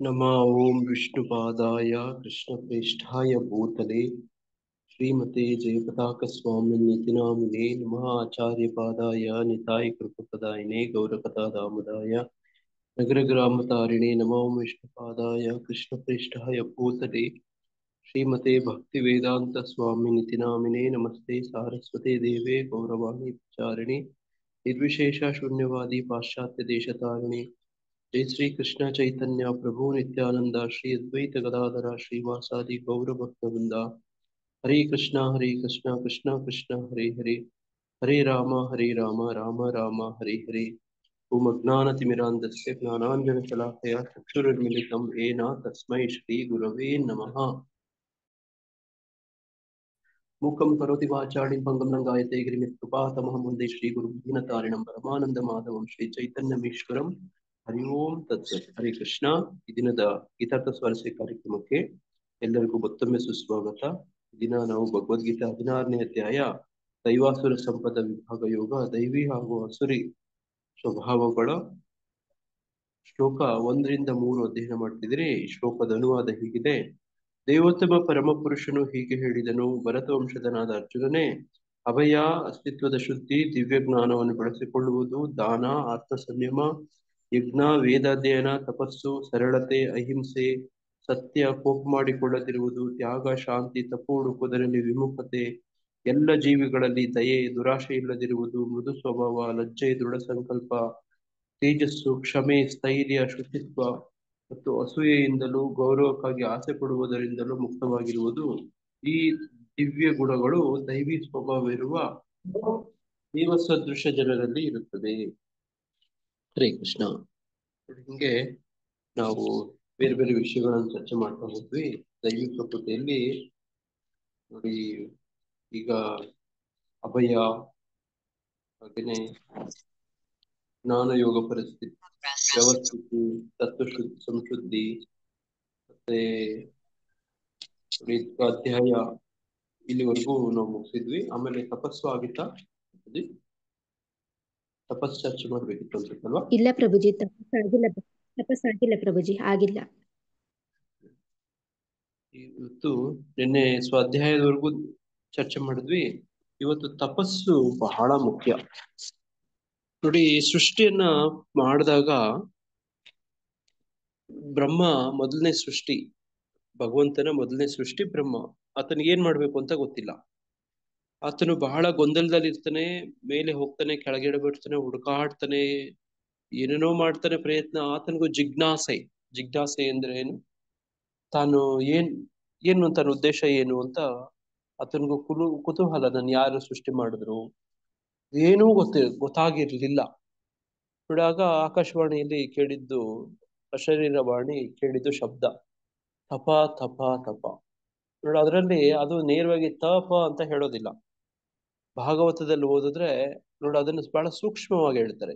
नमः ओं विष्णुपादाय कृष्णप्रेष्ठाय भूतले श्रीमते जयपताकस्वामिनिति नामिने नमः आचार्यपादाय निताय कृपप्रदायिने गौरकथादामोदाय नगरग्रामतारिणे नमो विष्णुपादाय कृष्णप्रेष्ठाय भूतले श्रीमते भक्तिवेदान्तस्वामिनिति नामिने नमस्ते सारस्वते देवे गौरवाणी प्रचारिणे निर्विशेष शून्यवादी पाश्चात्य देशतारिणे जय श्री कृष्ण चैतन्य प्रभु नित्यानंद श्री अद्वैत गदाधर श्रीवासादि गौर भक्तवृंदा हरे कृष्ण कृष्ण कृष्ण हरे हरे हरे राम राम राम हरे हरे ओम अज्ञानतिमिरान्धस्य ज्ञानाञ्जनशलाकया चक्षुरुन्मिलितं येन तस्मै श्रीगुरवे नमः। मूकं करोति वाचालिं पङ्गुं लङ्घयते गिरिमित्कृपातमहं वन्दे श्रीगुरुदीनतारिणं परमानन्दमाधवं श्रीचैतन्यमीश्वरं ಹರಿ ಓಂ ತತ್ಸತ್. ಹರೇ ಕೃಷ್ಣ. ಈ ದಿನದ ಗೀತಾರ್ಥ ಸ್ವಾರಸ್ಯ ಕಾರ್ಯಕ್ರಮಕ್ಕೆ ಎಲ್ಲರಿಗೂ ಮತ್ತೊಮ್ಮೆ ಸುಸ್ವಾಗತ. ಈ ದಿನ ನಾವು ಭಗವದ್ಗೀತಾ 16ನೇ ಅಧ್ಯಾಯ ದೈವಾಸುರ ಸಂಪದ ವಿಭಾಗ ಯೋಗ, ದೈವಿ ಹಾಗೂ ಅಸುರಿ ಸ್ವಭಾವಗಳ ಶ್ಲೋಕ 1ರಿಂದ 3 ಅಧ್ಯಯನ ಮಾಡ್ತಿದ್ರೆ ಈ ಶ್ಲೋಕದ ಅನುವಾದ ಹೀಗಿದೆ. ದೇವೋತ್ತಮ ಪರಮಪುರುಷನು ಹೀಗೆ ಹೇಳಿದನು: ಭರತ ವಂಶದನಾದ ಅರ್ಜುನನೇ, ಅಭಯ, ಅಸ್ತಿತ್ವದ ಶುದ್ಧಿ, ದಿವ್ಯ ಜ್ಞಾನವನ್ನು ಬೆಳೆಸಿಕೊಳ್ಳುವುದು, ದಾನ, ಆತ್ಮ ಸಂಯಮ, ಯಜ್ಞ, ವೇದಾಧ್ಯಯನ, ತಪಸ್ಸು, ಸರಳತೆ, ಅಹಿಂಸೆ, ಸತ್ಯ, ಕೋಪ ಮಾಡಿಕೊಳ್ಳದಿರುವುದು, ತ್ಯಾಗ, ಶಾಂತಿ, ತಪ್ಪು ಹುಡುಕುವುದರಲ್ಲಿ ವಿಮುಖತೆ, ಎಲ್ಲ ಜೀವಿಗಳಲ್ಲಿ ದಯೆ, ದುರಾಶೆ ಇಲ್ಲದಿರುವುದು, ಮೃದು ಸ್ವಭಾವ, ಲಜ್ಜೆ, ದೃಢ ಸಂಕಲ್ಪ, ತೇಜಸ್ಸು, ಕ್ಷಮೆ, ಸ್ಥೈರ್ಯ, ಶುಚಿತ್ವ ಮತ್ತು ಅಸೂಯೆಯಿಂದಲೂ ಗೌರವಕ್ಕಾಗಿ ಆಸೆ ಪಡುವುದರಿಂದಲೂ ಮುಕ್ತವಾಗಿರುವುದು. ಈ ದಿವ್ಯ ಗುಣಗಳು ದೈವಿ ಸ್ವಭಾವವಿರುವ ದೇವಸದೃಶ ಜನರಲ್ಲಿ ಇರುತ್ತದೆ. ಹರೇ ಕೃಷ್ಣ. ಹಿಂಗೆ ನಾವು ಬೇರೆ ಬೇರೆ ವಿಷಯಗಳನ್ನು ಚರ್ಚೆ ಮಾಡ್ತಾ ಹೋದ್ವಿ. ದೈವಿ ಪ್ರಕೃತಿಯಲ್ಲಿ ನೋಡಿ, ಈಗ ಅಭಯ, ಹಾಗೇನೆ ಜ್ಞಾನ ಯೋಗ ಪರಿಸ್ಥಿತಿ, ವ್ಯವಸ್ಥಿತಿ, ಸಂಶುದ್ಧಿ, ಮತ್ತೆ ಅಧ್ಯಾಯ ಇಲ್ಲಿವರೆಗೂ ನಾವು ಮುಗಿಸಿದ್ವಿ. ಆಮೇಲೆ ತಪಸ್ಸು ಆಗಿತ್ತಾ? ತಪಸ್ಸು ಚರ್ಚೆ ಮಾಡ್ಬೇಕಿತ್ತು ಅನ್ಸುತ್ತಲ್ವಾ? ಇಲ್ಲ ಪ್ರಭುಜಿ, ತಪಸ್ಸಾಗಿಲ್ಲ ಪ್ರಭುಜಿ, ಆಗಿಲ್ಲ. ಇವತ್ತು ನಿನ್ನೆ ಸ್ವಾಧ್ಯಾಯದವರೆಗೂ ಚರ್ಚೆ ಮಾಡಿದ್ವಿ. ಇವತ್ತು ತಪಸ್ಸು ಬಹಳ ಮುಖ್ಯ. ನೋಡಿ, ಸೃಷ್ಟಿಯನ್ನ ಮಾಡಿದಾಗ ಬ್ರಹ್ಮ ಮೊದಲನೇ ಸೃಷ್ಟಿ, ಭಗವಂತನ ಮೊದಲನೇ ಸೃಷ್ಟಿ ಬ್ರಹ್ಮ. ಆತನಿಗೆ ಏನ್ ಮಾಡ್ಬೇಕು ಅಂತ ಗೊತ್ತಿಲ್ಲ. ಆತನು ಬಹಳ ಗೊಂದಲದಲ್ಲಿ ಇರ್ತಾನೆ, ಮೇಲೆ ಹೋಗ್ತಾನೆ, ಕೆಳಗಡೆ ಬಿಡ್ತಾನೆ, ಹುಡುಕಾಡ್ತಾನೆ, ಏನೇನೋ ಮಾಡ್ತಾನೆ ಪ್ರಯತ್ನ. ಆತನಿಗೂ ಜಿಜ್ಞಾಸೆ ಅಂದ್ರೆ ಏನು, ತಾನು ಏನು ತನ್ನ ಉದ್ದೇಶ ಏನು ಅಂತ ಆತನಿಗೂ ಕುತೂಹಲ. ನಾನು ಯಾರು ಸೃಷ್ಟಿ ಮಾಡಿದ್ರು ಏನೂ ಗೊತ್ತಾಗಿರ್ಲಿಲ್ಲ. ನೋಡಾಗ ಆಕಾಶವಾಣಿಯಲ್ಲಿ ಕೇಳಿದ್ದು, ಅಶರೀರವಾಣಿ ಕೇಳಿದ್ದು ಶಬ್ದ ತಪ ತಪ ತಪ. ನೋಡಿ, ಅದರಲ್ಲಿ ಅದು ನೇರವಾಗಿ ತಪ ಅಂತ ಹೇಳೋದಿಲ್ಲ. ಭಾಗವತದಲ್ಲಿ ಓದಿದ್ರೆ ನೋಡಿ, ಅದನ್ನು ಬಹಳ ಸೂಕ್ಷ್ಮವಾಗಿ ಹೇಳ್ತಾರೆ.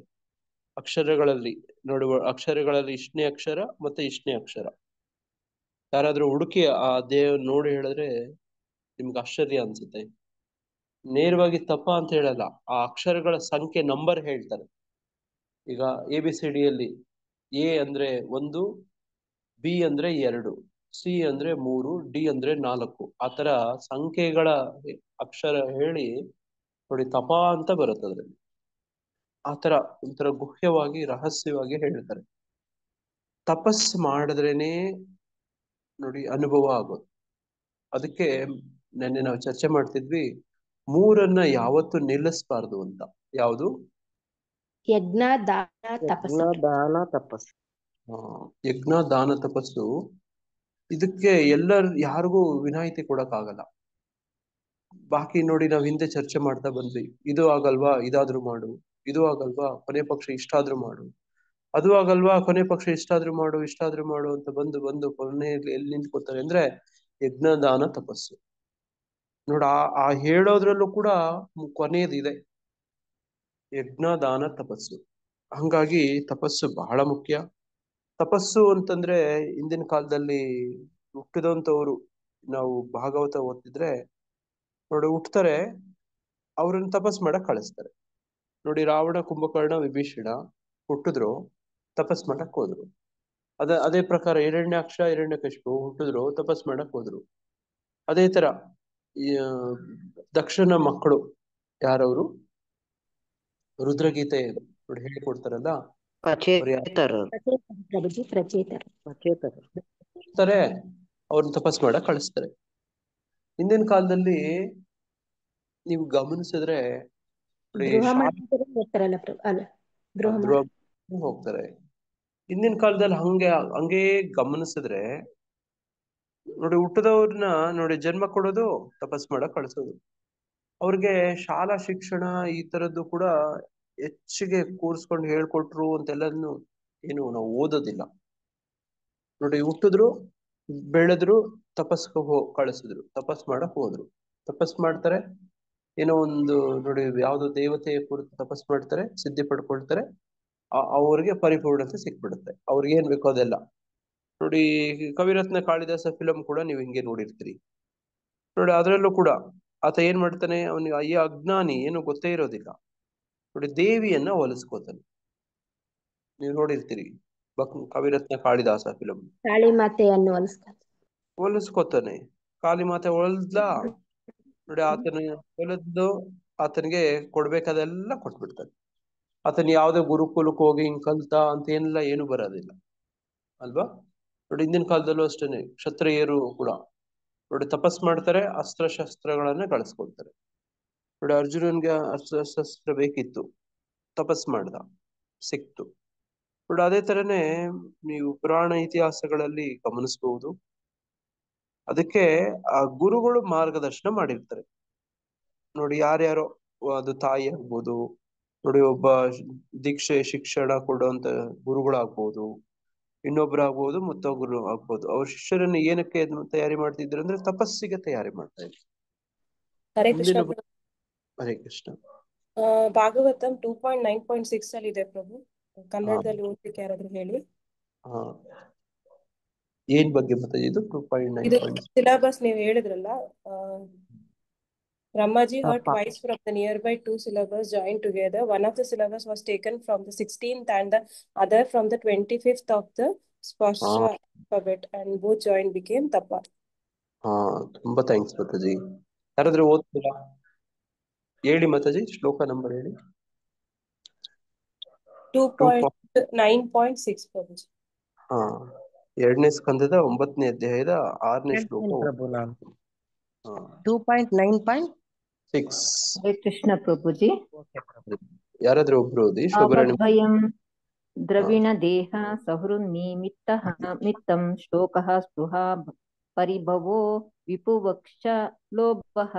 ಅಕ್ಷರಗಳಲ್ಲಿ ನೋಡುವ ಅಕ್ಷರಗಳಲ್ಲಿ ಇಷ್ಟನೇ ಅಕ್ಷರ ಮತ್ತೆ ಇಷ್ಟನೇ ಅಕ್ಷರ. ಯಾರಾದ್ರೂ ಹುಡುಕಿ ಆ ದೇವ್ ನೋಡಿ ಹೇಳಿದ್ರೆ ನಿಮ್ಗೆ ಆಶ್ಚರ್ಯ ಅನ್ಸುತ್ತೆ. ನೇರವಾಗಿ ತಪ ಅಂತ ಹೇಳಲ್ಲ, ಆ ಅಕ್ಷರಗಳ ಸಂಖ್ಯೆ, ನಂಬರ್ ಹೇಳ್ತಾರೆ. ಈಗ ABCDಯಲ್ಲಿ ಎ ಅಂದ್ರೆ 1, ಬಿ ಅಂದ್ರೆ 2, ಸಿ ಅಂದ್ರೆ 3, ಡಿ ಅಂದ್ರೆ 4. ಆತರ ಸಂಖ್ಯೆಗಳ ಅಕ್ಷರ ಹೇಳಿ ನೋಡಿ ತಪ ಅಂತ ಬರುತ್ತೆ ಅದ್ರಲ್ಲಿ. ಆತರ ಒಂಥರ ಗುಹ್ಯವಾಗಿ ರಹಸ್ಯವಾಗಿ ಹೇಳ್ತಾರೆ. ತಪಸ್ಸು ಮಾಡಿದ್ರೇನೆ ನೋಡಿ ಅನುಭವ ಆಗೋದು. ಅದಕ್ಕೆ ನೆನ್ನೆ ನಾವು ಚರ್ಚೆ ಮಾಡ್ತಿದ್ವಿ, 3 ಯಾವತ್ತು ನಿಲ್ಲಿಸಬಾರ್ದು ಅಂತ. ಯಾವುದು? ಯಜ್ಞ, ದಾನ, ತಪಸ್ಸು. ಯಜ್ಞ, ದಾನ, ತಪಸ್ಸು. ಇದಕ್ಕೆ ಯಾರಿಗೂ ವಿನಾಯಿತಿ ಕೊಡಕ್ ಆಗಲ್ಲ. ಬಾಕಿ ನೋಡಿ, ನಾವ್ ಹಿಂದೆ ಚರ್ಚೆ ಮಾಡ್ತಾ ಬಂದ್ವಿ. ಇದು ಆಗಲ್ವಾ, ಇದಾದ್ರೂ ಮಾಡು. ಇದು ಆಗಲ್ವಾ, ಕೊನೆ ಪಕ್ಷ ಇಷ್ಟಾದ್ರೂ ಮಾಡು. ಅದು ಆಗಲ್ವಾ, ಕೊನೆ ಪಕ್ಷ ಇಷ್ಟಾದ್ರೂ ಮಾಡು ಅಂತ ಬಂದು ಕೊನೆಯಲ್ಲಿ ಎಲ್ಲಿ ನಿಂತ್ಕೋತಾರೆ ಅಂದ್ರೆ ಯಜ್ಞ, ದಾನ, ತಪಸ್ಸು. ನೋಡ, ಆ ಹೇಳೋದ್ರಲ್ಲೂ ಕೂಡ ಕೊನೆಯದಿದೆ, ಯಜ್ಞ, ದಾನ, ತಪಸ್ಸು. ಹಂಗಾಗಿ ತಪಸ್ಸು ಬಹಳ ಮುಖ್ಯ. ತಪಸ್ಸು ಅಂತಂದ್ರೆ ಹಿಂದಿನ ಕಾಲದಲ್ಲಿ ಹುಟ್ಟಿದಂಥವ್ರು, ನಾವು ಭಾಗವತ ಓದ್ತಿದ್ರೆ ನೋಡಿ, ಹುಟ್ತಾರೆ, ಅವ್ರನ್ನ ತಪಸ್ ಮಾಡಕ್ ಕಳಿಸ್ತಾರೆ. ನೋಡಿ, ರಾವಣ, ಕುಂಭಕರ್ಣ, ವಿಭೀಷಣ ಹುಟ್ಟಿದ್ರು, ತಪಸ್ ಮಾಡಕ್ ಹೋದ್ರು. ಅದೇ ಪ್ರಕಾರ ಹಿರಣ್ಯಕಶಿಪು ಹುಟ್ಟಿದ್ರು, ತಪಸ್ ಮಾಡಕ್ ಹೋದ್ರು. ಅದೇ ತರ ಈ ದಕ್ಷನ ಮಕ್ಕಳು ಯಾರವರು ರುದ್ರಗೀತೆ ನೋಡಿ ಹೇಳಿಕೊಡ್ತಾರಲ್ಲ, ಪ್ರಭುಜಿ ಪ್ರಚೇತರು. ಅವ್ರನ್ನ ತಪಸ್ ಮಾಡಕ್ ಕಳಿಸ್ತಾರೆ. ಹಿಂದಿನ ಕಾಲದಲ್ಲಿ ನೀವು ಗಮನಿಸಿದ್ರೆ ಹೋಗ್ತಾರೆ. ಹಿಂದಿನ ಕಾಲದಲ್ಲಿ ಹಂಗೆ ಗಮನಿಸಿದ್ರೆ ನೋಡಿ, ಹುಟ್ಟದವ್ರನ್ನ ನೋಡಿ ಜನ್ಮ ಕೊಡೋದು, ತಪಸ್ ಮಾಡಕ್ ಕಳ್ಸೋದು. ಅವ್ರಿಗೆ ಶಾಲಾ ಶಿಕ್ಷಣ ಈ ತರದ್ದು ಕೂಡ ಹೆಚ್ಚಿಗೆ ಕೂರ್ಸ್ಕೊಂಡು ಹೇಳ್ಕೊಟ್ರು ಅಂತೆಲ್ಲನು ಏನು ನಾವು ಓದೋದಿಲ್ಲ ನೋಡಿ. ಹುಟ್ಟಿದ್ರು, ಬೆಳೆದ್ರು, ತಪಸ್ಗೆ ಕಳಿಸಿದ್ರು, ತಪಸ್ ಮಾಡಕ್ ಹೋದ್ರು. ತಪಸ್ ಮಾಡ್ತಾರೆ, ಏನೋ ಒಂದು ನೋಡಿ ಯಾವ್ದೋ ದೇವತೆಯ ಕುರಿತು ತಪಸ್ ಮಾಡ್ತಾರೆ, ಸಿದ್ಧಿ ಪಡ್ಕೊಳ್ತಾರೆ, ಅವ್ರಿಗೆ ಪರಿಪೂರ್ಣತೆ ಸಿಕ್ಬಿಡುತ್ತೆ. ಅವ್ರಿಗೆ ಏನ್ ಬೇಕೋ ಅದೆಲ್ಲ ನೋಡಿ. ಕವಿರತ್ನ ಕಾಳಿದಾಸ ಫಿಲಂ ಕೂಡ ನೀವು ಹಿಂಗೆ ನೋಡಿರ್ತೀರಿ ನೋಡಿ. ಅದ್ರಲ್ಲೂ ಕೂಡ ಆತ ಏನ್ ಮಾಡ್ತಾನೆ, ಅವನಿಗೆ ಈ ಅಜ್ಞಾನಿ ಏನು ಗೊತ್ತೇ ಇರೋದಿಲ್ಲ ನೋಡಿ, ದೇವಿಯನ್ನ ಹೋಲಿಸ್ಕೋತಾನೆ. ನೀವು ನೋಡಿರ್ತೀರಿ ಕವಿರತ್ನ ಕಾಳಿದಾಸ ಫಿಲಂ. ಕಾಳಿ ಮಾತೆಯನ್ನು ಹೋಲಿಸ್ಕೋತಾನೆ. ಕಾಳಿ ಮಾತೆ ಹೊಲ್ದ ನೋಡಿ, ಆತನ ಹೊಲದ್ದು ಆತನಿಗೆ ಕೊಡ್ಬೇಕಾದೆಲ್ಲ ಕೊಟ್ಬಿಡ್ತಾನೆ. ಆತನ ಯಾವ್ದೇ ಗುರುಕುಲಕ್ಕೆ ಹೋಗಿ ಹಿಂಗ್ ಕಲ್ತ ಅಂತ ಏನೆಲ್ಲ ಏನು ಬರೋದಿಲ್ಲ ಅಲ್ವಾ ನೋಡಿ. ಹಿಂದಿನ ಕಾಲದಲ್ಲೂ ಅಷ್ಟೇನೆ ಕ್ಷತ್ರಿಯರು ಕೂಡ ನೋಡಿ ತಪಸ್ ಮಾಡ್ತಾರೆ, ಅಸ್ತ್ರಶಸ್ತ್ರಗಳನ್ನ ಗಳಿಸ್ಕೊಳ್ತಾರೆ ನೋಡಿ. ಅರ್ಜುನನ್ಗೆ ಅಸ್ತ್ರಶಸ್ತ್ರ ಬೇಕಿತ್ತು, ತಪಸ್ ಮಾಡ್ದ, ಸಿಕ್ತು ನೋಡಿ. ಅದೇ ತರನೇ ನೀವು ಪುರಾಣ ಇತಿಹಾಸಗಳಲ್ಲಿ ಗಮನಿಸಬಹುದು. ಅದಕ್ಕೆ ಆ ಗುರುಗಳು ಮಾರ್ಗದರ್ಶನ ಮಾಡಿರ್ತಾರೆ ನೋಡಿ. ಯಾರ್ಯಾರೋ, ಅದು ತಾಯಿ ಆಗ್ಬೋದು ನೋಡಿ, ಒಬ್ಬ ದೀಕ್ಷೆ ಶಿಕ್ಷಣ ಕೊಡುವಂತ ಗುರುಗಳಾಗ್ಬೋದು, ಇನ್ನೊಬ್ರಾಗ್ಬೋದು, ಮತ್ತೊಬ್ರು ಆಗ್ಬೋದು. ಅವ್ರ ಶಿಷ್ಯರನ್ನು ಏನಕ್ಕೆ ತಯಾರಿ ಮಾಡ್ತಿದ್ರು ಅಂದ್ರೆ ತಪಸ್ಸಿಗೆ ತಯಾರಿ ಮಾಡ್ತಾ ಇದ್ರು. ಹರೇ ಕೃಷ್ಣ. ಭಾಗವತಂ 2.9.6 ಅಲ್ಲಿ ಇದೆ ಪ್ರಭು, ಕನ್ನಡದಲ್ಲಿ ಓದ್ಲಿಕ್ಕೆ ಯಾರಾದ್ರೂ ಹೇಳಿ. ಏನ್ ಬಗ್ಗೆ ಮತ್ತೆ ಇದು 2.9 ಸಿಲೆಬಸ್ ನೀವು ಹೇಳಿದ್ರಲ್ಲ, Brahmaji heard twice from the nearby two syllables joined together. One of the syllables was taken from the 16th and the other from the 25th of the Sparsha alphabet, and both joined became Tapa. ತುಂಬಾ thanks Mataji. ಯಾರಾದ್ರೂ ಓದ್ತೀರಾ? ಹೇಳಿ ಮಾತಾಜಿ, ಶ್ಲೋಕ number ಹೇಳಿ. 2.9.6 ಪ್ರಭುಜಿ. ಎರಡನೇ ಸ್ಕಂದದ 9ನೇ ಅಧ್ಯಾಯದ 6ನೇ ಶ್ಲೋಕ. 2.9.6. ಹರೇ ಕೃಷ್ಣ ಪ್ರಭುಜಿ. ಯಾರಾದ್ರೂ ಒಬ್ರು ಓದಿ. ಭಯಂ ದ್ರವಿಣ ದೇಹ ಸಹೃನ್ನಿಮಿತ್ತಃ ಮಿತ್ತಂ ಶ್ಲೋಕಃ ಸ್ಪೃಹಾ ಪರಿಭವೋ ವಿಪುವಕ್ಷ ಲೋಭಃ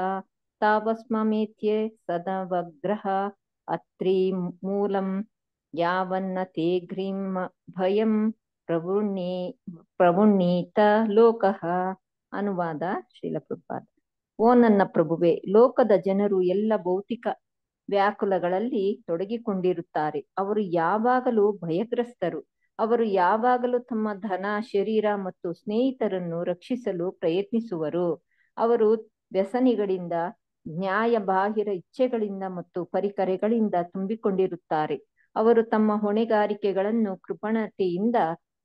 ತಾವಸ್ಮಮೇತ್ಯೆ ಸದವಗ್ರಹ ಅತ್ರಿ ಮೂಲಂ ಯಾವನ್ನ ತೇ ಗ್ರೀಂ ಭಯಂ ಪ್ರವೃಣ್ಣೀತ ಲೋಕಃ. ಅನುವಾದ ಶ್ರೀಲ ಪ್ರಭುಪಾದ. ಓ ನನ್ನ ಪ್ರಭುವೆ, ಲೋಕದ ಜನರು ಎಲ್ಲ ಭೌತಿಕ ವ್ಯಾಕುಲಗಳಲ್ಲಿ ತೊಡಗಿಕೊಂಡಿರುತ್ತಾರೆ. ಅವರು ಯಾವಾಗಲೂ ಭಯಗ್ರಸ್ತರು. ಅವರು ಯಾವಾಗಲೂ ತಮ್ಮ ಧನ, ಶರೀರ ಮತ್ತು ಸ್ನೇಹಿತರನ್ನು ರಕ್ಷಿಸಲು ಪ್ರಯತ್ನಿಸುವರು. ಅವರು ವ್ಯಸನಿಗಳಿಂದ, ನ್ಯಾಯಬಾಹಿರ ಇಚ್ಛೆಗಳಿಂದ ಮತ್ತು ಪರಿಕರಗಳಿಂದ ತುಂಬಿಕೊಂಡಿರುತ್ತಾರೆ. ಅವರು ತಮ್ಮ ಹೊಣೆಗಾರಿಕೆಗಳನ್ನು ಕೃಪಣತೆಯಿಂದ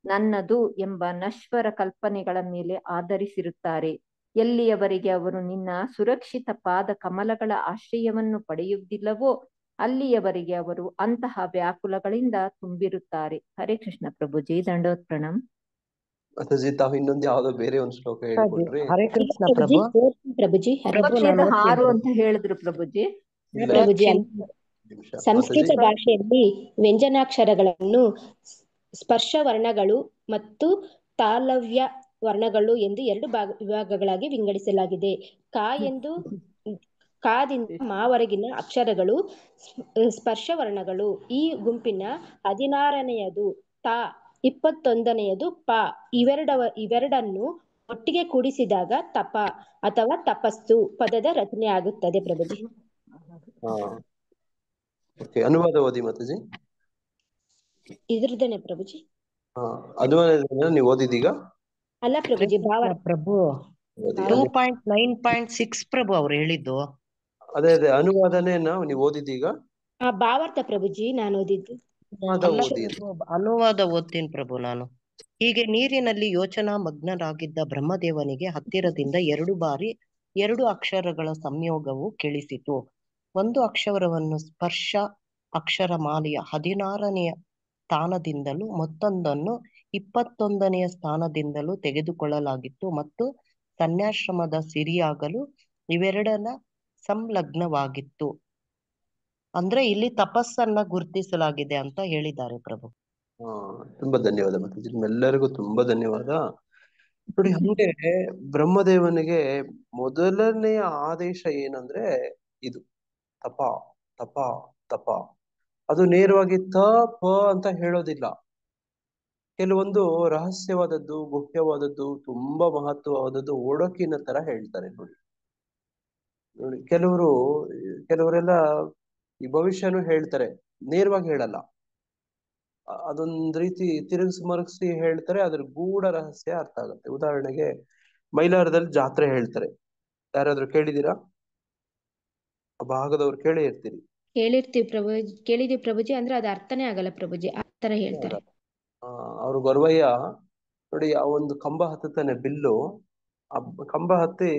ನನ್ನದು ಎಂಬ ನಶ್ವರ ಕಲ್ಪನೆಗಳ ಮೇಲೆ ಆಧರಿಸಿರುತ್ತಾರೆ. ಎಲ್ಲಿಯವರೆಗೆ ಅವರು ನಿನ್ನ ಸುರಕ್ಷಿತ ಪಾದ ಕಮಲಗಳ ಆಶ್ರಯವನ್ನು ಪಡೆಯುವುದಿಲ್ಲವೋ ಅಲ್ಲಿಯವರೆಗೆ ಅವರು ಅಂತಹ ವ್ಯಾಕುಲಗಳಿಂದ ತುಂಬಿರುತ್ತಾರೆ. ಹರೇ ಕೃಷ್ಣ ಪ್ರಭುಜಿ, ದಂಡೋತ್ ಪ್ರಣಾಮ್. ತಾವು ಇನ್ನೊಂದು ಯಾವ್ದೋ ಬೇರೆ ಒಂದು ಶ್ಲೋಕ ಹೇಳ್ಕೊಡ್ರಿ. ಹರೇ ಕೃಷ್ಣ ಪ್ರಭು. ಪ್ರಭುಜಿ 6 ಅಂತ ಹೇಳಿದ್ರು ಪ್ರಭುಜಿ. ಪ್ರಭುಜಿ, ಸಂಸ್ಕೃತ ಭಾಷೆಯಲ್ಲಿ ವ್ಯಂಜನಾಕ್ಷರಗಳನ್ನು ಸ್ಪರ್ಶ ವರ್ಣಗಳು ಮತ್ತು ತಾಲವ್ಯ ವರ್ಣಗಳು ಎಂದು 2 ವಿಭಾಗಗಳಾಗಿ ವಿಂಗಡಿಸಲಾಗಿದೆ. ಕಾದಿಂದ ಮಾವರೆಗಿನ ಅಕ್ಷರಗಳು ಸ್ಪರ್ಶ ವರ್ಣಗಳು. ಈ ಗುಂಪಿನ 16ನೆಯದು ತಾ, 21ನೆಯದು ಪ. ಇವೆರಡನ್ನು ಒಟ್ಟಿಗೆ ಕೂಡಿಸಿದಾಗ ತಪ ಅಥವಾ ತಪಸ್ಸು ಪದದ ರಚನೆ ಆಗುತ್ತದೆ ಪ್ರಭುಜಿ. ಅನುವಾದ ಓದಿ ಮಾತಾಜಿ. ಇದ್ರದ್ದೇನೆ ಪ್ರಭುಜಿ. ಅನುವಾದ ನೀವು ಓದಿದೀಗ? ಅಲ್ಲ ಪ್ರಭುಜಿ, ಪ್ರಭು 2.9.6 ಪ್ರಭು ಅವ್ರು ಹೇಳಿದ್ದು. ಅದೇ ಅನುವಾದನೇ ನೀವು ಓದಿದೀಗ? ಭಾವಾರ್ಥ ಪ್ರಭುಜಿ ನಾನು ಓದಿದ್ದು. ಅನುವಾದ ಓದ್ತೀನಿ ಪ್ರಭು ನಾನು. ಹೀಗೆ ನೀರಿನಲ್ಲಿ ಯೋಚನಾ ಮಗ್ನರಾಗಿದ್ದ ಬ್ರಹ್ಮದೇವನಿಗೆ ಹತ್ತಿರದಿಂದ 2 ಬಾರಿ 2 ಅಕ್ಷರಗಳ ಸಂಯೋಗವು ಕೇಳಿಸಿತು. ಒಂದು ಅಕ್ಷರವನ್ನು ಸ್ಪರ್ಶ ಅಕ್ಷರಮಾಲೆಯ 16ನೆಯ ಸ್ಥಾನದಿಂದಲೂ ಮತ್ತೊಂದನ್ನು 21ನೆಯ ಸ್ಥಾನದಿಂದಲೂ ತೆಗೆದುಕೊಳ್ಳಲಾಗಿತ್ತು ಮತ್ತು ಸನ್ಯಾಶ್ರಮದ ಸಿರಿಯಾಗಲು ಇವೆರಡರ ಸಂಲಗ್ನವಾಗಿತ್ತು. ಅಂದ್ರೆ ಇಲ್ಲಿ ತಪಸ್ಸನ್ನ ಗುರುತಿಸಲಾಗಿದೆ ಅಂತ ಹೇಳಿದ್ದಾರೆ ಪ್ರಭು. ತುಂಬಾ ಧನ್ಯವಾದ ಮಾತಾಜಿ, ನಿಮ್ಮೆಲ್ಲರಿಗೂ ತುಂಬಾ ಧನ್ಯವಾದ. ನೋಡಿ, ಹಂಗೆ ಬ್ರಹ್ಮದೇವನಿಗೆ ಮೊದಲನೆಯ ಆದೇಶ ಏನಂದ್ರೆ ಇದು ತಪ ತಪ ತಪ. ಅದು ನೇರವಾಗಿ ಪ ಅಂತ ಹೇಳೋದಿಲ್ಲ. ಕೆಲವೊಂದು ರಹಸ್ಯವಾದದ್ದು, ಗುಹ್ಯವಾದದ್ದು, ತುಂಬಾ ಮಹತ್ವವಾದದ್ದು ಒಡಕಿನ ತರ ಹೇಳ್ತಾರೆ. ನೋಡಿ ನೋಡಿ ಕೆಲವರೆಲ್ಲ ಈ ಭವಿಷ್ಯನೂ ಹೇಳ್ತಾರೆ, ನೇರವಾಗಿ ಹೇಳಲ್ಲ. ಅದೊಂದ್ ರೀತಿ ತಿರುಗಿಸಿ ಮರುಗಿಸಿ ಹೇಳ್ತಾರೆ, ಅದ್ರ ಗೂಢ ರಹಸ್ಯ ಅರ್ಥ ಆಗುತ್ತೆ. ಉದಾಹರಣೆಗೆ ಮೈಲಾರದಲ್ಲಿ ಜಾತ್ರೆ ಹೇಳ್ತಾರೆ. ಯಾರಾದ್ರೂ ಕೇಳಿದೀರಾ? ಆ ಭಾಗದವ್ರು ಕೇಳೇ ಇರ್ತೀರಿ. ಕೇಳಿದೀವಿ ಪ್ರಭುಜಿ, ಅಂದ್ರೆ ಅದು ಅರ್ಥನೇ ಆಗಲ್ಲ ಪ್ರಭುಜಿ, ಆ ತರ ಹೇಳ್ತಾರೆ. ಅವ್ರು ಗೊರವಯ್ಯ ನೋಡಿ, ಆ ಒಂದು ಕಂಬ ಹತ್ತುತ್ತಾನೆ, ಬಿಲ್ಲು. ಆ ಕಂಬ ಹತ್ತಿ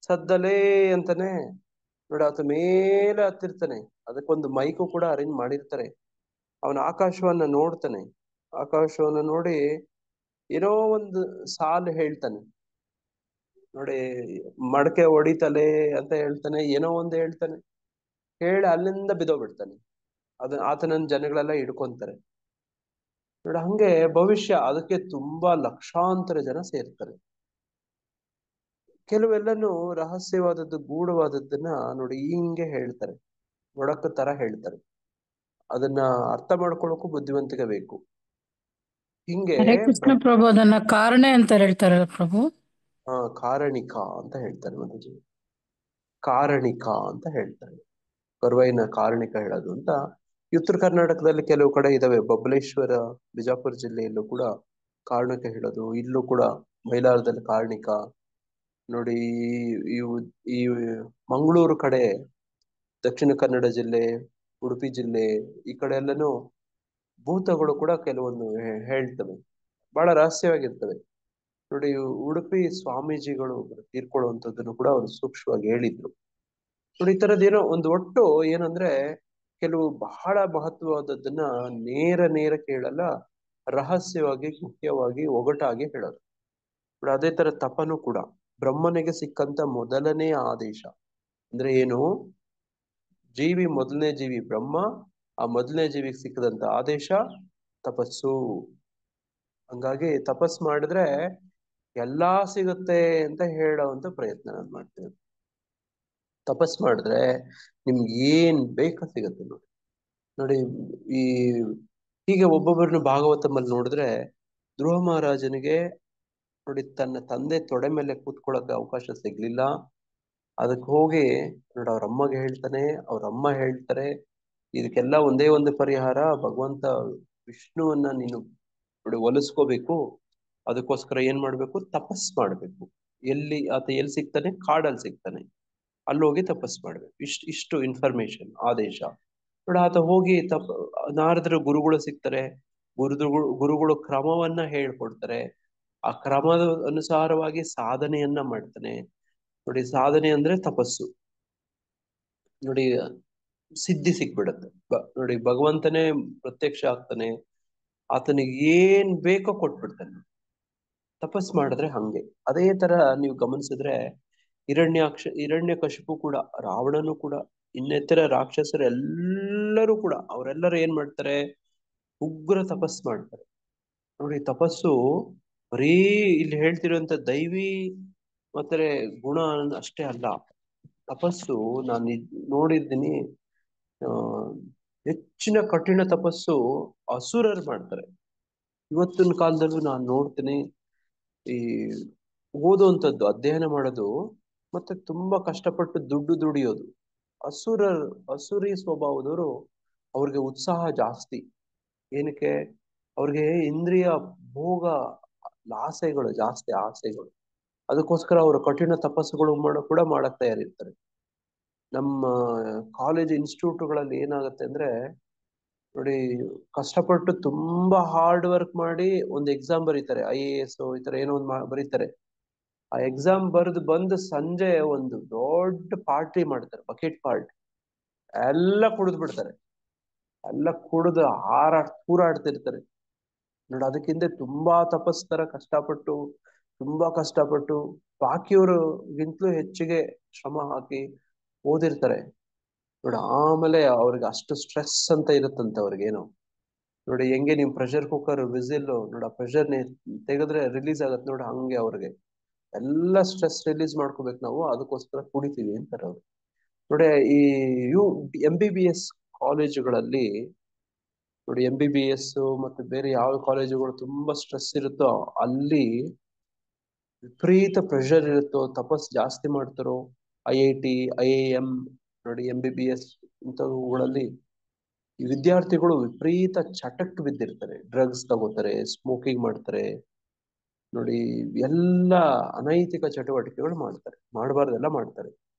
ಸದ್ದಲೇ ಅಂತಾನೆ ನೋಡಿ, ಆತ ಮೇಲೆ ಹತ್ತಿರ್ತಾನೆ. ಅದಕ್ಕೊಂದು ಮೈಕು ಕೂಡ ಅರೇಂಜ್ ಮಾಡಿರ್ತಾರೆ. ಅವನ ಆಕಾಶವನ್ನ ನೋಡ್ತಾನೆ. ಆಕಾಶವನ್ನ ನೋಡಿ ಏನೋ ಒಂದು ಸಾಲು ಹೇಳ್ತಾನೆ. ನೋಡಿ, ಮಡಕೆ ಹೊಡಿತಲೆ ಅಂತ ಹೇಳ್ತಾನೆ, ಏನೋ ಒಂದು ಹೇಳ್ತಾನೆ. ಹೇಳಿ ಅಲ್ಲಿಂದ ಬಿದ್ದೋಗ್ಬಿಡ್ತಾನೆ. ಆತನನ್ನ ಜನಗಳೆಲ್ಲ ಹಿಡ್ಕೊಂತಾರೆ. ನೋಡಿ, ಹಂಗೆ ಭವಿಷ್ಯ, ಅದಕ್ಕೆ ತುಂಬಾ ಲಕ್ಷಾಂತರ ಜನ ಸೇರ್ತಾರೆ. ಕೆಲವೆಲ್ಲನೂ ರಹಸ್ಯವಾದದ್ದು, ಗೂಢವಾದದ್ದನ್ನ ನೋಡಿ ಹಿಂಗೆ ಹೇಳ್ತಾರೆ, ಒಡಕು ತರ ಹೇಳ್ತಾರೆ. ಅದನ್ನ ಅರ್ಥ ಮಾಡ್ಕೊಳ್ಳೋಕು ಬುದ್ಧಿವಂತಿಕೆ ಬೇಕು. ಹಿಂಗೆ ಹರೇ ಕೃಷ್ಣ ಪ್ರಭು, ಅದನ್ನ ಕಾರಣ ಅಂತ ಹೇಳ್ತಾರಲ್ಲ ಪ್ರಭು. ಕಾರಣಿಕ ಅಂತ ಹೇಳ್ತಾರೆ ಮಾತಾಜಿ, ಕಾರಣಿಕ ಅಂತ ಹೇಳ್ತಾರೆ. ಕೊರವೈನ ಕಾರಣಿಕ ಹೇಳೋದು ಅಂತ. ಉತ್ತರ ಕರ್ನಾಟಕದಲ್ಲಿ ಕೆಲವು ಕಡೆ ಇದಾವೆ. ಬಬಲೇಶ್ವರ, ಬಿಜಾಪುರ ಜಿಲ್ಲೆಯಲ್ಲೂ ಕೂಡ ಕಾರಣಿಕ ಹೇಳೋದು. ಇಲ್ಲೂ ಕೂಡ ಮೈಲಾರದಲ್ಲಿ ಕಾರಣಿಕ ನೋಡಿ. ಈ ಮಂಗಳೂರು ಕಡೆ, ದಕ್ಷಿಣ ಕನ್ನಡ ಜಿಲ್ಲೆ, ಉಡುಪಿ ಜಿಲ್ಲೆ, ಈ ಕಡೆ ಎಲ್ಲನೂ ಭೂತಗಳು ಕೂಡ ಕೆಲವೊಂದು ಹೇಳ್ತವೆ, ಬಹಳ ರಹಸ್ಯವಾಗಿರ್ತವೆ. ನೋಡಿ, ಉಡುಪಿ ಸ್ವಾಮೀಜಿಗಳು ತೀರ್ಕೊಳ್ಳುವಂಥದ್ದನ್ನು ಕೂಡ ಅವರು ಸೂಕ್ಷ್ಮವಾಗಿ ಹೇಳಿದ್ರು. ನೋಡಿ, ಈ ತರದ್ದೇನೋ ಒಂದು ಒಟ್ಟು ಏನಂದ್ರೆ, ಕೆಲವು ಬಹಳ ಮಹತ್ವವಾದದ್ದನ್ನ ನೇರ ಕೇಳಲ್ಲ, ರಹಸ್ಯವಾಗಿ, ಗುಹ್ಯವಾಗಿ, ಒಗಟಾಗಿ ಹೇಳೋದು. ನೋಡಿ, ಅದೇ ತರ ತಪನು ಕೂಡ ಬ್ರಹ್ಮನಿಗೆ ಸಿಕ್ಕಂತ ಮೊದಲನೆಯ ಆದೇಶ ಅಂದ್ರೆ ಏನು? ಮೊದಲನೇ ಜೀವಿ ಬ್ರಹ್ಮ, ಆ ಮೊದಲನೇ ಜೀವಿಗೆ ಸಿಕ್ಕದಂತ ಆದೇಶ ತಪಸ್ಸು. ಹಂಗಾಗಿ ತಪಸ್ ಮಾಡಿದ್ರೆ ಎಲ್ಲಾ ಸಿಗುತ್ತೆ ಅಂತ ಹೇಳೋವಂತ ಪ್ರಯತ್ನ ನಾನು ಮಾಡ್ತೇನೆ. ತಪಸ್ ಮಾಡಿದ್ರೆ ನಿಮ್ಗೆ ಏನ್ ಬೇಕೋ ಸಿಗತ್ತೆ. ನೋಡಿ ಈ ಹೀಗೆ ಒಬ್ಬೊಬ್ಬರನ್ನ ಭಾಗವತಮಲ್ಲಿ ನೋಡಿದ್ರೆ, ಧ್ರುವ ಮಹಾರಾಜನಿಗೆ ನೋಡಿ ತನ್ನ ತಂದೆ ತೊಡೆ ಮೇಲೆ ಕೂತ್ಕೊಳ್ಳೋಕೆ ಅವಕಾಶ ಸಿಗ್ಲಿಲ್ಲ. ಅದಕ್ಕೆ ಹೋಗಿ ನೋಡಿ ಅವ್ರ ಅಮ್ಮಗೆ ಹೇಳ್ತಾನೆ, ಅವ್ರ ಅಮ್ಮ ಹೇಳ್ತಾರೆ, ಇದಕ್ಕೆಲ್ಲ ಒಂದೇ ಒಂದು ಪರಿಹಾರ, ಭಗವಂತ ವಿಷ್ಣುವನ್ನ ನೀನು ನೋಡಿ ಒಲಿಸ್ಕೋಬೇಕು. ಅದಕ್ಕೋಸ್ಕರ ಏನ್ ಮಾಡ್ಬೇಕು? ತಪಸ್ ಮಾಡ್ಬೇಕು. ಆತ ಎಲ್ಲಿ ಸಿಗ್ತಾನೆ? ಕಾಡಲ್ಲಿ ಸಿಗ್ತಾನೆ. ಅಲ್ಲಿ ಹೋಗಿ ತಪಸ್ ಮಾಡ್ಬೇಕು. ಇಷ್ಟು ಇನ್ಫಾರ್ಮೇಶನ್ ಆದೇಶ ನೋಡಿ. ಆತ ಹೋಗಿ ನಾರದರು ಗುರುಗಳು ಸಿಗ್ತಾರೆ. ಗುರುಗಳು ಕ್ರಮವನ್ನ ಹೇಳ್ಕೊಡ್ತಾರೆ. ಆ ಕ್ರಮದ ಅನುಸಾರವಾಗಿ ಸಾಧನೆಯನ್ನ ಮಾಡ್ತಾನೆ. ನೋಡಿ, ಸಾಧನೆ ಅಂದ್ರೆ ತಪಸ್ಸು. ನೋಡಿ, ಸಿದ್ಧಿ ಸಿಕ್ಬಿಡತ್ತೆ. ನೋಡಿ, ಭಗವಂತನೇ ಪ್ರತ್ಯಕ್ಷ ಆಗ್ತಾನೆ. ಆತನಿಗೆ ಏನ್ ಬೇಕೋ ಕೊಟ್ಬಿಡ್ತಾನೆ. ತಪಸ್ ಮಾಡಿದ್ರೆ ಹಂಗೆ. ಅದೇ ತರ ನೀವು ಗಮನಿಸಿದ್ರೆ ಹಿರಣ್ಯಕಶಿಪು ಕೂಡ, ರಾವಣನು ಕೂಡ, ಇನ್ನಿತರ ರಾಕ್ಷಸರು ಎಲ್ಲರೂ ಕೂಡ, ಅವರೆಲ್ಲರೂ ಏನ್ ಮಾಡ್ತಾರೆ? ಉಗ್ರ ತಪಸ್ ಮಾಡ್ತಾರೆ. ನೋಡಿ, ತಪಸ್ಸು ಬರೀ ಇಲ್ಲಿ ಹೇಳ್ತಿರುವಂತ ದೈವಿ ಮತ್ತೆ ಗುಣ ಅಷ್ಟೇ ಅಲ್ಲ. ತಪಸ್ಸು ನಾನು ನೋಡಿದ್ದೀನಿ, ಹೆಚ್ಚಿನ ಕಠಿಣ ತಪಸ್ಸು ಅಸುರರು ಮಾಡ್ತಾರೆ. ಇವತ್ತಿನ ಕಾಲದಲ್ಲೂ ನಾನು ನೋಡ್ತೀನಿ, ಈ ಓದುವಂಥದ್ದು, ಅಧ್ಯಯನ ಮಾಡೋದು, ಮತ್ತೆ ತುಂಬಾ ಕಷ್ಟಪಟ್ಟು ದುಡ್ಡು ದುಡಿಯೋದು. ಅಸುರಿ ಸ್ವಭಾವದವರು, ಅವ್ರಿಗೆ ಉತ್ಸಾಹ ಜಾಸ್ತಿ. ಏನಕ್ಕೆ? ಅವ್ರಿಗೆ ಇಂದ್ರಿಯ ಭೋಗ ಆಸೆಗಳು ಜಾಸ್ತಿ, ಆಸೆಗಳು. ಅದಕ್ಕೋಸ್ಕರ ಅವರು ಕಠಿಣ ತಪಸ್ಸುಗಳು ಕೂಡ ಮಾಡಕ್ ತಯಾರಿರ್ತಾರೆ. ನಮ್ಮ ಕಾಲೇಜ್ ಇನ್ಸ್ಟಿಟ್ಯೂಟ್ಗಳಲ್ಲಿ ಏನಾಗುತ್ತೆ ಅಂದ್ರೆ, ನೋಡಿ ಕಷ್ಟಪಟ್ಟು ತುಂಬಾ ಹಾರ್ಡ್ ವರ್ಕ್ ಮಾಡಿ ಒಂದು ಎಕ್ಸಾಮ್ ಬರೀತಾರೆ, IAS ಈ ತರ ಏನೋ ಒಂದು ಬರೀತಾರೆ. ಆ ಎಕ್ಸಾಮ್ ಬರೆದು ಬಂದು ಸಂಜೆ ಒಂದು ದೊಡ್ಡ ಪಾರ್ಟಿ ಮಾಡ್ತಾರೆ, ಬಕೆಟ್ ಪಾರ್ಟಿ, ಎಲ್ಲ ಕುಡಿದು ಬಿಡ್ತಾರೆ. ಎಲ್ಲ ಕುಡಿದು ಕೂರಾಡ್ತಿರ್ತಾರೆ. ನೋಡಿ ಅದಕ್ಕಿಂತ ತುಂಬಾ ತಪಸ್ಕರ ಕಷ್ಟಪಟ್ಟು, ತುಂಬಾ ಕಷ್ಟಪಟ್ಟು ಬಾಕಿಯವ್ರಿಗಿಂತಲೂ ಹೆಚ್ಚಿಗೆ ಶ್ರಮ ಹಾಕಿ ಓದಿರ್ತಾರೆ. ನೋಡಿ ಆಮೇಲೆ ಅವ್ರಿಗೆ ಅಷ್ಟು ಸ್ಟ್ರೆಸ್ ಅಂತ ಇರುತ್ತಂತೆ ಅವ್ರಿಗೇನು. ನೋಡಿ ಹೆಂಗೆ ನಿಮ್ ಪ್ರೆಷರ್ ಕುಕ್ಕರ್ ವಿಸಿಲ್ ನೋಡಿ, ಆ ಪ್ರೆಷರ್ ತೆಗೆದ್ರೆ ರಿಲೀಸ್ ಆಗತ್ತೆ ನೋಡಿ, ಹಂಗೆ ಅವ್ರಿಗೆ ಎಲ್ಲ ಸ್ಟ್ರೆಸ್ ರಿಲೀಸ್ ಮಾಡ್ಕೋಬೇಕು ನಾವು, ಅದಕ್ಕೋಸ್ಕರ ಕುಡಿತೀವಿ ಅಂತಾರೆ ಅವ್ರು. ನೋಡಿ ಈ MBBS ಕಾಲೇಜುಗಳಲ್ಲಿ ನೋಡಿ, MBBS ಮತ್ತೆ ಬೇರೆ ಯಾವ ಕಾಲೇಜುಗಳು ತುಂಬಾ ಸ್ಟ್ರೆಸ್ ಇರುತ್ತೋ ಅಲ್ಲಿ ವಿಪರೀತ ಪ್ರೆಷರ್ ಇರುತ್ತೋ, ತಪಸ್ ಜಾಸ್ತಿ ಮಾಡ್ತಾರೋ, IIT IIM ನೋಡಿ MBBS ಇಂಥವುಗಳಲ್ಲಿ ಈ ವಿದ್ಯಾರ್ಥಿಗಳು ವಿಪರೀತ ಚಟಕ್ಕೆ ಬಿದ್ದಿರ್ತಾರೆ, ಡ್ರಗ್ಸ್ ತಗೋತಾರೆ, ಸ್ಮೋಕಿಂಗ್ ಮಾಡ್ತಾರೆ. ನೋಡಿ ಎಲ್ಲ ಅನೈತಿಕ ಚಟುವಟಿಕೆಗಳು ಮಾಡ್ತಾರೆ, ಮಾಡಬಾರ್ದೆಲ್ಲ ಮಾಡ್ತಾರೆ.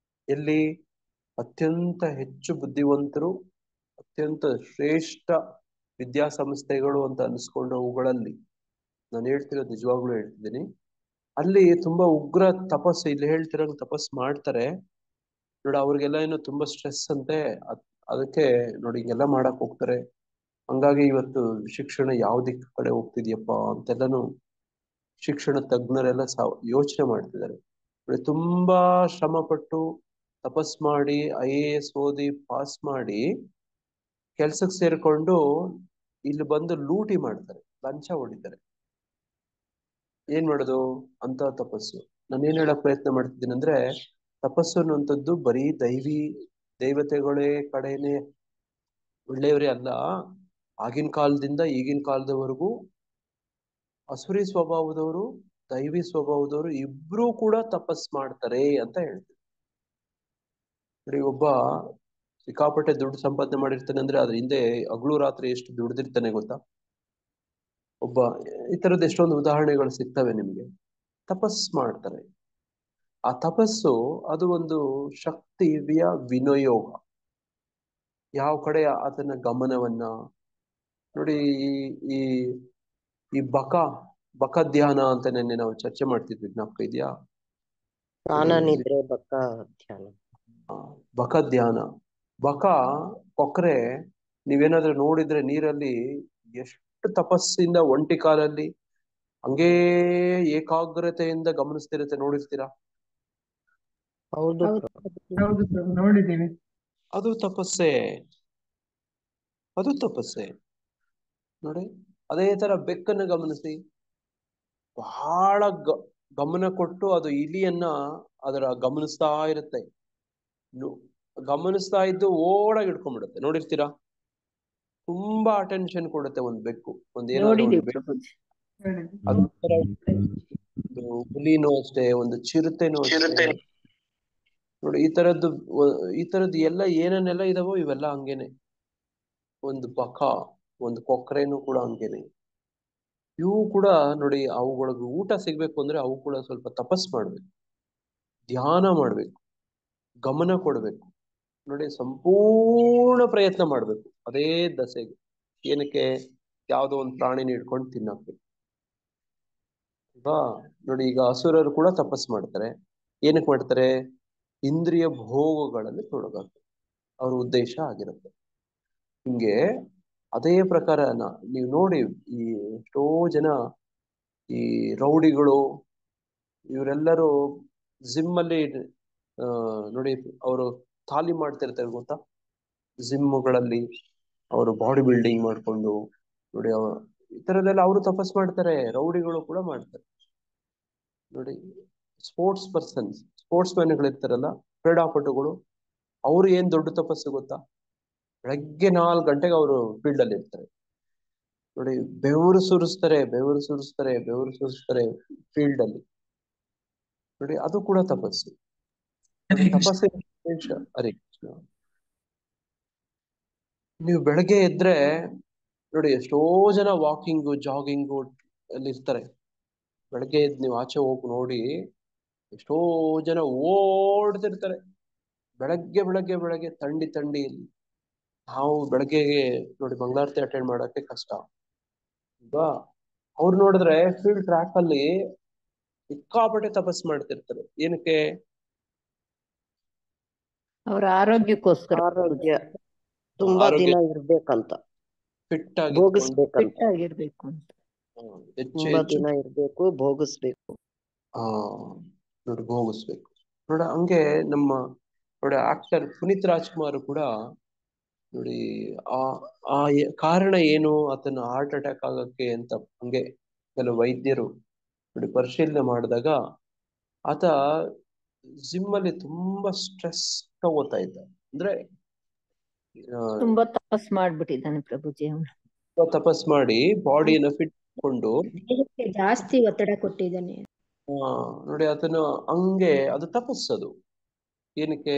ಎಲ್ಲಿ ಅತ್ಯಂತ ಹೆಚ್ಚು ಬುದ್ಧಿವಂತರು, ಅತ್ಯಂತ ಶ್ರೇಷ್ಠ ವಿದ್ಯಾಸಂಸ್ಥೆಗಳು ಅಂತ ಅನಿಸ್ಕೊಂಡು ಅವುಗಳಲ್ಲಿ, ನಾನು ಹೇಳ್ತಿರೋದು ನಿಜವಾಗ್ಲೂ ಹೇಳ್ತಿದ್ದೀನಿ, ಅಲ್ಲಿ ತುಂಬಾ ಉಗ್ರ ತಪಸ್ಸು, ಇಲ್ಲಿ ಹೇಳ್ತಿರೋಂಗ್ ತಪಸ್ಸು ಮಾಡ್ತಾರೆ. ನೋಡಿ ಅವ್ರಿಗೆಲ್ಲ ಏನೋ ತುಂಬಾ ಸ್ಟ್ರೆಸ್ ಅಂತೆ, ಅದಕ್ಕೆ ನೋಡಿ ಹಿಂಗೆಲ್ಲ ಮಾಡಕ್ ಹೋಗ್ತಾರೆ. ಹಂಗಾಗಿ ಇವತ್ತು ಶಿಕ್ಷಣ ಯಾವ ದಿಕ್ಕು ಕಡೆ ಹೋಗ್ತಿದ್ಯಪ್ಪ ಅಂತೆಲ್ಲಾನು ಶಿಕ್ಷಣ ತಜ್ಞರೆಲ್ಲ ಯೋಚನೆ ಮಾಡ್ತಿದ್ದಾರೆ. ನೋಡಿ ತುಂಬಾ ಶ್ರಮ ಪಟ್ಟು ತಪಸ್ ಮಾಡಿ IAS ಓದಿ ಪಾಸ್ ಮಾಡಿ ಕೆಲ್ಸಕ್ಕೆ ಸೇರ್ಕೊಂಡು ಇಲ್ಲಿ ಬಂದು ಲೂಟಿ ಮಾಡ್ತಾರೆ, ಲಂಚ ಹೊಡಿತಾರೆ. ಏನ್ ಮಾಡೋದು ಅಂತ ತಪಸ್ಸು? ನಾನೇನ್ ಹೇಳಕ್ ಪ್ರಯತ್ನ ಮಾಡ್ತಿದ್ದೀನಿ ಅಂದ್ರೆ, ತಪಸ್ಸು ಅನ್ನುವಂಥದ್ದು ಬರೀ ದೈವತೆಗಳೇ ಕಡೆನೆ ಒಳ್ಳೆಯವರೇ ಅಲ್ಲ, ಆಗಿನ ಕಾಲದಿಂದ ಈಗಿನ ಕಾಲದವರೆಗೂ ಅಸುರಿ ಸ್ವಭಾವದವರು, ದೈವಿ ಸ್ವಭಾವದವರು ಇಬ್ರು ಕೂಡ ತಪಸ್ ಮಾಡ್ತಾರೆ ಅಂತ ಹೇಳ್ತಾರೆ. ನೋಡಿ ಒಬ್ಬ ಸಿಕ್ಕಾಪಟ್ಟೆ ದುಡ್ಡು ಸಂಪಾದನೆ ಮಾಡಿರ್ತಾನೆ ಅಂದ್ರೆ ಅದ್ರ ಹಿಂದೆ ಹಗಲು ರಾತ್ರಿ ಎಷ್ಟು ದುಡ್ದಿರ್ತಾನೆ ಗೊತ್ತಾ? ಒಬ್ಬ ಈ ತರದ ಎಷ್ಟೊಂದು ಉದಾಹರಣೆಗಳು ಸಿಗ್ತವೆ ನಿಮ್ಗೆ. ತಪಸ್ ಮಾಡ್ತಾರೆ. ಆ ತಪಸ್ಸು ಅದು ಒಂದು ಶಕ್ತಿಯ ವಿನಿಯೋಗ. ಯಾವ ಕಡೆ ಅದನ್ನ ಗಮನವನ್ನ ನೋಡಿ, ಈ ಈ ಬಕ ಧ್ಯಾನ ಅಂತ ನೆನ್ನೆ ನಾವು ಚರ್ಚೆ ಮಾಡ್ತಿದ್ವಿ, ಜ್ಞಾಪಕ ಇದೆಯಾ? ಸ್ನಾನ ನಿದ್ರೆ ಬಕ ಧ್ಯಾನ. ಬಕ ಧ್ಯಾನ. ಬಕ ಕೊಕ್ರೆ ನೀವೇನಾದ್ರೂ ನೋಡಿದ್ರೆ ನೀರಲ್ಲಿ ಎಷ್ಟು ತಪಸ್ಸಿಂದ ಒಂಟಿ ಕಾಲಲ್ಲಿ ಹಂಗೇ ಏಕಾಗ್ರತೆಯಿಂದ ಗಮನಿಸ್ತಿರುತ್ತೆ, ನೋಡಿರ್ತೀರಾ? ಹೌದು ನೋಡಿದ್ದೀವಿ. ಅದು ತಪಸ್ಸೆ, ಅದು ತಪಸ್ಸೆ. ನೋಡಿ ಅದೇ ತರ ಬೆಕ್ಕನ್ನ ಗಮನಿಸಿ, ಬಹಳ ಗಮನ ಕೊಟ್ಟು ಅದು ಇಲಿಯನ್ನ ಅದರ ಗಮನಿಸ್ತಾ ಇರುತ್ತೆ, ಗಮನಿಸ್ತಾ ಇದ್ದು ಓಡಾಗಿ ಹಿಡ್ಕೊಂಡ್ಬಿಡುತ್ತೆ, ನೋಡಿರ್ತೀರಾ? ತುಂಬಾ ಅಟೆನ್ಷನ್ ಕೊಡುತ್ತೆ ಒಂದ್ ಬೆಕ್ಕು, ಒಂದ್ ಏನಾದ್ರು ಒಂದು ಬೆಕ್ಕು. ಹುಲಿನೂ ಅಷ್ಟೇ, ಒಂದು ಚಿರತೆನೂ ಅಷ್ಟೇ. ನೋಡಿ ಈ ತರದ್ದು ಎಲ್ಲ ಏನೇನೆಲ್ಲ ಇದಾವೋ ಇವೆಲ್ಲ ಹಂಗೇನೆ. ಒಂದು ಬಕ, ಒಂದು ಕೊಕ್ರೆನೂ ಕೂಡ ಹಂಗೇನೆ. ಇವು ಕೂಡ ನೋಡಿ, ಅವುಗಳಿಗೆ ಊಟ ಸಿಗ್ಬೇಕು ಅಂದ್ರೆ ಅವು ಕೂಡ ಸ್ವಲ್ಪ ತಪಸ್ ಮಾಡ್ಬೇಕು, ಧ್ಯಾನ ಮಾಡ್ಬೇಕು, ಗಮನ ಕೊಡ್ಬೇಕು. ನೋಡಿ ಸಂಪೂರ್ಣ ಪ್ರಯತ್ನ ಮಾಡ್ಬೇಕು ಅದೇ ದಸೆಗೆ. ಏನಕ್ಕೆ? ಯಾವ್ದೋ ಒಂದು ಪ್ರಾಣಿನ ಹಿಡ್ಕೊಂಡು ತಿನ್ನಬೇಕು ಅಲ್ವಾ? ನೋಡಿ ಈಗ ಅಸುರರು ಕೂಡ ತಪಸ್ ಮಾಡ್ತಾರೆ. ಏನಕ್ಕೆ ಮಾಡ್ತಾರೆ? ಇಂದ್ರಿಯ ಭೋಗಗಳಲ್ಲಿ ತೊಡಗಾಕ ಅವ್ರ ಉದ್ದೇಶ ಆಗಿರುತ್ತೆ. ಹಿಂಗೆ ಅದೇ ಪ್ರಕಾರ ನೀವು ನೋಡಿ, ಈ ಎಷ್ಟೋ ಜನ ಈ ರೌಡಿಗಳು ಇವರೆಲ್ಲರೂ ಜಿಮ್ ಅಲ್ಲಿ ನೋಡಿ ಅವರು ತಾಲೀಮ್ ಮಾಡ್ತಿರ್ತಾರೆ ಗೊತ್ತಾ? ಜಿಮ್ಗಳಲ್ಲಿ ಅವರು ಬಾಡಿ ಬಿಲ್ಡಿಂಗ್ ಮಾಡ್ಕೊಂಡು ನೋಡಿ ಈ ತರದೆಲ್ಲ ಅವರು ತಪಸ್ ಮಾಡ್ತಾರೆ, ರೌಡಿಗಳು ಕೂಡ ಮಾಡ್ತಾರೆ. ನೋಡಿ ಸ್ಪೋರ್ಟ್ಸ್ ಮ್ಯಾನ್ಗಳಿರ್ತಾರಲ್ಲ, ಕ್ರೀಡಾಪಟುಗಳು, ಅವ್ರು ಏನ್ ದೊಡ್ಡ ತಪಸ್ಸು ಗೊತ್ತಾ? ಬೆಳಗ್ಗೆ 4 ಗಂಟೆಗೆ ಅವರು ಫೀಲ್ಡ್ ಅಲ್ಲಿ ಇರ್ತಾರೆ. ನೋಡಿ ಬೆವರು ಸುರಿಸ್ತಾರೆ ಫೀಲ್ಡ್ ಅಲ್ಲಿ. ನೋಡಿ ಅದು ಕೂಡ ತಪಸ್ಸು. ತಪಸ್ಸಿನ ಹರೇ ಕೃಷ್ಣ. ನೀವು ಬೆಳಗ್ಗೆ ಎದ್ರೆ ನೋಡಿ ಎಷ್ಟೋ ಜನ ವಾಕಿಂಗು ಜಾಗಿಂಗು ಅಲ್ಲಿ ಇರ್ತಾರೆ. ಬೆಳಗ್ಗೆ ಎದ್ದು ನೀವು ಆಚೆ ಹೋಗಿ ನೋಡಿ, ಎಷ್ಟೋ ಜನ ಓಡ್ತಿರ್ತಾರೆ ಬೆಳಗ್ಗೆ ಥಂಡಿ ನಾವು ಬೆಳಗ್ಗೆ ನೋಡಿ ಮಂಗಳಾರತಿ ಅಟೆಂಡ್ ಮಾಡಕ್ಕೆ ಕಷ್ಟ ಅಲ್ವಾ. ಅವ್ರು ನೋಡಿದ್ರೆ ಫೀಲ್ಡ್ ಟ್ರ್ಯಾಕ್ ಅಲ್ಲಿ ಸಿಕ್ಕಾಪಟ್ಟೆ ತಪಸ್ ಮಾಡ್ತಿರ್ತಾರೆ. ಏನಕ್ಕೆ? ಅವರ ಆರೋಗ್ಯಕ್ಕೋಸ್ಕರ ಆರೋಗ್ಯ ತುಂಬಾ ಆರೋಗ್ಯ ದಿನ ಇರ್ಬೇಕಂತ, ಫಿಟ್ ಆಗಿ ಭೋಗಿಸ್ಬೇಕಂತ. ಫಿಟ್ ಆಗಿರ್ಬೇಕು ಅಂತ. ಹೆಚ್ಚು ತುಂಬಾ ಹೆಚ್ಚು ದಿನ ಇರ್ಬೇಕು, ಭೋಗಿಸ್ಬೇಕು. ನೋಡಿ ಭೋಗಿಸ್ಬೇಕು. ನೋಡ ಹಂಗೆ ನಮ್ಮ ನೋಡಿ ಆಕ್ಟರ್ ಪುನೀತ್ ರಾಜ್ಕುಮಾರ್ ಕೂಡ ನೋಡಿ ಆ ಆ ಕಾರಣ ಏನು ಆತನ ಹಾರ್ಟ್ ಅಟ್ಯಾಕ್ ಆಗಕ್ಕೆ ಅಂತ ಹಂಗೆ ಕೆಲವು ವೈದ್ಯರು ನೋಡಿ ಪರಿಶೀಲನೆ ಮಾಡಿದಾಗ ಆತ ಜಿಮ್ ಅಲ್ಲಿ ತುಂಬಾ ಸ್ಟ್ರೆಸ್ ತಗೋತಾ ಇದ್ದ. ಅಂದ್ರೆ ತುಂಬಾ ತಪಸ್ ಮಾಡ್ಬಿಟ್ಟಿದ್ದಾನೆ ಪ್ರಭುಜಿ ಅವನು. ತಪಸ್ ಮಾಡಿ ಬಾಡಿಯನ್ನ ಫಿಟ್ ಕೊಂಡು ದೇಹಕ್ಕೆ ಜಾಸ್ತಿ ಒತ್ತಡ ಕೊಟ್ಟಿದ್ದಾನೆ. ನೋಡಿ ಅದನ್ನು ಹಂಗೆ ಅದು ತಪಸ್ಸದು. ಏನಕ್ಕೆ?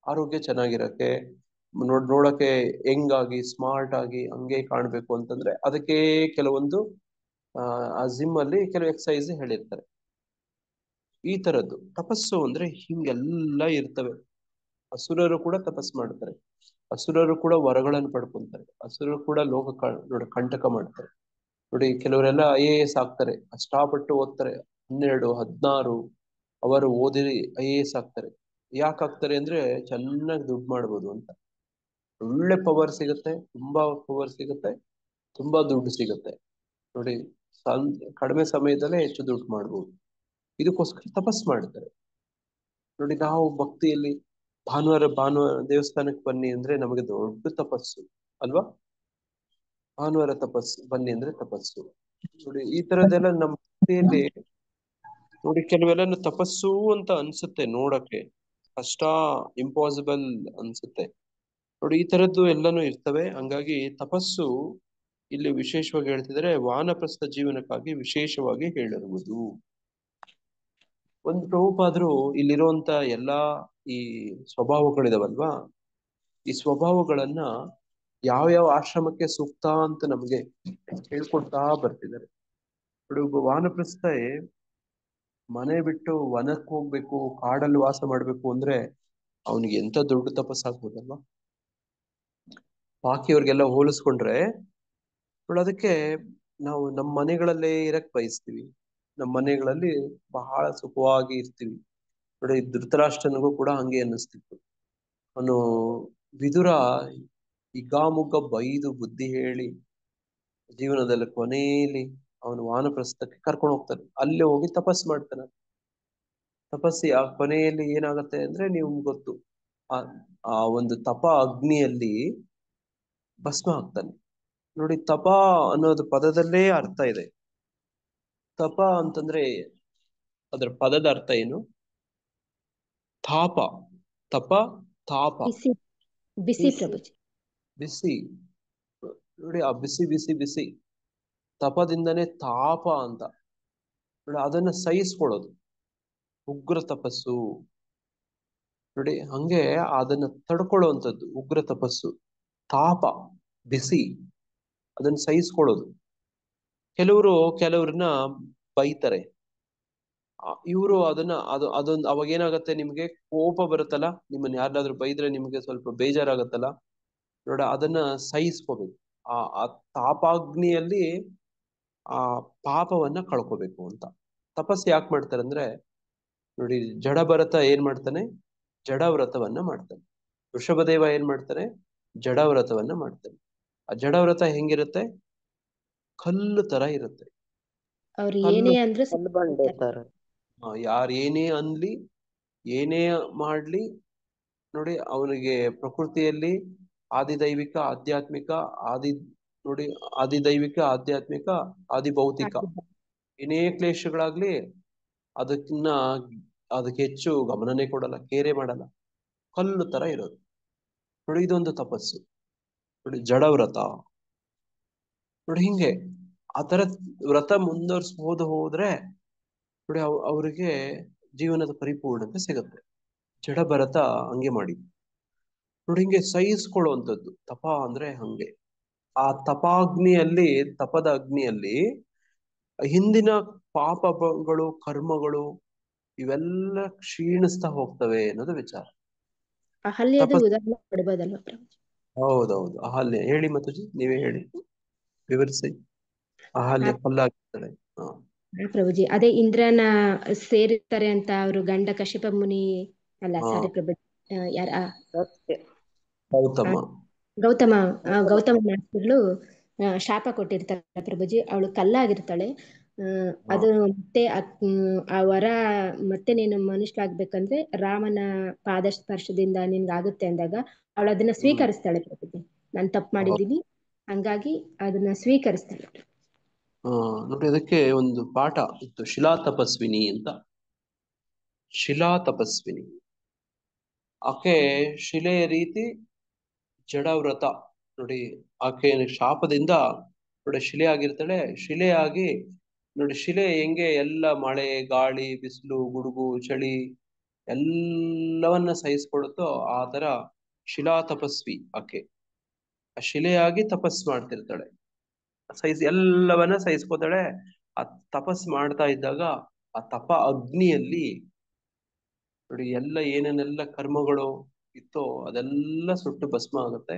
ಆರೋಗ್ಯ ಚೆನ್ನಾಗಿರಕ್ಕೆ, ನೋಡಕ್ಕೆ ಹೆಂಗಾಗಿ ಸ್ಮಾರ್ಟ್ ಆಗಿ ಹಂಗೆ ಕಾಣ್ಬೇಕು ಅಂತಂದ್ರೆ ಅದಕ್ಕೆ ಕೆಲವೊಂದು ಆ ಜಿಮ್ ಅಲ್ಲಿ ಕೆಲವು ಎಕ್ಸಸೈಸ್ ಹೇಳಿರ್ತಾರೆ. ಈ ತರದ್ದು ತಪಸ್ಸು ಅಂದ್ರೆ ಹಿಂಗೆಲ್ಲ ಇರ್ತವೆ. ಅಸುರರು ಕೂಡ ತಪಸ್ ಮಾಡ್ತಾರೆ, ಅಸುರರು ಕೂಡ ವರಗಳನ್ನು ಪಡ್ಕೊಂತಾರೆ, ಅಸುರರು ಕೂಡ ಲೋಕ ನೋಡಿ ಕಂಟಕ ಮಾಡ್ತಾರೆ. ನೋಡಿ ಕೆಲವರೆಲ್ಲ IAS ಆಗ್ತಾರೆ, ಕಷ್ಟಪಟ್ಟು ಓದ್ತಾರೆ, 12, 16 ಅವರು ಓದಿ IAS ಆಗ್ತಾರೆ. ಯಾಕೆ ಆಗ್ತಾರೆ ಅಂದ್ರೆ ಚೆನ್ನಾಗಿ ದುಡ್ಡು ಮಾಡ್ಬೋದು ಅಂತ. ಒಳ್ಳೆ ಪವರ್ ಸಿಗುತ್ತೆ, ತುಂಬಾ ಪವರ್ ಸಿಗುತ್ತೆ, ತುಂಬಾ ದುಡ್ಡು ಸಿಗುತ್ತೆ. ನೋಡಿ ಕಡಿಮೆ ಸಮಯದಲ್ಲೇ ಹೆಚ್ಚು ದುಡ್ಡು ಮಾಡ್ಬೋದು. ಇದಕ್ಕೋಸ್ಕರ ತಪಸ್ ಮಾಡ್ತಾರೆ. ನೋಡಿ ನಾವು ಭಕ್ತಿಯಲ್ಲಿ ಭಾನುವಾರ ದೇವಸ್ಥಾನಕ್ಕೆ ಬನ್ನಿ ಅಂದ್ರೆ ನಮಗೆ ದೊಡ್ಡ ತಪಸ್ಸು ಅಲ್ವಾ. ಭಾನುವಾರ ತಪಸ್ಸು ಬನ್ನಿ ಅಂದ್ರೆ ತಪಸ್ಸು. ನೋಡಿ ಈ ತರದೆಲ್ಲ ನಮ್ಮ ಭಕ್ತಿಯಲ್ಲಿ ನೋಡಿ ಕೆಲವೆಲ್ಲ ತಪಸ್ಸು ಅಂತ ಅನ್ಸುತ್ತೆ, ನೋಡಕ್ಕೆ ಕಷ್ಟ, ಇಂಪಾಸಿಬಲ್ ಅನ್ಸುತ್ತೆ. ನೋಡಿ ಈ ತರದ್ದು ಎಲ್ಲಾನು ಇರ್ತವೆ. ಹಂಗಾಗಿ ತಪಸ್ಸು ಇಲ್ಲಿ ವಿಶೇಷವಾಗಿ ಹೇಳ್ತಿದ್ರೆ ವಾನಪ್ರಸ್ಥ ಜೀವನಕ್ಕಾಗಿ ವಿಶೇಷವಾಗಿ ಹೇಳಿರುವುದು. ಒಂದು ಪ್ರಭುಪಾದ್ರು ಇಲ್ಲಿರುವಂತ ಎಲ್ಲಾ ಈ ಸ್ವಭಾವಗಳಿದಾವಲ್ವಾ, ಈ ಸ್ವಭಾವಗಳನ್ನ ಯಾವ ಆಶ್ರಮಕ್ಕೆ ಸೂಕ್ತ ಅಂತ ನಮ್ಗೆ ಹೇಳ್ಕೊಡ್ತಾ ಬರ್ತಿದ್ದಾರೆ. ನೋಡಿ ಒಬ್ಬ ವಾನಪ್ರಸ್ಥ ಮನೆ ಬಿಟ್ಟು ವನಕ್ಕೆ ಹೋಗ್ಬೇಕು, ಕಾಡಲ್ಲಿ ವಾಸ ಮಾಡ್ಬೇಕು ಅಂದ್ರೆ ಅವನಿಗೆ ಎಂತ ದೊಡ್ಡ ತಪಸ್ಸಾಗ್ಬೋದಲ್ವಾ. ಬಾಕಿಯವ್ರಿಗೆಲ್ಲ ಹೋಲಿಸ್ಕೊಂಡ್ರೆ ಅದಕ್ಕೆ ನಾವು ನಮ್ಮ ಮನೆಗಳಲ್ಲೇ ಇರಕ್ ಬಯಸ್ತೀವಿ, ನಮ್ಮ ಮನೆಗಳಲ್ಲಿ ಬಹಳ ಸುಖವಾಗಿ ಇರ್ತೀವಿ. ನೋಡಿ ಧೃತರಾಷ್ಟ್ರನಿಗೂ ಕೂಡ ಹಂಗೆ ಅನ್ನಿಸ್ತಿತ್ತು. ಅವನು ವಿದುರ ಹಿಗ್ಗಾಮುಗ್ಗ ಬೈದು ಬುದ್ಧಿ ಹೇಳಿ ಜೀವನದಲ್ಲಿ ಕೊನೆಯಲ್ಲಿ ಅವನು ವಾನಪ್ರಸ್ಥಕ್ಕೆ ಕರ್ಕೊಂಡು ಹೋಗ್ತಾನೆ. ಅಲ್ಲಿ ಹೋಗಿ ತಪಸ್ ಮಾಡ್ತಾನೆ. ತಪಸ್ಸಿ ಆ ಕೊನೆಯಲ್ಲಿ ಏನಾಗತ್ತೆ ಅಂದ್ರೆ ನೀವು ಗೊತ್ತು, ಆ ಒಂದು ತಪ ಅಗ್ನಿಯಲ್ಲಿ ಭಸ್ಮ ಆಗ್ತಾನೆ. ನೋಡಿ ತಪ ಅನ್ನೋದು ಪದದಲ್ಲೇ ಅರ್ಥ ಇದೆ. ತಪ ಅಂತಂದ್ರೆ ಅದರ ಪದದ ಅರ್ಥ ಏನು? ತಾಪ. ತಪ ತಾಪ, ಬಿಸಿ ಬಿಸಿ ಪ್ರಭುಜಿ. ಬಿಸಿ. ನೋಡಿ ಆ ಬಿಸಿ ಬಿಸಿ ಬಿಸಿ ತಪದಿಂದನೇ ತಾಪ ಅಂತ. ನೋಡಿ ಅದನ್ನ ಸಹಿಸ್ಕೊಳ್ಳೋದು ಉಗ್ರ ತಪಸ್ಸು. ನೋಡಿ ಹಂಗೆ ಅದನ್ನ ತಡ್ಕೊಳ್ಳುವಂಥದ್ದು ಉಗ್ರ ತಪಸ್ಸು. ತಾಪ ಬಿಸಿ, ಅದನ್ನ ಸಹಿಸ್ಕೊಳ್ಳೋದು. ಕೆಲವ್ರನ್ನ ಬೈತಾರೆ, ಇವರು ಅದೊಂದು ಅವಾಗ ಏನಾಗತ್ತೆ, ನಿಮ್ಗೆ ಕೋಪ ಬರುತ್ತಲ್ಲ, ನಿಮ್ಮನ್ನ ಯಾರಾದ್ರೂ ಬೈದ್ರೆ ನಿಮ್ಗೆ ಸ್ವಲ್ಪ ಬೇಜಾರಾಗತ್ತಲ್ಲ. ನೋಡ ಅದನ್ನ ಸಹಿಸ್ಕೋಬೇಕು. ಆ ತಾಪಾಗ್ನಿಯಲ್ಲಿ ಆ ಪಾಪವನ್ನ ಕಳ್ಕೋಬೇಕು ಅಂತ ತಪಸ್ಸು ಯಾಕೆ ಮಾಡ್ತಾರೆ ಅಂದ್ರೆ, ನೋಡಿ ಜಡಭರತ ಏನ್ ಮಾಡ್ತಾನೆ? ಜಡವ್ರತವನ್ನ ಮಾಡ್ತಾನೆ. ವೃಷಭದೇವ ಏನ್ ಮಾಡ್ತಾನೆ? ಜಡವ್ರತವನ್ನ ಮಾಡ್ತಾನೆ. ಆ ಜಡವ್ರತ ಹೆಂಗಿರುತ್ತೆ? ಕಲ್ಲು ತರ ಇರುತ್ತೆ. ಅವ್ರು ಏನೇ ಅಂದ್ರೂ ಕಲ್ಲು ಬಂಡೆ ತರ. ಯಾರು ಏನೇ ಅನ್ಲಿ, ಏನೇ ಮಾಡ್ಲಿ, ನೋಡಿ ಅವನಿಗೆ ಪ್ರಕೃತಿಯಲ್ಲಿ ಆದಿದೈವಿಕ ಆಧ್ಯಾತ್ಮಿಕ ನೋಡಿ ಆದಿದೈವಿಕ ಆಧ್ಯಾತ್ಮಿಕ ಆದಿಭೌತಿಕ ಏನೇ ಕ್ಲೇಶಗಳಾಗ್ಲಿ ಅದಕ್ಕೆ ಹೆಚ್ಚು ಗಮನನೇ ಕೊಡಲ್ಲ, ಕೇರೆ ಮಾಡಲ್ಲ. ಕಲ್ಲು ತರ ಇರೋದು. ನೋಡಿ ಇದೊಂದು ತಪಸ್ಸು. ನೋಡಿ ಜಡವ್ರತ. ನೋಡಿ ಹಿಂಗೆ ಆ ತರ ವ್ರತ ಮುಂದುವರ್ಸ್ಬೋದು ಹೋದ್ರೆ ನೋಡಿ ಅವ್ರಿಗೆ ಜೀವನದ ಪರಿಪೂರ್ಣತೆ ಸಿಗುತ್ತೆ. ಜಡಭರತ ಹಂಗೆ ಮಾಡಿ ನೋಡಿ ಹಿಂಗೆ ಸಹಿಸ್ಕೊಳ್ಳುವಂಥದ್ದು ತಪ ಅಂದ್ರೆ ಹಂಗೆ. ಆ ತಪಾಗ್ನಿಯಲ್ಲಿ, ತಪದ ಅಗ್ನಿಯಲ್ಲಿ ಹಿಂದಿನ ಪಾಪಗಳು ಕರ್ಮಗಳು ಇವೆಲ್ಲ ಕ್ಷೀಣಿಸ್ತಾ ಹೋಗ್ತವೆ ಅನ್ನೋದು ವಿಚಾರ. ಅಹಲ್ಯದ ಉದಾಹರಣೆ ಕೊಡ್ಬೋದಲ್ವಾ ಪ್ರಭುಜಿ? ಹೌದೌದು, ಅಹಲ್ಯ. ಹೇಳಿ ಮಾತಾಜಿ, ನೀವೇ ಹೇಳಿ, ವಿವರಿಸಿ. ಅಹಲ್ಯ ಕಲ್ಲಾಗಿರ್ತಾಳೆ. ಹಾ ಪ್ರಭುಜಿ, ಅದೇ ಇಂದ್ರನ ಸೇರಿರ್ತಾರೆ ಅಂತ ಅವರು ಗಂಡ ಕಶ್ಯಪ ಮುನಿ, ಅಲ್ಲ ಹಾ ಸಾರಿ ಪ್ರಭುಜಿ, ಯಾರ ಸತ್ಯ. ಗೌತಮ. ಗೌತಮ ಗೌತಮ ಮಹರ್ಷಿಗಳು ಶಾಪ ಕೊಟ್ಟಿರ್ತಾರೆ ಪ್ರಭುಜಿ. ಅವಳು ಕಲ್ಲಾಗಿರ್ತಾಳೆ. ಅದು ಮತ್ತೆ ಆ ವರ ಮತ್ತೆ ನೀನು ಮನುಷ್ಯರಾಗ್ಬೇಕಂದ್ರೆ ರಾಮನ ಪಾದ ಸ್ಪರ್ಶದಿಂದ ನಿನ್ಗಾಗುತ್ತೆ ಅಂದಾಗ ಅವಳು ಅದನ್ನ ಸ್ವೀಕರಿಸ್ತಾಳೆ ಪ್ರಭುಜಿ. ನಾನು ತಪ್ಪು ಮಾಡಿದ್ದೀನಿ, ಹಂಗಾಗಿ ಅದನ್ನ ಸ್ವೀಕರಿಸ್ತಾಳೆ. ನೋಡಿ, ಅದಕ್ಕೆ ಒಂದು ಪಾಠ ಇತ್ತು, ಶಿಲಾ ತಪಸ್ವಿನಿ ಅಂತ. ಶಿಲಾ ತಪಸ್ವಿನಿ ಆಕೆ ಶಿಲೆಯ ರೀತಿ ಜಡವ್ರತ. ನೋಡಿ, ಆಕೆ ಶಾಪದಿಂದ ನೋಡಿ ಶಿಲೆ ಆಗಿರ್ತಾಳೆ. ಶಿಲೆಯಾಗಿ ನೋಡಿ, ಶಿಲೆ ಹೆಂಗೆ ಎಲ್ಲ ಮಳೆ, ಗಾಳಿ, ಬಿಸಿಲು, ಗುಡುಗು, ಚಳಿ ಎಲ್ಲವನ್ನ ಸಹಿಸ್ಕೊಡುತ್ತೋ ಆ ತರ ಶಿಲಾ ತಪಸ್ವಿ ಆಕೆ. ಆ ಶಿಲೆಯಾಗಿ ತಪಸ್ ಮಾಡ್ತಿರ್ತಾಳೆ, ಎಲ್ಲವನ್ನ ಸಹಿಸ್ಕೋತಾಳೆ. ಆ ತಪಸ್ ಮಾಡ್ತಾ ಇದ್ದಾಗ ಆ ತಪ ಅಗ್ನಿಯಲ್ಲಿ ನೋಡಿ ಎಲ್ಲ ಏನೇನೆಲ್ಲ ಕರ್ಮಗಳು ಇತ್ತೋ ಅದೆಲ್ಲ ಸುಟ್ಟು ಭಸ್ಮ ಆಗುತ್ತೆ.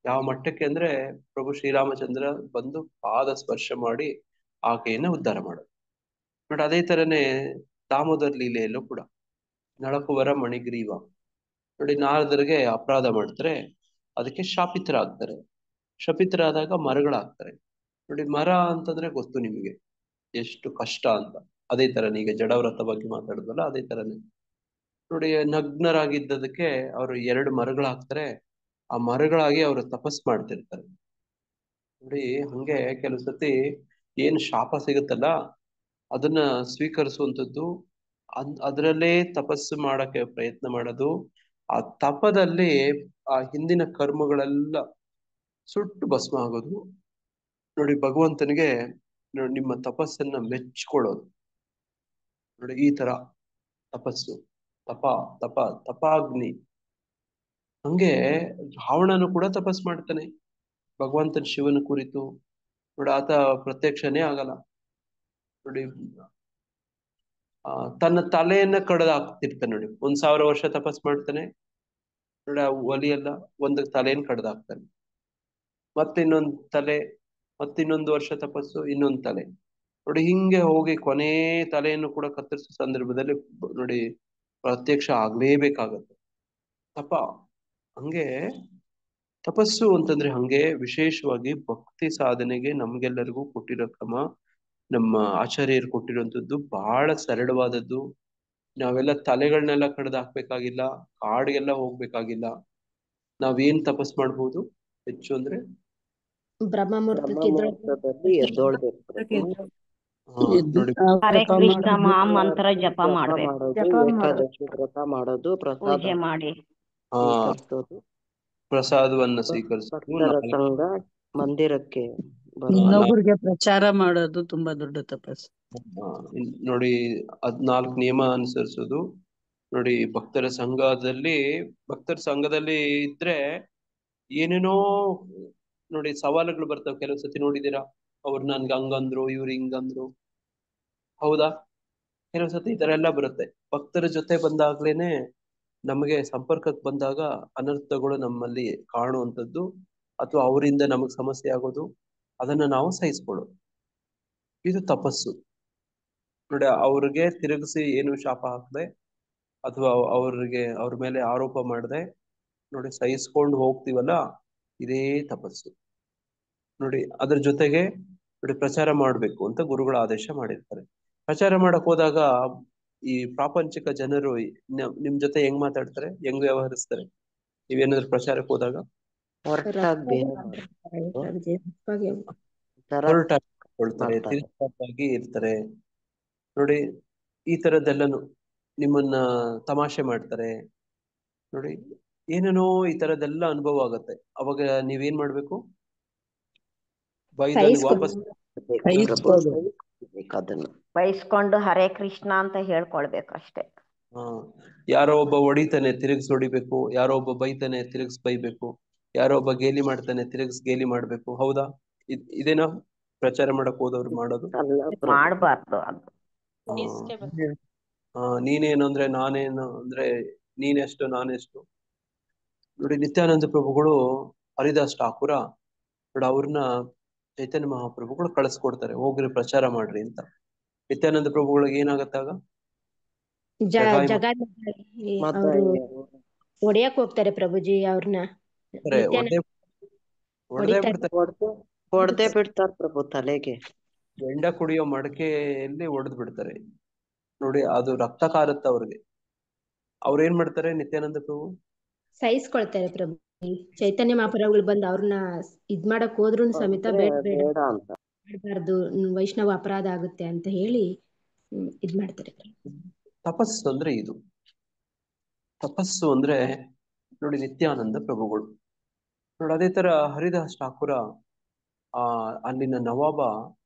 ಯಾವ ಮಟ್ಟಕ್ಕೆ ಅಂದ್ರೆ ಪ್ರಭು ಶ್ರೀರಾಮಚಂದ್ರ ಬಂದು ಪಾದ ಸ್ಪರ್ಶ ಮಾಡಿ ಆಕೆಯನ್ನ ಉದ್ಧಾರ ಮಾಡೋದು. ಬಟ್ ಅದೇ ತರನೇ ದಾಮೋದರ್ ಲೀಲೆಯಲ್ಲೂ ಕೂಡ ನಳಕುವರ ಮಣಿಗ್ರೀವ ನೋಡಿ, ನಾರದರಿಗೆ ಅಪರಾಧ ಮಾಡ್ತಾರೆ, ಅದಕ್ಕೆ ಶಾಪಿತರಾಗ್ತಾರೆ. ಶಪಿತರಾದಾಗ ಮರಗಳಾಗ್ತಾರೆ. ನೋಡಿ, ಮರ ಅಂತಂದ್ರೆ ಗೊತ್ತು ನಿಮಗೆ ಎಷ್ಟು ಕಷ್ಟ ಅಂತ. ಅದೇ ತರನೇ ಈಗ ಜಡವ್ರತ ಬಗ್ಗೆ ಮಾತಾಡಿದ್ವಲ್ಲ, ಅದೇ ತರನೇ ನೋಡಿ, ನಗ್ನರಾಗಿದ್ದದಕ್ಕೆ ಅವರು 2 ಮರಗಳಾಗ್ತಾರೆ. ಆ ಮರಗಳಾಗಿ ಅವರು ತಪಸ್ ಮಾಡ್ತಿರ್ತಾರೆ. ನೋಡಿ, ಹಂಗೆ ಕೆಲವು ಸತಿ ಏನ್ ಶಾಪ ಸಿಗುತ್ತಲ್ಲ ಅದನ್ನ ಸ್ವೀಕರಿಸುವಂಥದ್ದು, ಅದರಲ್ಲೇ ತಪಸ್ಸು ಮಾಡಕ್ಕೆ ಪ್ರಯತ್ನ ಮಾಡೋದು. ಆ ತಪದಲ್ಲಿ ಆ ಹಿಂದಿನ ಕರ್ಮಗಳೆಲ್ಲ ಸುಟ್ಟು ಭಸ್ಮ ಆಗೋದು. ನೋಡಿ, ಭಗವಂತನಿಗೆ ನೋಡಿ ನಿಮ್ಮ ತಪಸ್ಸನ್ನ ಮೆಚ್ಕೊಳ್ಳೋದು. ನೋಡಿ, ಈ ತರ ತಪಸ್ಸು, ತಪ ತಪ ತಪಾಗ್ನಿ. ಹಂಗೆ ರಾವಣನು ಕೂಡ ತಪಸ್ ಮಾಡ್ತಾನೆ ಭಗವಂತನ ಶಿವನ ಕುರಿತು. ನೋಡಿ, ಆತ ಪ್ರತ್ಯಕ್ಷನೇ ಆಗಲ್ಲ. ನೋಡಿ, ತನ್ನ ತಲೆಯನ್ನ ಕಡ್ದು ಹಾಕ್ತಿರ್ತಾನೆ. ನೋಡಿ, 1000 ವರ್ಷ ತಪಸ್ ಮಾಡ್ತಾನೆ. ನೋಡಿ, ಆ ಒಲಿಯಲ್ಲ, ಒಂದು ತಲೆಯನ್ನು ಕಡ್ದು ಹಾಕ್ತಾನೆ. ಮತ್ತೆ ಇನ್ನೊಂದು ತಲೆ, ಮತ್ತೆ ಇನ್ನೊಂದು ವರ್ಷ ತಪಸ್ಸು, ಇನ್ನೊಂದು ತಲೆ. ನೋಡಿ, ಹಿಂಗೆ ಹೋಗಿ ಕೊನೆ ತಲೆಯನ್ನು ಕೂಡ ಕತ್ತರಿಸೋ ಸಂದರ್ಭದಲ್ಲಿ ನೋಡಿ ಪ್ರತ್ಯಕ್ಷ ಆಗ್ಲೇಬೇಕಾಗತ್ತೆ ತಪ. ಹಂಗೆ ತಪಸ್ಸು ಅಂತಂದ್ರೆ ಹಂಗೆ ವಿಶೇಷವಾಗಿ ಭಕ್ತಿ ಸಾಧನೆಗೆ ನಮ್ಗೆಲ್ಲರಿಗೂ ಕೊಟ್ಟಿರೋ ಕ್ರಮ, ನಮ್ಮ ಆಚಾರ್ಯರು ಕೊಟ್ಟಿರುವಂತದ್ದು ಬಹಳ ಸರಳವಾದದ್ದು. ನಾವೆಲ್ಲ ತಲೆಗಳನ್ನೆಲ್ಲ ಕಡ್ದು ಹಾಕ್ಬೇಕಾಗಿಲ್ಲ, ಕಾಡಿಗೆಲ್ಲ ಹೋಗ್ಬೇಕಾಗಿಲ್ಲ. ನಾವೇನ್ ತಪಸ್ ಮಾಡ್ಬೋದು ಹೆಚ್ಚು ಅಂದ್ರೆ ಬ್ರಹ್ಮಮುಹೂರ್ತದಲ್ಲಿ ಎದ್ದೊಳ್ಬೇಕು. ನೋಡಿ, ಹರೇ ಕೃಷ್ಣ ಮಹಾಮಂತ್ರ ಜಪ ಮಾಡ್ಬೇಕು, ಮಾಡೋದು, ಏಕಾದಶಿ ವ್ರತ ಮಾಡೋದು, ಪ್ರಸಾದ ಪೂಜೆ ಮಾಡಿ ಸ್ವೀಕರಿಸೋದು, ಪ್ರಸಾದವನ್ನ ಸ್ವೀಕರಿಸೋದು, ಭಕ್ತರ ಸಂಘ, ಮಂದಿರಕ್ಕೆ ಇನ್ನೊಬ್ಬರಿಗೆ ಪ್ರಚಾರ ಮಾಡೋದು ತುಂಬಾ ದೊಡ್ಡ ತಪಸ್ಸು. ನೋಡಿ 14 ನಿಯಮ ಅನುಸರಿಸೋದು. ನೋಡಿ, ಭಕ್ತರ ಸಂಘದಲ್ಲಿ ಇದ್ರೆ ಏನೇನೋ ನೋಡಿ ಸವಾಲುಗಳು ಬರ್ತವೆ. ಕೆಲವು ಸತಿ ನೋಡಿದೀರಾ, ಅವ್ರು ನನ್ಗೆ ಹಂಗಂದ್ರು, ಇವ್ರು ಹಿಂಗಂದ್ರು, ಹೌದಾ? ಕೆಲವು ಸತಿ ಈ ತರ ಎಲ್ಲ ಬರುತ್ತೆ. ಭಕ್ತರ ಜೊತೆ ಬಂದಾಗ್ಲೇನೆ ನಮಗೆ ಸಂಪರ್ಕಕ್ಕೆ ಬಂದಾಗ ಅನರ್ಥಗಳು ನಮ್ಮಲ್ಲಿ ಕಾಣುವಂಥದ್ದು, ಅಥವಾ ಅವರಿಂದ ನಮಗ್ ಸಮಸ್ಯೆ ಆಗೋದು, ಅದನ್ನ ನಾವು ಸಹಿಸ್ಕೊಳ್ಳೋದು. ಇದು ತಪಸ್ಸು. ನೋಡಿ, ಅವ್ರಿಗೆ ತಿರುಗಿಸಿ ಏನು ಶಾಪ ಹಾಕದೆ ಅಥವಾ ಅವ್ರ ಮೇಲೆ ಆರೋಪ ಮಾಡದೆ ನೋಡಿ ಸಹಿಸ್ಕೊಂಡು ಹೋಗ್ತೀವಲ್ಲ, ಇದೇ ತಪಸ್ಸು. ನೋಡಿ, ಅದ್ರ ಜೊತೆಗೆ ನೋಡಿ ಪ್ರಚಾರ ಮಾಡ್ಬೇಕು ಅಂತ ಗುರುಗಳ ಆದೇಶ ಮಾಡಿರ್ತಾರೆ. ಪ್ರಚಾರ ಮಾಡಕ್ ಹೋದಾಗ ಈ ಪ್ರಾಪಂಚಿಕ ಜನರು ನಿಮ್ ಜೊತೆ ಹೆಂಗ್ ಮಾತಾಡ್ತಾರೆ, ಹೆಂಗ್ ವ್ಯವಹರಿಸ್ತಾರೆ? ನೀವೇನಾದ್ರು ಪ್ರಚಾರಕ್ಕೆ ಹೋದಾಗ ಹೊರಟಾಗಿ ತಿರುಗಿ ಇರ್ತಾರೆ. ನೋಡಿ, ಈ ತರದ್ದೆಲ್ಲನು ನಿಮ್ಮನ್ನ ತಮಾಷೆ ಮಾಡ್ತಾರೆ. ನೋಡಿ, ಏನೇನೋ ಈ ತರದ್ದೆಲ್ಲ ಅನುಭವ ಆಗತ್ತೆ. ಅವಾಗ ನೀವೇನ್ ಮಾಡ್ಬೇಕು? ಬೈದಲ್ಲಿ ವಾಪಸ್ ಬಯಸ್ಕೊಂಡು ಹರೇ ಕೃಷ್ಣ ಅಂತ ಹೇಳ್ಕೊಳ್ಬೇಕು ಅಷ್ಟೇ. ಯಾರೋ ಒಬ್ಬ ಹೊಡಿತಾನೆ, ತಿರುಗಿಸ್ ಹೊಡಿಬೇಕು. ಯಾರೋ ಒಬ್ಬ ಬೈತಾನೆ, ತಿರುಗಿಸ್ ಬೈಬೇಕು. ಯಾರೋ ಒಬ್ಬ ಗೇಲಿ ಮಾಡ್ತಾನೆ, ತಿರುಗಿಸ್ ಗೇಲಿ ಮಾಡ್ಬೇಕು. ಹೌದಾ? ಇದೇನಾ ಪ್ರಚಾರ ಮಾಡಕ್ ಹೋದವ್ರು ಮಾಡೋದು? ಮಾಡ್ಬಾರ್ದು ಅದು. ನೀನೇನು ಅಂದ್ರೆ ನಾನೇನು ಅಂದ್ರೆ ನೀನೆಷ್ಟು ನಾನೆಷ್ಟು. ನೋಡಿ, ನಿತ್ಯಾನಂದ ಪ್ರಭುಗಳು ಹರಿದಾಸ್ ಠಾಕೂರ ನೋಡಿ ಅವ್ರನ್ನ ಚೈತನ್ಯ ಮಹಾಪ್ರಭುಗಳು ಕಳಿಸ್ಕೊಡ್ತಾರೆ, ಹೋಗ್ರಿ ಪ್ರಚಾರ ಮಾಡ್ರಿ ಅಂತ. ನಿತ್ಯಾನಂದ ಪ್ರಭುಗಳಿಗೆ ಏನಾಗತ್ತಾಗ ಜಗಾಯಿ ಮತ್ತೆ ಅವರು ಹೊಡೆಯಕ್ ಹೋಗ್ತಾರೆ ಪ್ರಭುಜಿ ಅವ್ರನ್ನ. ಹೊಡೆದೇ ಹೊಡಿತಾರೆ. ಬಿಡ್ತಾರೆ. ಹೊಡ್ದೇ ಬಿಡ್ತಾರ ಪ್ರಭು ತಲೆಗೆ. ಎಂಡ ಕುಡಿಯೋ ಮಡಕೆಯಲ್ಲಿ ಹೊಡೆದ್ ಬಿಡ್ತಾರೆ ನೋಡಿ. ಅದು ರಕ್ತ ಕಾರುತ್ತ ಅವ್ರಿಗೆ. ಅವ್ರೇನ್ ಮಾಡ್ತಾರೆ ನಿತ್ಯಾನಂದ ಪ್ರಭು? ಸಹಿಸ್ಕೊಳ್ತಾರೆ ಪ್ರಭು. ಚೈತನ್ಯ ಮಹಾಪ್ರಭುಗಳು ಬಂದು ಅವ್ರನ್ನ ಇದ್ ಮಾಡಕ್ ಹೋದ್ರು ಸಮೇತ ಬೇಡ ಬೇಡ ಅಂತ ಮಾಡಬಾರ್ದು, ವೈಷ್ಣವ ಅಪರಾಧ ಆಗುತ್ತೆ ಅಂತ ಹೇಳಿ ಇದ್ ಮಾಡ್ತಾರೆ. ತಪಸ್ಸು ಅಂದ್ರೆ ಇದು. ತಪಸ್ಸು ಅಂದ್ರೆ ನೋಡಿ ನಿತ್ಯಾನಂದ ಪ್ರಭುಗಳು ನೋಡಿ. ಅದೇ ತರ ಹರಿದಾಸ್ ಠಾಕೂರ ಅಲ್ಲಿನ ನವಾಬ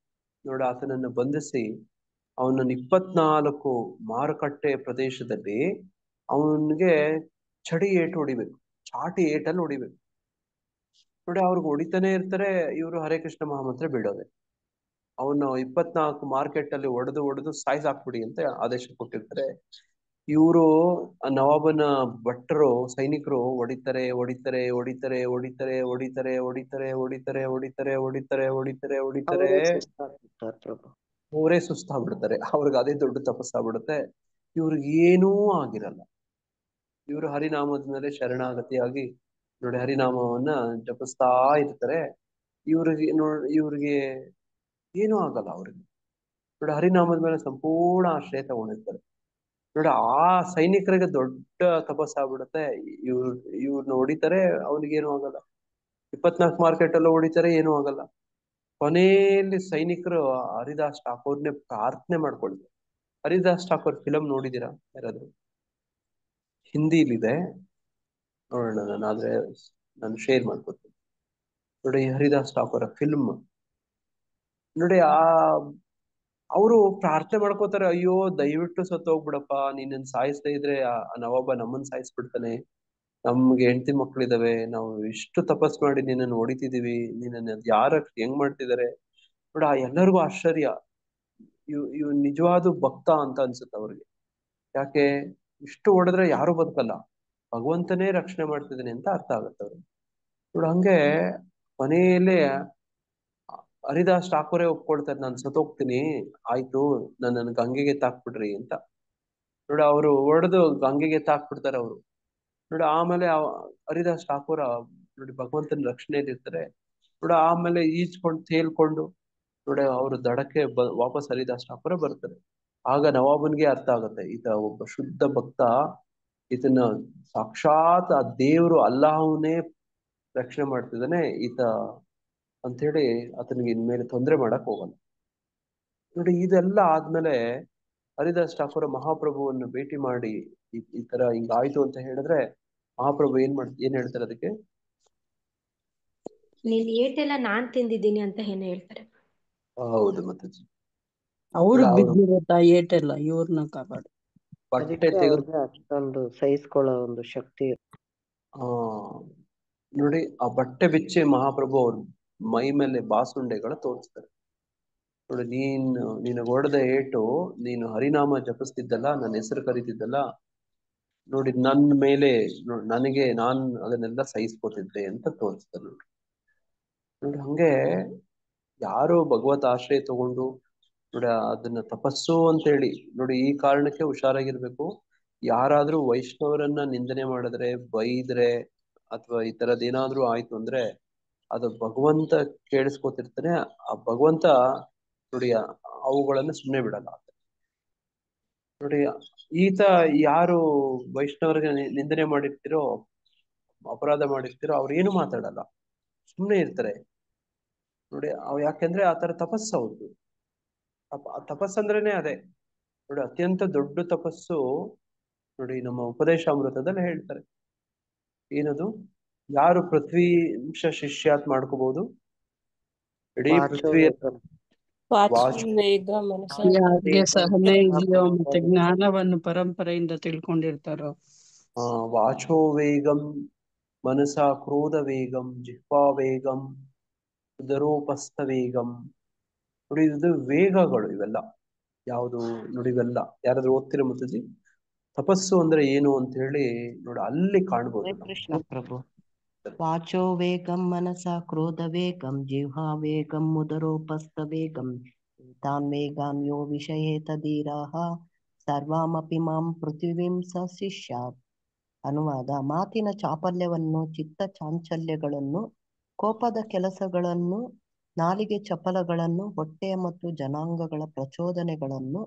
ನೋಡಿ ಆತನನ್ನು ಬಂಧಿಸಿ ಅವನನ್ನು 24 ಮಾರುಕಟ್ಟೆ ಪ್ರದೇಶದಲ್ಲಿ ಅವನಿಗೆ ಚಡಿ ಏಟು ಹೊಡಿಬೇಕು, ಚಾಟಿ ಏಟಲ್ಲಿ ಹೊಡಿಬೇಕು ನೋಡಿ. ಅವ್ರಿಗೆ ಹೊಡಿತಾನೆ ಇರ್ತಾರೆ. ಇವರು ಹರೇ ಕೃಷ್ಣ ಮಹಾಮಂತ್ರ ಬಿಡೋದೆ. ಅವನು 24 ಮಾರ್ಕೆಟ್ ಅಲ್ಲಿ ಹೊಡೆದು ಸಾಯಿಸಾಕ್ಬಿಡಿ ಅಂತ ಆದೇಶ ಕೊಟ್ಟಿರ್ತಾರೆ. ಇವರು ನವಾಬನ ಭಟ್ರು ಸೈನಿಕರು ಹೊಡಿತಾರೆ ಹೊಡಿತಾರೆ ಹೊಡಿತಾರೆ ಹೊಡಿತಾರೆ ಹೊಡಿತಾರೆ ಹೊಡಿತಾರೆ ಹೊಡಿತಾರೆ ಹೊಡಿತಾರೆ ಹೊಡಿತಾರೆ ಹೊಡಿತಾರೆ ಹೊಡಿತಾರೆ ಸುಸ್ತಾಗ್ಬಿಡ್ತಾರ ಪ್ರಭು. ಅವರೇ ಸುಸ್ತಾಗ್ಬಿಡ್ತಾರೆ. ಅವ್ರಿಗೆ ಅದೇ ದೊಡ್ಡ ತಪಸ್ಸಾಗ್ಬಿಡುತ್ತೆ. ಇವ್ರಿಗೆ ಏನೂ ಆಗಿರಲ್ಲ. ಇವರು ಹರಿನಾಮದ ಮೇಲೆ ಶರಣಾಗತಿಯಾಗಿ ನೋಡಿ ಹರಿನಾಮವನ್ನ ಜಪಿಸ್ತಾ ಇರ್ತಾರೆ. ಇವ್ರಿಗೆ ಏನೂ ಆಗಲ್ಲ. ಅವ್ರಿಗೆ ನೋಡಿ ಹರಿನಾಮದ ಮೇಲೆ ಸಂಪೂರ್ಣ ಆಶ್ರಯ ತಗೊಂಡಿರ್ತಾರೆ ನೋಡಿ. ಆ ಸೈನಿಕರಿಗೆ ದೊಡ್ಡ ತಪಸ್ಸಾಗ್ಬಿಡುತ್ತೆ. ಇವ್ರನ್ನ ಹೊಡಿತಾರೆ, ಅವ್ನಿಗೇನು ಆಗಲ್ಲ. 24 ಮಾರ್ಕೆಟ್ ಅಲ್ಲೂ ಹೊಡಿತಾರೆ, ಏನೂ ಆಗಲ್ಲ. ಕೊನೆಯಲ್ಲಿ ಸೈನಿಕರು ಹರಿದಾಸ್ ಠಾಕೂರ್ನೇ ಪ್ರಾರ್ಥನೆ ಮಾಡ್ಕೊಳ್ತಾರೆ. ಹರಿದಾಸ್ ಠಾಕೂರ್ ಫಿಲಂ ನೋಡಿದೀರಾ ಯಾರಾದ್ರು? ಹಿಂದಿಲಿದೆ, ನೋಡೋಣ. ನಾನು ಶೇರ್ ಮಾಡ್ಕೊತೀನಿ ನೋಡಿ. ಹರಿದಾಸ್ ಠಾಕೂರ ಫಿಲ್ಮ್ ನೋಡಿ. ಅವರು ಪ್ರಾರ್ಥನೆ ಮಾಡ್ಕೋತಾರೆ, ಅಯ್ಯೋ ದಯವಿಟ್ಟು ಸತ್ತೋಗ್ಬಿಡಪ್ಪ, ನೀನನ್ ಸಾಯಿಸ್ತಾ ಇದ್ರೆ ಆ ನವಾಬ ನಮ್ಮನ್ ಸಾಯಿಸ್ಬಿಡ್ತಾನೆ, ನಮ್ಗೆ ಹೆಂಡತಿ ಮಕ್ಳಿದಾವೆ, ನಾವು ಇಷ್ಟು ತಪಸ್ ಮಾಡಿ ನಿನ್ನನ್ನು ಹೊಡಿತಿದೀವಿ, ನಿನ್ನನ್ನು ಯಾರ ಹೆಂಗ್ ಮಾಡ್ತಿದಾರೆ ನೋಡ. ಎಲ್ಲರಿಗೂ ಆಶ್ಚರ್ಯ, ಇವ್ ನಿಜವಾದ ಭಕ್ತ ಅಂತ ಅನ್ಸುತ್ತೆ ಅವ್ರಿಗೆ. ಯಾಕೆ ಇಷ್ಟು ಹೊಡೆದ್ರೆ ಯಾರು ಬದುಕಲ್ಲ, ಭಗವಂತನೇ ರಕ್ಷಣೆ ಮಾಡ್ತಿದ್ದಾನೆ ಅಂತ ಅರ್ಥ ಆಗತ್ತೆ ಅವ್ರಿಗೆ ನೋಡ. ಹಂಗೆ ಮನೆಯಲ್ಲೇ ಹರಿದಾಸ್ ಠಾಕೂರೇ ಒಪ್ಕೊಳ್ತಾರೆ, ನಾನು ಸತ್ತೋಗ್ತೀನಿ, ಆಯ್ತು ನನ್ನನ್ನು ಗಂಗೆಗೆ ತಾಕ್ಬಿಡ್ರಿ ಅಂತ ನೋಡಿ. ಅವರು ಹೊಡೆದು ಗಂಗೆಗೆ ತಾಕ್ಬಿಡ್ತಾರೆ ಅವರು ನೋಡಿ. ಆಮೇಲೆ ಹರಿದಾಸ್ ಠಾಕೂರ ನೋಡಿ ಭಗವಂತನ ರಕ್ಷಣೆಯಲ್ಲಿ ಇರ್ತಾರೆ ನೋಡಿ. ಆಮೇಲೆ ಈಜ್ಕೊಂಡು ತೇಲ್ಕೊಂಡು ನೋಡಿ ಅವರು ದಡಕ್ಕೆ ವಾಪಸ್ ಹರಿದಾಸ್ ಠಾಕೂರ ಬರ್ತಾರೆ. ಆಗ ನವಾಬನ್ಗೆ ಅರ್ಥ ಆಗುತ್ತೆ, ಈತ ಒಬ್ಬ ಶುದ್ಧ ಭಕ್ತ, ಈತನ ಸಾಕ್ಷಾತ್ ಆ ದೇವರು ಅಲ್ಲಾಹವನ್ನೇ ರಕ್ಷಣೆ ಮಾಡ್ತಿದ್ದಾನೆ ಈತ ಅಂತ ಹೇಳಿ ಆತನಿಗೆ ಇನ್ಮೇಲೆ ತೊಂದರೆ ಮಾಡಕ್ ಹೋಗಲ್ಲ ನೋಡಿ. ಇದೆಲ್ಲ ಆದ್ಮೇಲೆ ಹರಿದಾಸ್ ಠಾಕೂರ ಮಹಾಪ್ರಭುವನ್ನು ಭೇಟಿ ಮಾಡಿ ಈ ತರ ಹಿಂಗಾಯ್ತು ಅಂತ ಹೇಳಿದ್ರೆ ಮಹಾಪ್ರಭು ಏನ್ ಹೇಳ್ತಾರೆ ಅದಕ್ಕೆ? ನೀನ್ ಏಟೆಲ್ಲ ನಾನ್ ತಿಂದಿದ್ದೀನಿ ಅಂತ ಏನ್ ಹೇಳ್ತಾರೆ. ಹೌದು, ಮತ್ತೆ ಅವ್ರಿಗೆ ಬಿದ್ದಿರತ್ತ ಏಟೆಲ್ಲ ಇವ್ರನ್ನ ಕಾಪಾಡು. ಬಟ್ಟೆ ತೆಗೆದು ಅಷ್ಟೊಂದು ಸಹಿಸ್ಕೊಳ್ಳೋ ಒಂದು ಶಕ್ತಿ. ನೋಡಿ ಆ ಬಟ್ಟೆ ಬಿಚ್ಚಿ ಮಹಾಪ್ರಭು ಅವ್ರ ಮೈ ಮೇಲೆ ಬಾಸುಂಡೆಗಳ ತೋರಿಸ್ತಾರೆ ನೋಡಿ. ನಿನಗೆ ಹೊಡೆದ ಏಟು, ನೀನು ಹರಿನಾಮ ಜಪಿಸ್ತಿದ್ದಲ್ಲ, ನನ್ನ ಹೆಸರು ಕರೀತಿದ್ದಲ್ಲ ನೋಡಿ, ನನ್ನ ಮೇಲೆ ನಾನು ಅದನ್ನೆಲ್ಲ ಸಹಿಸ್ಕೊತಿದ್ದೆ ಅಂತ ತೋರಿಸ್ತಾರೆ ನೋಡಿ. ಹಂಗೆ ಯಾರು ಭಗವತ್ ಆಶ್ರಯ ತಗೊಂಡು ನೋಡಿ ಅದನ್ನ ತಪಸ್ಸು ಅಂತ ಹೇಳಿ ನೋಡಿ. ಈ ಕಾರಣಕ್ಕೆ ಹುಷಾರಾಗಿರ್ಬೇಕು. ಯಾರಾದ್ರೂ ವೈಷ್ಣವರನ್ನ ನಿಂದನೆ ಮಾಡಿದ್ರೆ, ಬೈದ್ರೆ ಅಥವಾ ಈ ತರದ್ ಏನಾದ್ರೂ ಆಯ್ತು ಅಂದ್ರೆ ಅದು ಭಗವಂತ ಕೇಳಿಸ್ಕೊತಿರ್ತಾನೆ. ಆ ಭಗವಂತ ನೋಡಿ ಅವುಗಳನ್ನ ಸುಮ್ಮನೆ ಬಿಡಲ್ಲ ನೋಡಿ. ಈತ ಯಾರು ವೈಷ್ಣವರಿಗೆ ನಿಂದನೆ ಮಾಡಿರ್ತಿರೋ, ಅಪರಾಧ ಮಾಡಿರ್ತಿರೋ, ಅವ್ರೇನು ಮಾತಾಡಲ್ಲ, ಸುಮ್ಮನೆ ಇರ್ತಾರೆ ನೋಡಿ. ಯಾಕೆಂದ್ರೆ ಆ ತರ ತಪಸ್ಸು ಅವ್ರದ್ದು. ತಪಸ್ಸಂದ್ರೇನೆ ಅದೇ ನೋಡಿ. ಅತ್ಯಂತ ದೊಡ್ಡ ತಪಸ್ಸು ನೋಡಿ ನಮ್ಮ ಉಪದೇಶಾಮೃತದಲ್ಲಿ ಹೇಳ್ತಾರೆ. ಏನದು? ಯಾರು ಪೃಥ್ವಿಂಶ ಶಿಷ್ಯಾತ್ ಮಾಡ್ಕೋಬಹುದು? ಇಡೀ ಪೃಥ್ವಿ ಯಾರಿಗೆ ಸಹನೆ ಇದೆಯೋ ಮತ್ತೆ ಜ್ಞಾನವನ್ನು ಪರಂಪರೆಯಿಂದ ತಿಳ್ಕೊಂಡಿರ್ತಾರೋ. ವಾಚೋ ವೇಗಂ ಮನಸ ಕ್ರೋಧ ವೇಗಂ ಜಿಹ್ವಾ ವೇಗಂ ಉದರೋಪಸ್ಥ ವೇಗಂ ನೋಡಿ. ಇದು ವೇಗಗಳು ಇವೆಲ್ಲ ಯಾವುದು ನೋಡಿ. ಇವೆಲ್ಲ ಯಾರಾದ್ರೂ ಓದ್ತಿರೋ ಮುತ್ತಜಿ? ತಪಸ್ಸು ಅಂದ್ರೆ ಏನು ಅಂತ ಹೇಳಿ ನೋಡಿ ಅಲ್ಲಿ ಕಾಣ್ಬೋದು. ಕೃಷ್ಣ ಪ್ರಭು ವಾಚೋ ವೇಗಂ ಮನಸಾ ಕ್ರೋಧ ವೇಗಂ ಜಿಹ್ವಾ ವೇಗಂ ಮುದರೋಪಸ್ಥ ವೇಗಂ ತಾನ್ ವೇಗಾನ್ ಯೋ ವಿಷಯೇತ ಧೀರಾಃ ಸರ್ವಾಮಪಿ ಮಾಂ ಪೃಥಿವೀಂ ಸ ಶಿಷ್ಯಾತ್. ಅನುವಾದ: ಮಾತಿನ ಚಾಪಲ್ಯವನ್ನು, ಚಿತ್ತ ಚಾಂಚಲ್ಯಗಳನ್ನು, ಕೋಪದ ಕೆಲಸಗಳನ್ನು, ನಾಲಿಗೆ ಚಪಲಗಳನ್ನು, ಹೊಟ್ಟೆಯ ಮತ್ತು ಜನಾಂಗಗಳ ಪ್ರಚೋದನೆಗಳನ್ನು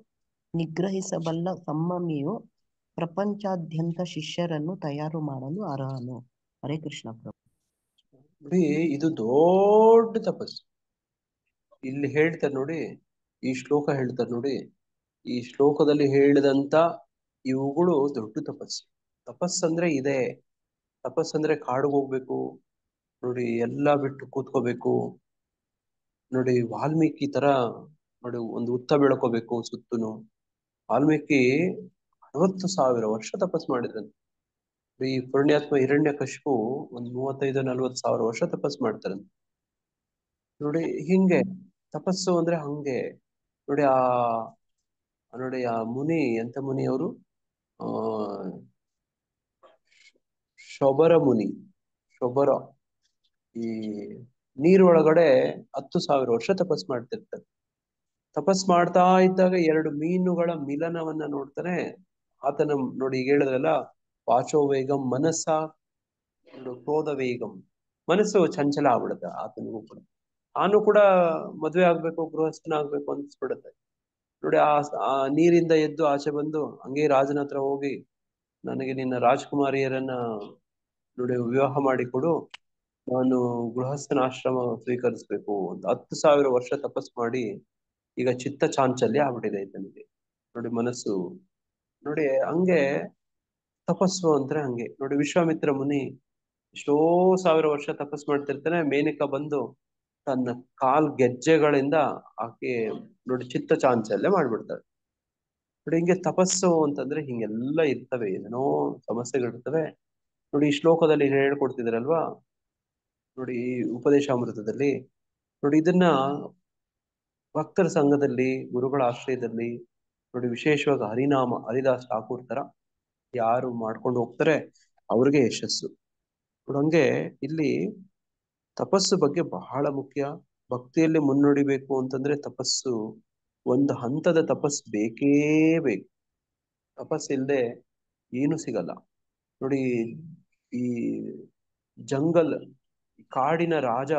ನಿಗ್ರಹಿಸಬಲ್ಲ ಸಂಯಮಿಯು ಪ್ರಪಂಚಾದ್ಯಂತ ಶಿಷ್ಯರನ್ನು ತಯಾರು ಮಾಡಲು ಅರ್ಹನು. ಹರೇ ಕೃಷ್ಣ ಪ್ರಭು. ನೋಡಿ, ಇದು ದೊಡ್ಡ ತಪಸ್ಸು. ಇಲ್ಲಿ ಹೇಳ್ತಾರೆ ನೋಡಿ, ಈ ಶ್ಲೋಕ ಹೇಳ್ತಾರೆ ನೋಡಿ, ಈ ಶ್ಲೋಕದಲ್ಲಿ ಹೇಳಿದಂತ ಇವುಗಳು ದೊಡ್ಡ ತಪಸ್ಸು. ತಪಸ್ಸಂದ್ರೆ ಇದೆ. ತಪಸ್ಸಂದ್ರೆ ಕಾಡಿಗೆ ಹೋಗ್ಬೇಕು ನೋಡಿ, ಎಲ್ಲ ಬಿಟ್ಟು ಕೂತ್ಕೋಬೇಕು ನೋಡಿ. ವಾಲ್ಮೀಕಿ ತರ ನೋಡಿ ಒಂದು ಹುತ್ತ ಬೆಳ್ಕೋಬೇಕು ಸುತ್ತನು. ವಾಲ್ಮೀಕಿ 60,000 ವರ್ಷ ತಪಸ್ ಮಾಡಿದ್ರಂತೆ. ಈ ಪುಣ್ಯಾತ್ಮ ಹಿರಣ್ಯಕಶಿಪು ಒಂದ್ 35-40 ಸಾವಿರ ವರ್ಷ ತಪಸ್ ಮಾಡ್ತಾರಂತೆ ನೋಡಿ. ಹಿಂಗೆ ತಪಸ್ಸು ಅಂದ್ರೆ ಹಂಗೆ ನೋಡಿ. ನೋಡಿ ಆ ಮುನಿ, ಎಂತ ಮುನಿ ಅವರು, ಶೊಬರ ಮುನಿ. ಶೊಬರ ಈ ನೀರೊಳಗಡೆ 10,000 ವರ್ಷ ತಪಸ್ ಮಾಡ್ತಿರ್ತಾರೆ. ತಪಸ್ ಮಾಡ್ತಾ ಇದ್ದಾಗ 2 ಮೀನುಗಳ ಮಿಲನವನ್ನ ನೋಡ್ತಾನೆ ಆತನ. ನೋಡಿ ಈಗ ಹೇಳಿದ್ರಲ್ಲ, ವಾಚೋ ವೇಗಂ ಮನಸ್ಸ ಕ್ರೋಧ ವೇಗಂ. ಮನಸ್ಸು ಚಂಚಲ ಆಗ್ಬಿಡುತ್ತೆ ಆತನಿಗೂ ಕೂಡ. ತಾನು ಕೂಡ ಮದ್ವೆ ಆಗ್ಬೇಕು, ಗೃಹಸ್ಥನಾಗ್ಬೇಕು ಅನ್ಸ್ಬಿಡುತ್ತೆ ನೋಡಿ. ಆ ನೀರಿಂದ ಎದ್ದು ಆಚೆ ಬಂದು ಹಂಗೆ ರಾಜನ ಹತ್ರ ಹೋಗಿ, ನನಗೆ ನಿನ್ನ ರಾಜ್ಕುಮಾರಿಯರನ್ನ ನೋಡಿ ವಿವಾಹ ಮಾಡಿಕೊಡು, ನಾನು ಗೃಹಸ್ಥನ ಆಶ್ರಮ ಸ್ವೀಕರಿಸ್ಬೇಕು ಅಂತ 10,000 ವರ್ಷ ತಪಸ್ ಮಾಡಿ ಈಗ ಚಿತ್ತ ಚಾಂಚಲ್ಯ ಆಗ್ಬಿಟ್ಟಿದೆ ನನಗೆ ನೋಡಿ. ಮನಸ್ಸು ನೋಡಿ ಹಂಗೆ ತಪಸ್ಸು ಅಂದ್ರೆ ಹಂಗೆ ನೋಡಿ. ವಿಶ್ವಾಮಿತ್ರ ಮುನಿ ಎಷ್ಟೋ 1000 ವರ್ಷ ತಪಸ್ ಮಾಡ್ತಿರ್ತಾನೆ. ಮೇನಕ ಬಂದು ತನ್ನ ಕಾಲ್ ಗೆಜ್ಜೆಗಳಿಂದ ಆಕೆ ನೋಡಿ ಚಿತ್ತ ಚಾಂಚಲ್ಯ ಮಾಡ್ಬಿಡ್ತಾಳೆ ನೋಡಿ. ಹಿಂಗೆ ತಪಸ್ಸು ಅಂತಂದ್ರೆ ಹಿಂಗೆಲ್ಲ ಇರ್ತವೆ, ಏನೋ ಸಮಸ್ಯೆಗಳಿರ್ತವೆ ನೋಡಿ. ಈ ಶ್ಲೋಕದಲ್ಲಿ ಹೇಳ್ಕೊಡ್ತಿದ್ರಲ್ವಾ ನೋಡಿ, ಉಪದೇಶಾಮೃತದಲ್ಲಿ ನೋಡಿ, ಇದನ್ನ ಭಕ್ತರ ಸಂಘದಲ್ಲಿ, ಗುರುಗಳ ಆಶ್ರಯದಲ್ಲಿ ನೋಡಿ, ವಿಶೇಷವಾಗಿ ಹರಿನಾಮ, ಹರಿದಾಸ್ ಠಾಕೂರ್ ತರ ಯಾರು ಮಾಡ್ಕೊಂಡು ಹೋಗ್ತಾರೆ ಅವ್ರಿಗೆ ಯಶಸ್ಸು ನೋಡಿ. ಹಂಗೆ ಇಲ್ಲಿ ತಪಸ್ಸು ಬಗ್ಗೆ ಬಹಳ ಮುಖ್ಯ. ಭಕ್ತಿಯಲ್ಲಿ ಮುನ್ನಡಿಬೇಕು ಅಂತಂದ್ರೆ ತಪಸ್ಸು, ಒಂದು ಹಂತದ ತಪಸ್ಸು ಬೇಕೇ ಬೇಕು. ತಪಸ್ಸಿಲ್ದೆ ಏನು ಸಿಗಲ್ಲ ನೋಡಿ. ಈ ಜಂಗಲ್, ಕಾಡಿನ ರಾಜ,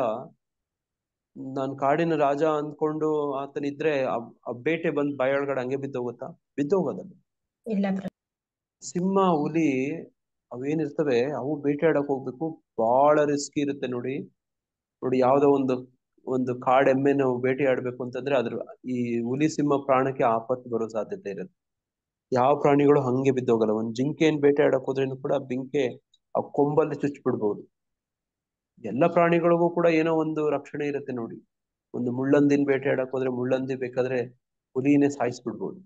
ನಾನ್ ಕಾಡಿನ ರಾಜ ಅಂದ್ಕೊಂಡು ಆತನಿದ್ರೆ ಆ ಬೇಟೆ ಬಂದ್ ಬಾಯೊಳಗಡೆ ಹಂಗೆ ಬಿದ್ದೋಗುತ್ತಾ? ಬಿದ್ದೋಗೋದಲ್ಲ. ಇಲ್ಲ. ಸಿಂಹ, ಹುಲಿ ಅವೇನಿರ್ತವೆ ಅವು ಬೇಟೆಯಾಡಕ್ ಹೋಗ್ಬೇಕು, ಬಹಳ ರಿಸ್ಕಿ ಇರುತ್ತೆ ನೋಡಿ. ನೋಡಿ ಯಾವ್ದೋ ಒಂದು ಕಾಡೆಮ್ಮೆ ನಾವು ಬೇಟೆಯಾಡ್ಬೇಕು ಅಂತಂದ್ರೆ ಅದ್ರ ಈ ಹುಲಿ ಸಿಂಹ ಪ್ರಾಣಕ್ಕೆ ಆಪತ್ತು ಬರೋ ಸಾಧ್ಯತೆ ಇರುತ್ತೆ. ಯಾವ ಪ್ರಾಣಿಗಳು ಹಂಗೆ ಬಿದ್ದೋಗಲ್ಲ. ಒಂದ್ ಜಿಂಕೆಯನ್ನು ಬೇಟೆಯಾಡಕ್ ಹೋದ್ರೇನು ಕೂಡ ಬೆಂಕೆ ಆ ಕೊಂಬಲ್ಲಿ ಚುಚ್ಬಿಡ್ಬಹುದು. ಎಲ್ಲ ಪ್ರಾಣಿಗಳಿಗೂ ಕೂಡ ಏನೋ ಒಂದು ರಕ್ಷಣೆ ಇರುತ್ತೆ ನೋಡಿ. ಒಂದು ಮುಳ್ಳಂದಿನ ಬೇಟೆಯಾಡಕ್ ಹೋದ್ರೆ ಮುಳ್ಳಂದಿ ಬೇಕಾದ್ರೆ ಹುಲಿನೇ ಸಾಯಿಸ್ಬಿಡ್ಬೋದು.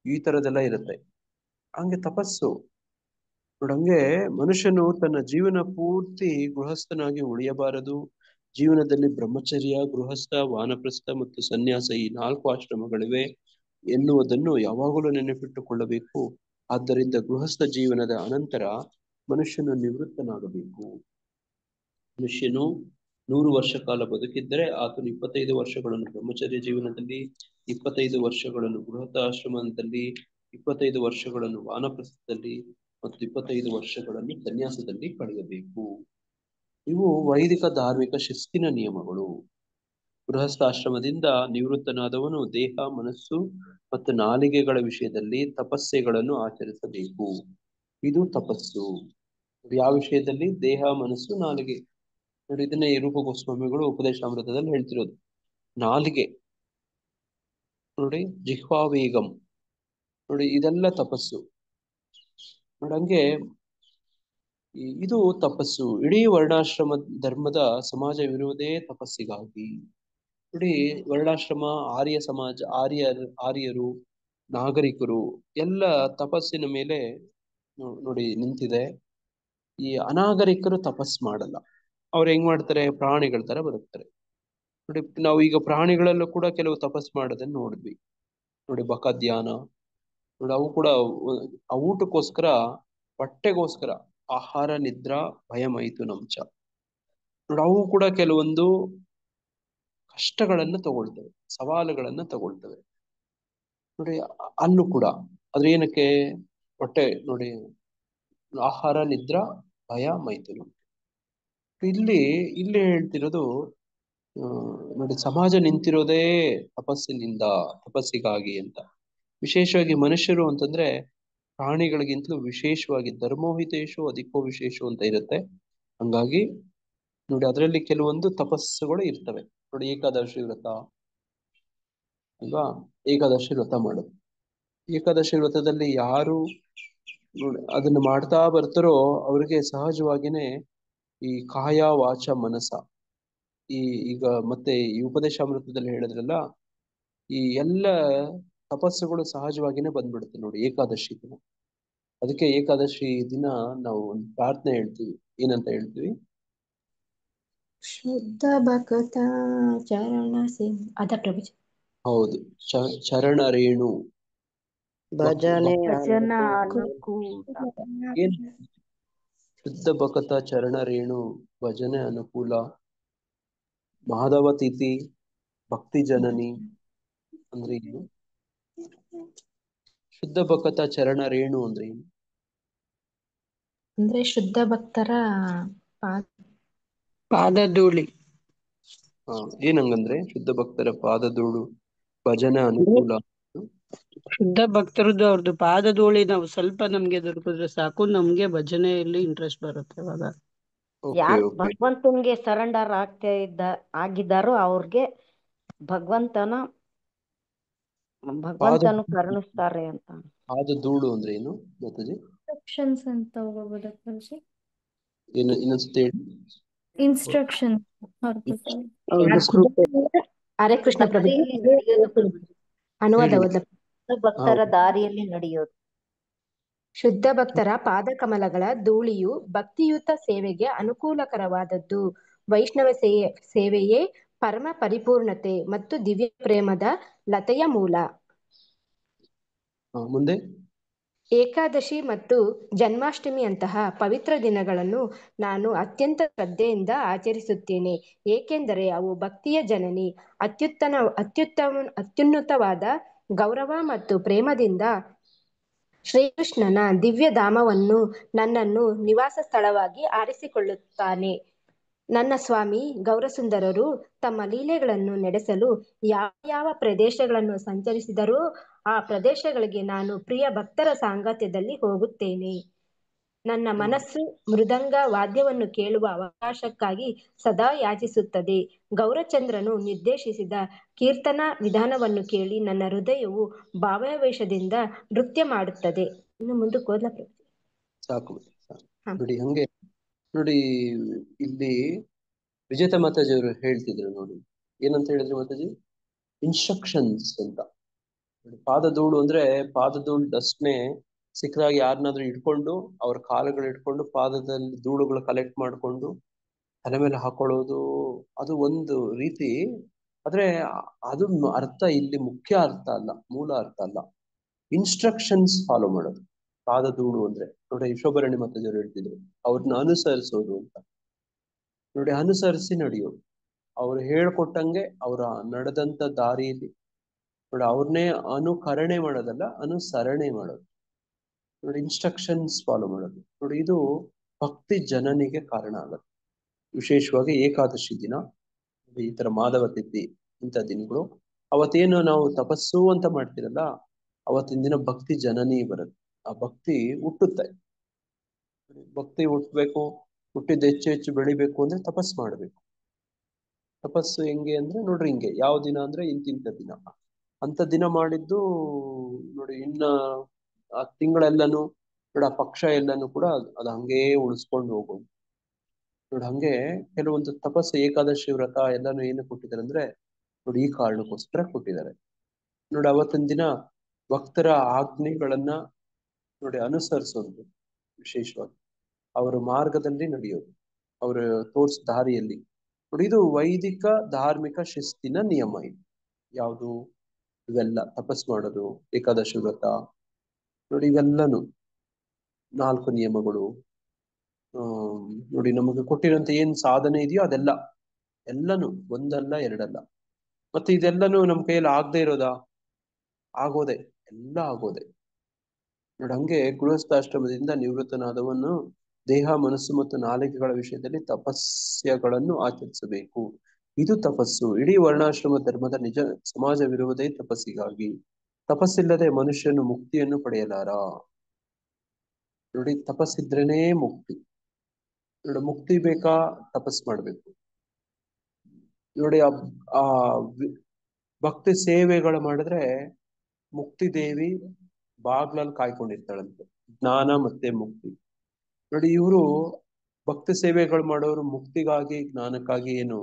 ಈ ತರದೆಲ್ಲ ಇರುತ್ತೆ. ಹಂಗೆ ತಪಸ್ಸು ನೋಡಂಗೆ ಮನುಷ್ಯನು ತನ್ನ ಜೀವನ ಪೂರ್ತಿ ಗೃಹಸ್ಥನಾಗಿ ಉಳಿಯಬಾರದು. ಜೀವನದಲ್ಲಿ ಬ್ರಹ್ಮಚರ್ಯ, ಗೃಹಸ್ಥ, ವಾನಪ್ರಸ್ಥ ಮತ್ತು ಸನ್ಯಾಸ ಈ 4 ಆಶ್ರಮಗಳಿವೆ ಎನ್ನುವುದನ್ನು ಯಾವಾಗಲೂ ನೆನಪಿಟ್ಟುಕೊಳ್ಳಬೇಕು. ಆದ್ದರಿಂದ ಗೃಹಸ್ಥ ಜೀವನದ ಅನಂತರ ಮನುಷ್ಯನು ನಿವೃತ್ತನಾಗಬೇಕು. ಮನುಷ್ಯನು 100 ವರ್ಷ ಕಾಲ ಬದುಕಿದ್ದರೆ ಆತನು 25 ವರ್ಷಗಳನ್ನು ಬ್ರಹ್ಮಚರ್ಯ ಜೀವನದಲ್ಲಿ, 25 ವರ್ಷಗಳನ್ನು ಗೃಹಸ್ಥಾಶ್ರಮದಲ್ಲಿ, 25 ವರ್ಷಗಳನ್ನು ವಾನಪ್ರಸ್ಥದಲ್ಲಿ ಮತ್ತು 25 ವರ್ಷಗಳನ್ನು ಸನ್ಯಾಸದಲ್ಲಿ ಕಳೆಯಬೇಕು. ಇವು ವೈದಿಕ ಧಾರ್ಮಿಕ ಶಿಸ್ತಿನ ನಿಯಮಗಳು. ಗೃಹಸ್ಥಾಶ್ರಮದಿಂದ ನಿವೃತ್ತನಾದವನು ದೇಹ, ಮನಸ್ಸು ಮತ್ತು ನಾಲಿಗೆಗಳ ವಿಷಯದಲ್ಲಿ ತಪಸ್ಸೆಗಳನ್ನು ಆಚರಿಸಬೇಕು. ಇದು ತಪಸ್ಸು. ಯಾವ ವಿಷಯದಲ್ಲಿ? ದೇಹ, ಮನಸ್ಸು, ನಾಲಿಗೆ ನೋಡಿ. ಇದನ್ನೇ ರೂಪ ಗೋಸ್ವಾಮಿಗಳು ಉಪದೇಶಾಮೃತದಲ್ಲಿ ಹೇಳ್ತಿರೋದು. ನಾಲಿಗೆ ನೋಡಿ, ಜಿಹ್ವಾ ವೇಗಂ ನೋಡಿ, ಇದೆಲ್ಲ ತಪಸ್ಸು ನೋಡಂಗೆ. ಇದು ತಪಸ್ಸು. ಇಡೀ ವರ್ಣಾಶ್ರಮ ಧರ್ಮದ ಸಮಾಜ ವಿರೋಧೇ ತಪಸ್ಸಿಗಾಗಿ ನೋಡಿ. ವರ್ಣಾಶ್ರಮ, ಆರ್ಯ ಸಮಾಜ, ಆರ್ಯರು, ನಾಗರಿಕರು ಎಲ್ಲ ತಪಸ್ಸಿನ ಮೇಲೆ ನೋಡಿ ನಿಂತಿದೆ. ಈ ಅನಾಗರಿಕರು ತಪಸ್ ಮಾಡಲ್ಲ. ಅವ್ರು ಹೆಂಗ್ ಮಾಡ್ತಾರೆ? ಪ್ರಾಣಿಗಳ ತರ ಬದುಕ್ತಾರೆ ನೋಡಿ. ನಾವು ಈಗ ಪ್ರಾಣಿಗಳಲ್ಲೂ ಕೂಡ ಕೆಲವು ತಪಸ್ ಮಾಡೋದನ್ನ ನೋಡಿದ್ವಿ ನೋಡಿ. ಬಕ ಧ್ಯಾನ ನೋಡಿ, ಅವು ಕೂಡ ಆ ಊಟಕ್ಕೋಸ್ಕರ, ಹೊಟ್ಟೆಗೋಸ್ಕರ ಆಹಾರ ನಿದ್ರಾ ಭಯ ಮೈಥುನಂಚ. ನೋಡಿ ಅವು ಕೂಡ ಕೆಲವೊಂದು ಕಷ್ಟಗಳನ್ನ ತಗೊಳ್ತವೆ, ಸವಾಲುಗಳನ್ನ ತಗೊಳ್ತವೆ. ನೋಡಿ ಅಲ್ಲೂ ಕೂಡ ಅದ್ರ ಏನಕ್ಕೆ ಹೊಟ್ಟೆ ನೋಡಿ ಆಹಾರ ನಿದ್ರಾ ಭಯ ಮೈಥುನ. ಇಲ್ಲಿ ಹೇಳ್ತಿರೋದು ನೋಡಿ ಸಮಾಜ ನಿಂತಿರೋದೇ ತಪಸ್ಸಿಗಾಗಿ ಅಂತ. ವಿಶೇಷವಾಗಿ ಮನುಷ್ಯರು ಅಂತಂದ್ರೆ ಪ್ರಾಣಿಗಳಿಗಿಂತಲೂ ವಿಶೇಷವಾಗಿ ಧರ್ಮೋಹಿತೇಶು ಅಧಿಕೋ ವಿಶೇಷು ಅಂತ ಇರುತ್ತೆ. ಹಂಗಾಗಿ ನೋಡಿ ಅದರಲ್ಲಿ ಕೆಲವೊಂದು ತಪಸ್ಸುಗಳು ಇರ್ತವೆ. ನೋಡಿ ಏಕಾದಶಿ ವ್ರತ ಅಲ್ವಾ, ಏಕಾದಶಿ ವ್ರತ ಮಾಡೋದು. ಏಕಾದಶಿ ವ್ರತದಲ್ಲಿ ಯಾರು ನೋಡಿ ಅದನ್ನ ಮಾಡ್ತಾ ಬರ್ತಾರೋ ಅವ್ರಿಗೆ ಸಹಜವಾಗಿನೇ ಈ ಕಾಯ ವಾಚ ಮನಸ ಈಗ ಮತ್ತೆ ಈ ಉಪದೇಶಾಮೃತದಲ್ಲಿ ಹೇಳಿದ್ರಲ್ಲ, ಈ ಎಲ್ಲ ತಪಸ್ಸುಗಳು ಸಹಜವಾಗಿನೇ ಬಂದ್ಬಿಡುತ್ತೆ ನೋಡಿ ಏಕಾದಶಿ ದಿನ. ಅದಕ್ಕೆ ಏಕಾದಶಿ ದಿನ ನಾವು ಒಂದು ಪ್ರಾರ್ಥನೆ ಹೇಳ್ತೀವಿ. ಏನಂತ ಹೇಳ್ತೀವಿ? ಶುದ್ಧ ಭಕ್ತ ಚರಣ ಸಿಂಹ ಅದ ಪ್ರಭುಜಿ. ಹೌದು, ಚರಣ ರೇಣು ಭಜನೆ ಭಜನ ಅನುಕೂಲ. ಅನುಕೂಲ. ಏನ್ ಶುದ್ಧ ಭಕ್ತ ಚರಣ ರೇಣು ಭಜನೆ ಅನುಕೂಲ ಮಾಧವ ತಿಥಿ ಭಕ್ತಿ ಜನನಿ ಅಂದ್ರೆ ಏನು? ಶುದ್ಧ ಭಕ್ತ ಚರಣ ರೇಣು ಅಂದ್ರೆ ಏನು? ಅಂದ್ರೆ ಶುದ್ಧ ಭಕ್ತರ ಪಾದಧೂಳಿ. ಏನಂಗಂದ್ರೆ ಶುದ್ಧ ಭಕ್ತರ ಪಾದಧೂಳು ಭಜನೆ ಅನುಕೂಲ. ಶುದ್ಧ ಭಕ್ತರದ್ದು ಅವ್ರದ್ದು ಪಾದಧೂಳಿ ನಾವು ಸ್ವಲ್ಪ ನಮ್ಗೆ ದೊರಕಿದ್ರೆ ಸಾಕು, ನಮ್ಗೆ ಭಜನೆಯಲ್ಲಿ ಇಂಟ್ರೆಸ್ಟ್ ಬರುತ್ತೆ ಅವಾಗ. ಯಾರು ಭಗವಂತನಿಗೆ ಸರೆಂಡರ್ ಆಗಿದ್ದಾರೋ ಅವ್ರಿಗೆ ಭಗವಂತನು ಕರುಣಿಸ್ತಾರೆ ಅಂತ. ಪಾದಧೂಳು ಅಂದ್ರೆ ಏನು ಮಾತಾಜಿ? ಇನ್ಸ್ಟ್ರಕ್ಷನ್ಸ್ ಅಂತ ಹೋಗ್ಬೋದಾ? ಏನು ಇನ್ನೊಂದ್ಸತಿ ಹೇಳಿ. ಇನ್ಸ್ಟ್ರಕ್ಷನ್. ಹರೇ ಕೃಷ್ಣ ಪ್ರಭು. ಅನುವಾದ ಭಕ್ತರ ದಾರಿಯಲ್ಲಿ ನಡೆಯೋದು. ಶುದ್ಧ ಭಕ್ತರ ಪಾದಕಮಲಗಳ ಧೂಳಿಯು ಭಕ್ತಿಯುತ ಸೇವೆಗೆ ಅನುಕೂಲಕರವಾದದ್ದು. ವೈಷ್ಣವ ಸೇವೆಯೇ ಪರಮ ಪರಿಪೂರ್ಣತೆ ಮತ್ತು ದಿವ್ಯ ಪ್ರೇಮದ ಲತೆಯ ಮೂಲ. ಮುಂದೆ ಏಕಾದಶಿ ಮತ್ತು ಜನ್ಮಾಷ್ಟಮಿಯಂತಹ ಪವಿತ್ರ ದಿನಗಳನ್ನು ನಾನು ಅತ್ಯಂತ ಶ್ರದ್ಧೆಯಿಂದ ಆಚರಿಸುತ್ತೇನೆ, ಏಕೆಂದರೆ ಅವು ಭಕ್ತಿಯ ಜನನಿ. ಅತ್ಯುನ್ನತವಾದ ಗೌರವ ಮತ್ತು ಪ್ರೇಮದಿಂದ ಶ್ರೀಕೃಷ್ಣನ ದಿವ್ಯ ಧಾಮವನ್ನು ನನ್ನನ್ನು ನಿವಾಸ ಸ್ಥಳವಾಗಿ ಆರಿಸಿಕೊಳ್ಳುತ್ತಾನೆ. ನನ್ನ ಸ್ವಾಮಿ ಗೌರಸುಂದರರು ತಮ್ಮ ಲೀಲೆಗಳನ್ನು ನಡೆಸಲು ಯಾವ ಪ್ರದೇಶಗಳನ್ನು ಸಂಚರಿಸಿದರೋ ಆ ಪ್ರದೇಶಗಳಿಗೆ ನಾನು ಪ್ರಿಯ ಭಕ್ತರ ಸಾಂಗತ್ಯದಲ್ಲಿ ಹೋಗುತ್ತೇನೆ. ನನ್ನ ಮನಸ್ಸು ಮೃದಂಗ ವಾದ್ಯವನ್ನು ಕೇಳುವ ಅವಕಾಶಕ್ಕಾಗಿ ಸದಾ ಯಾಚಿಸುತ್ತದೆ. ಗೌರಚಂದ್ರನು ನಿರ್ದೇಶಿಸಿದ ಕೀರ್ತನಾ ವಿಧಾನವನ್ನು ಕೇಳಿ ನನ್ನ ಹೃದಯವು ಭಾವಾವೇಶದಿಂದ ನೃತ್ಯ ಮಾಡುತ್ತದೆ. ಇನ್ನು ಮುಂದಕ್ಕೆ ಹೋದ್ಲ ಸಾಕು. ನೋಡಿ ಹಂಗೆ ನೋಡಿ ಇಲ್ಲಿ ವಿಜೇತ ಮಾತಾಜಿ ಅವರು ಹೇಳ್ತಿದ್ರು ನೋಡಿ, ಏನಂತ ಹೇಳಿದ್ರು ಮಾತಾಜಿ? ಇನ್ಸ್ಟ್ರಕ್ಷನ್ಸ್ ಅಂತ. ಪಾದಧೂಳು ಅಂದ್ರೆ ಪಾದಧೂಳು ಡಸ್ಟ್ನೆ ಸಿಕ್ಕದಾಗ ಯಾರನ್ನಾದ್ರೂ ಇಟ್ಕೊಂಡು ಅವ್ರ ಕಾಲುಗಳು ಇಟ್ಕೊಂಡು ಪಾದದಲ್ಲಿ ಧೂಳುಗಳು ಕಲೆಕ್ಟ್ ಮಾಡ್ಕೊಂಡು ತಲೆ ಮೇಲೆ ಹಾಕೊಳ್ಳೋದು, ಅದು ಒಂದು ರೀತಿ. ಆದ್ರೆ ಅದು ಅರ್ಥ ಇಲ್ಲಿ ಮುಖ್ಯ ಅರ್ಥ ಅಲ್ಲ, ಮೂಲ ಅರ್ಥ ಅಲ್ಲ. ಇನ್ಸ್ಟ್ರಕ್ಷನ್ಸ್ ಫಾಲೋ ಮಾಡೋದು ಪಾದಧೂಳು ಅಂದ್ರೆ. ನೋಡಿ ಶೋಭರಣಿ ಮಾತಾಜರು ಹೇಳ್ತಿದ್ರು ಅವ್ರನ್ನ ಅನುಸರಿಸೋದು ಅಂತ. ನೋಡಿ ಅನುಸರಿಸಿ ನಡೆಯೋದು, ಅವ್ರು ಹೇಳ್ಕೊಟ್ಟಂಗೆ ಅವರ ನಡೆದಂತ ದಾರಿಯಲ್ಲಿ ನೋಡಿ ಅವ್ರನ್ನೇ ಅನುಕರಣೆ ಮಾಡೋದಲ್ಲ, ಅನುಸರಣೆ ಮಾಡೋದು. ನೋಡಿ ಇನ್ಸ್ಟ್ರಕ್ಷನ್ಸ್ ಫಾಲೋ ಮಾಡೋದು. ನೋಡಿ ಇದು ಭಕ್ತಿ ಜನನಿಗೆ ಕಾರಣ ಆಗುತ್ತೆ. ವಿಶೇಷವಾಗಿ ಏಕಾದಶಿ ದಿನ ಈ ತರ ಮಾಧವ ತಿಥಿ ಇಂಥ ದಿನಗಳು, ಅವತ್ತೇನು ನಾವು ತಪಸ್ಸು ಅಂತ ಮಾಡ್ತಿರಲ್ಲ, ಅವತ್ತಿನ ದಿನ ಭಕ್ತಿ ಜನನಿ ಬರುತ್ತೆ. ಆ ಭಕ್ತಿ ಹುಟ್ಟುತ್ತೆ. ಭಕ್ತಿ ಹುಟ್ಟಬೇಕು, ಹುಟ್ಟಿದ ಹೆಚ್ಚು ಬೆಳಿಬೇಕು ಅಂದ್ರೆ ತಪಸ್ಸು ಮಾಡ್ಬೇಕು. ತಪಸ್ಸು ಹೆಂಗೆ ಅಂದ್ರೆ ನೋಡ್ರಿ ಹಿಂಗೆ, ಯಾವ ದಿನ ಅಂದ್ರೆ ಇಂತಿಂತ ದಿನ ಅಂತ ದಿನ ಮಾಡಿದ್ದು ನೋಡಿ. ಇನ್ನ ಆ ತಿಂಗಳೆಲ್ಲನು ನೋಡಿ, ಆ ಪಕ್ಷ ಎಲ್ಲಾನು ಕೂಡ ಅದು ಹಂಗೇ ಉಳಿಸ್ಕೊಂಡು ಹೋಗೋದು ನೋಡಿ. ಹಂಗೆ ಕೆಲವೊಂದು ತಪಸ್ಸು ಏಕಾದಶಿ ವ್ರತ ಎಲ್ಲಾನು ಏನು ಕೊಟ್ಟಿದ್ದಾರೆ ಅಂದ್ರೆ ನೋಡಿ ಈ ಕಾರಣಕ್ಕೋಸ್ಕರ ಕೊಟ್ಟಿದ್ದಾರೆ ನೋಡಿ. ಅವತ್ತಿನ ದಿನ ಭಕ್ತರ ಆಜ್ಞೆಗಳನ್ನ ನೋಡಿ ಅನುಸರಿಸೋದು, ವಿಶೇಷವಾಗಿ ಅವರ ಮಾರ್ಗದಲ್ಲಿ ನಡೆಯೋದು, ಅವರು ತೋರ್ಸ್ ದಾರಿಯಲ್ಲಿ ನೋಡಿ. ಇದು ವೈದಿಕ ಧಾರ್ಮಿಕ ಶಿಸ್ತಿನ ನಿಯಮ. ಇದು ಯಾವುದು? ಇವೆಲ್ಲ ತಪಸ್ ಮಾಡೋದು, ಏಕಾದಶಿ ವ್ರತ ನೋಡಿ, ಇವೆಲ್ಲನು 4 ನಿಯಮಗಳು ನೋಡಿ ನಮಗೆ ಕೊಟ್ಟಿರೋಂತ ಏನ್ ಸಾಧನೆ ಇದೆಯೋ ಅದೆಲ್ಲ ಎಲ್ಲಾನು ಒಂದಲ್ಲ ಎರಡಲ್ಲ. ಮತ್ತೆ ಇದೆಲ್ಲನೂ ನಮ್ ಕೈಯಲ್ಲಿ ಆಗದೆ ಇರೋದಾ? ಆಗೋದೆ, ಎಲ್ಲ ಆಗೋದೆ. ನೋಡಿ ಹಂಗೆ ಗೃಹಸ್ಥಾಶ್ರಮದಿಂದ ನಿವೃತ್ತನಾದವನು ದೇಹ, ಮನಸ್ಸು ಮತ್ತು ನಾಲಿಗೆಗಳ ವಿಷಯದಲ್ಲಿ ತಪಸ್ಯಗಳನ್ನು ಆಚರಿಸಬೇಕು. ಇದು ತಪಸ್ಸು. ಇಡೀ ವರ್ಣಾಶ್ರಮ ಧರ್ಮದ ನಿಜ ಸಮಾಜವಿರುವುದೇ ತಪಸ್ಸಿಗಾಗಿ. ತಪಸ್ಸಿಲ್ಲದೆ ಮನುಷ್ಯನು ಮುಕ್ತಿಯನ್ನು ಪಡೆಯಲಾರ. ನೋಡಿ ತಪಸ್ಸಿದ್ರೇನೇ ಮುಕ್ತಿ. ನೋಡಿ ಮುಕ್ತಿ ಬೇಕಾ? ತಪಸ್ ಮಾಡ್ಬೇಕು. ನೋಡಿ ಆ ಭಕ್ತಿ ಸೇವೆಗಳು ಮಾಡಿದ್ರೆ ಮುಕ್ತಿ ದೇವಿ ಬಾಗ್ಲಲ್ಲಿ ಕಾಯ್ಕೊಂಡಿರ್ತಾಳಂತೆ, ಜ್ಞಾನ ಮತ್ತೆ ಮುಕ್ತಿ. ನೋಡಿ ಇವರು ಭಕ್ತಿ ಸೇವೆಗಳು ಮಾಡೋರು ಮುಕ್ತಿಗಾಗಿ ಜ್ಞಾನಕ್ಕಾಗಿ ಏನು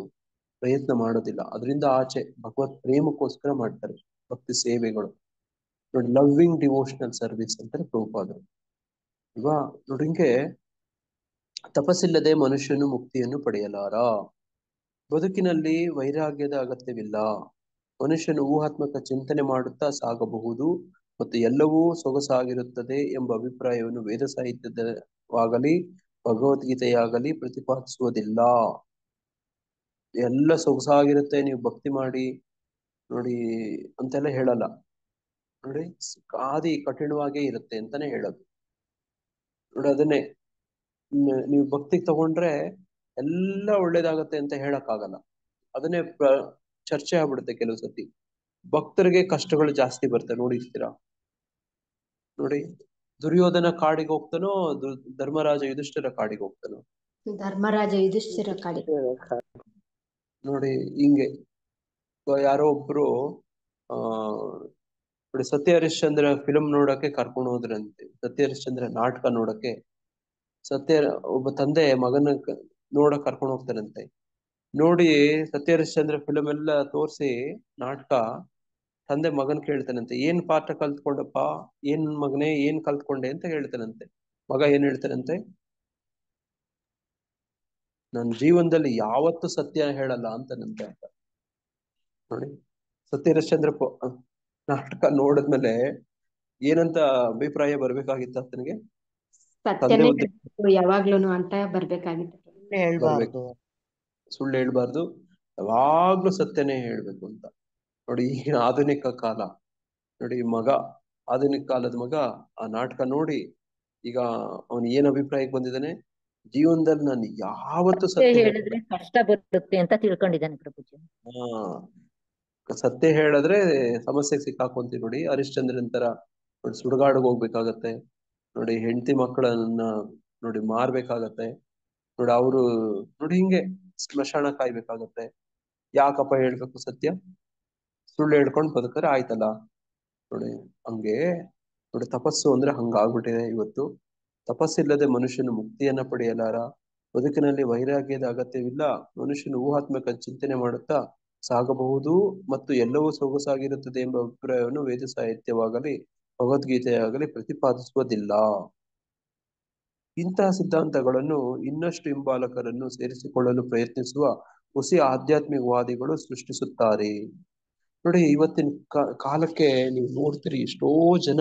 ಪ್ರಯತ್ನ ಮಾಡೋದಿಲ್ಲ. ಅದರಿಂದ ಆಚೆ ಭಗವತ್ ಪ್ರೇಮಕ್ಕೋಸ್ಕರ ಮಾಡ್ತಾರೆ ಭಕ್ತಿ ಸೇವೆಗಳು. ನೋಡಿ ಲವ್ವಿಂಗ್ ಡಿವೋಷನಲ್ ಸರ್ವಿಸ್ ಅಂತಾರೆ ಪ್ರಭುಪಾದರು ಅಲ್ವಾ. ನೋಡಿ ಹಿಂಗೆ ತಪಸ್ಸಿಲ್ಲದೆ ಮನುಷ್ಯನು ಮುಕ್ತಿಯನ್ನು ಪಡೆಯಲಾರ. ಬದುಕಿನಲ್ಲಿ ವೈರಾಗ್ಯದ ಅಗತ್ಯವಿಲ್ಲ. ಮನುಷ್ಯನು ಊಹಾತ್ಮಕ ಚಿಂತನೆ ಮಾಡುತ್ತಾ ಸಾಗಬಹುದು ಮತ್ತು ಎಲ್ಲವೂ ಸೊಗಸಾಗಿರುತ್ತದೆ ಎಂಬ ಅಭಿಪ್ರಾಯವನ್ನು ವೇದ ಸಾಹಿತ್ಯವಾಗಲಿ ಭಗವದ್ಗೀತೆಯಾಗಲಿ ಪ್ರತಿಪಾದಿಸುವುದಿಲ್ಲ. ಎಲ್ಲ ಸೊಗಸಾಗಿರುತ್ತೆ ನೀವು ಭಕ್ತಿ ಮಾಡಿ ನೋಡಿ ಅಂತೆಲ್ಲ ಹೇಳಲ್ಲ. ನೋಡಿ ಆದಿ ಕಠಿಣವಾಗೇ ಇರುತ್ತೆ ಅಂತಾನೆ ಹೇಳೋದು. ನೋಡಿ ಅದನ್ನೇ ನೀವು ಭಕ್ತಿಗೆ ತಗೊಂಡ್ರೆ ಎಲ್ಲ ಒಳ್ಳೇದಾಗತ್ತೆ ಅಂತ ಹೇಳಕ್ಕಾಗಲ್ಲ. ಅದನ್ನೇ ಚರ್ಚೆ ಆಗ್ಬಿಡುತ್ತೆ ಕೆಲವು ಸತಿ. ಭಕ್ತರಿಗೆ ಕಷ್ಟಗಳು ಜಾಸ್ತಿ ಬರ್ತವೆ ನೋಡಿರ್ತೀರಾ. ನೋಡಿ ದುರ್ಯೋಧನ ಕಾಡಿಗೆ ಹೋಗ್ತಾನೋ ಧರ್ಮರಾಜ ಯುಧಿಷ್ಠಿರ ಕಾಡಿಗೆ ಹೋಗ್ತಾನೋ? ಧರ್ಮರಾಜ ಯುಧಿಷ್ಠಿರ ಕಾಡಿಗೆ. ನೋಡಿ ಹಿಂಗೆ ಯಾರೋ ಒಬ್ರು ನೋಡಿ ಸತ್ಯ ಹರಿಶ್ಚಂದ್ರ ಫಿಲಂ ನೋಡಕ್ಕೆ ಕರ್ಕೊಂಡು ಹೋದ್ರಂತೆ. ಸತ್ಯ ಹರಿಶ್ಚಂದ್ರ ನಾಟಕ ನೋಡಕ್ಕೆ ಒಬ್ಬ ತಂದೆ ಮಗನ ನೋಡಕ್ ಕರ್ಕೊಂಡು ಹೋಗ್ತಾರಂತೆ. ನೋಡಿ ಸತ್ಯ ಹರಿಶ್ಚಂದ್ರ ಫಿಲಂ ಎಲ್ಲ ತೋರಿಸಿ ನಾಟಕ ತಂದೆ ಮಗನ್ ಕೇಳ್ತಾನಂತೆ, ಏನ್ ಪಾಠ ಕಲ್ತ್ಕೊಂಡಪ್ಪ, ಏನ್ ಮಗನೇ ಏನ್ ಕಲ್ತ್ಕೊಂಡೆ ಅಂತ ಹೇಳ್ತಾನಂತೆ. ಮಗ ಏನ್ ಹೇಳ್ತಾನಂತೆ, ನನ್ನ ಜೀವನದಲ್ಲಿ ಯಾವತ್ತೂ ಸತ್ಯ ಹೇಳಲ್ಲ ಅಂತನಂತೆ ಅಂತ. ನೋಡಿ ಸತ್ಯ ಹರಿಶ್ಚಂದ್ರ ನಾಟಕ ನೋಡಿದ್ಮೇಲೆ ಏನಂತ ಅಭಿಪ್ರಾಯ ಬರ್ಬೇಕಾಗಿತ್ತು ಆತನಿಗೆ? ಸತ್ಯನೇ ಯಾವಾಗ್ಲೂನು ಅಂತ ಬರ್ಬೇಕಾಗಿತ್ತು. ಹೇಳ್ಬಾರ್ದು, ಸುಳ್ಳು ಹೇಳ್ಬಾರ್ದು, ಯಾವಾಗ್ಲೂ ಸತ್ಯನೇ ಹೇಳ್ಬೇಕು ಅಂತ. ನೋಡಿ ಈಗ ಆಧುನಿಕ ಕಾಲ ನೋಡಿ, ಮಗ ಆಧುನಿಕ ಕಾಲದ ಮಗ ಆ ನಾಟಕ ನೋಡಿ ಈಗ ಅವನು ಏನ್ ಅಭಿಪ್ರಾಯಕ್ಕೆ ಬಂದಿದ್ದಾನೆ, ಜೀವನದಲ್ಲಿ ನಾನು ಯಾವತ್ತೂ ಸತ್ಯ ಹೇಳಿದ್ರೆ ಕಷ್ಟ ಬರುತ್ತೆ ಅಂತ ತಿಳ್ಕೊಂಡಿದ್ದಾನೆ ಪ್ರಭುಜಿ. ಸತ್ಯ ಹೇಳಿದ್ರೆ ಸಮಸ್ಯೆಗೆ ಸಿಕ್ಕಾಕೊಂತೀವಿ. ನೋಡಿ ಹರಿಶ್ಚಂದ್ರನ್ ತರ ನೋಡಿ ಸುಡುಗಾಡಿಗೆ ಹೋಗ್ಬೇಕಾಗತ್ತೆ. ನೋಡಿ ಹೆಂಡತಿ ಮಕ್ಕಳನ್ನ ನೋಡಿ ಮಾರ್ಬೇಕಾಗತ್ತೆ. ನೋಡಿ ಅವರು ನೋಡಿ ಹಿಂಗೆ ಸ್ಮಶಾನ ಕಾಯ್ಬೇಕಾಗತ್ತೆ. ಯಾಕಪ್ಪ ಹೇಳ್ಬೇಕು ಸತ್ಯ? ಸುಳ್ಳು ಹೇಳ್ಕೊಂಡು ಬದುಕರೆ ಆಯ್ತಲ್ಲ. ನೋಡಿ ಹಂಗೆ ನೋಡಿ ತಪಸ್ಸು ಅಂದ್ರೆ ಹಂಗಾಗ್ಬಿಟ್ಟಿದೆ ಇವತ್ತು. ತಪಸ್ಸಿಲ್ಲದೆ ಮನುಷ್ಯನು ಮುಕ್ತಿಯನ್ನ ಪಡೆಯಲಾರ. ಬದುಕಿನಲ್ಲಿ ವೈರಾಗ್ಯದ ಅಗತ್ಯವಿಲ್ಲ. ಮನುಷ್ಯನು ಊಹಾತ್ಮಕ ಚಿಂತನೆ ಮಾಡುತ್ತಾ ಸಾಗಬಹುದು ಮತ್ತು ಎಲ್ಲವೂ ಸೊಗಸಾಗಿರುತ್ತದೆ ಎಂಬ ಅಭಿಪ್ರಾಯವನ್ನು ವೇದ ಸಾಹಿತ್ಯವಾಗಲಿ ಭಗವದ್ಗೀತೆಯಾಗಲಿ ಪ್ರತಿಪಾದಿಸುವುದಿಲ್ಲ. ಇಂತಹ ಸಿದ್ಧಾಂತಗಳನ್ನು ಇನ್ನಷ್ಟು ಹಿಂಬಾಲಕರನ್ನು ಸೇರಿಸಿಕೊಳ್ಳಲು ಪ್ರಯತ್ನಿಸುವ ಹುಸಿ ಆಧ್ಯಾತ್ಮಿಕವಾದಿಗಳು ಸೃಷ್ಟಿಸುತ್ತಾರೆ. ನೋಡಿ ಇವತ್ತಿನ ಕಾಲಕ್ಕೆ ನೀವು ನೋಡ್ತೀರಿ, ಎಷ್ಟೋ ಜನ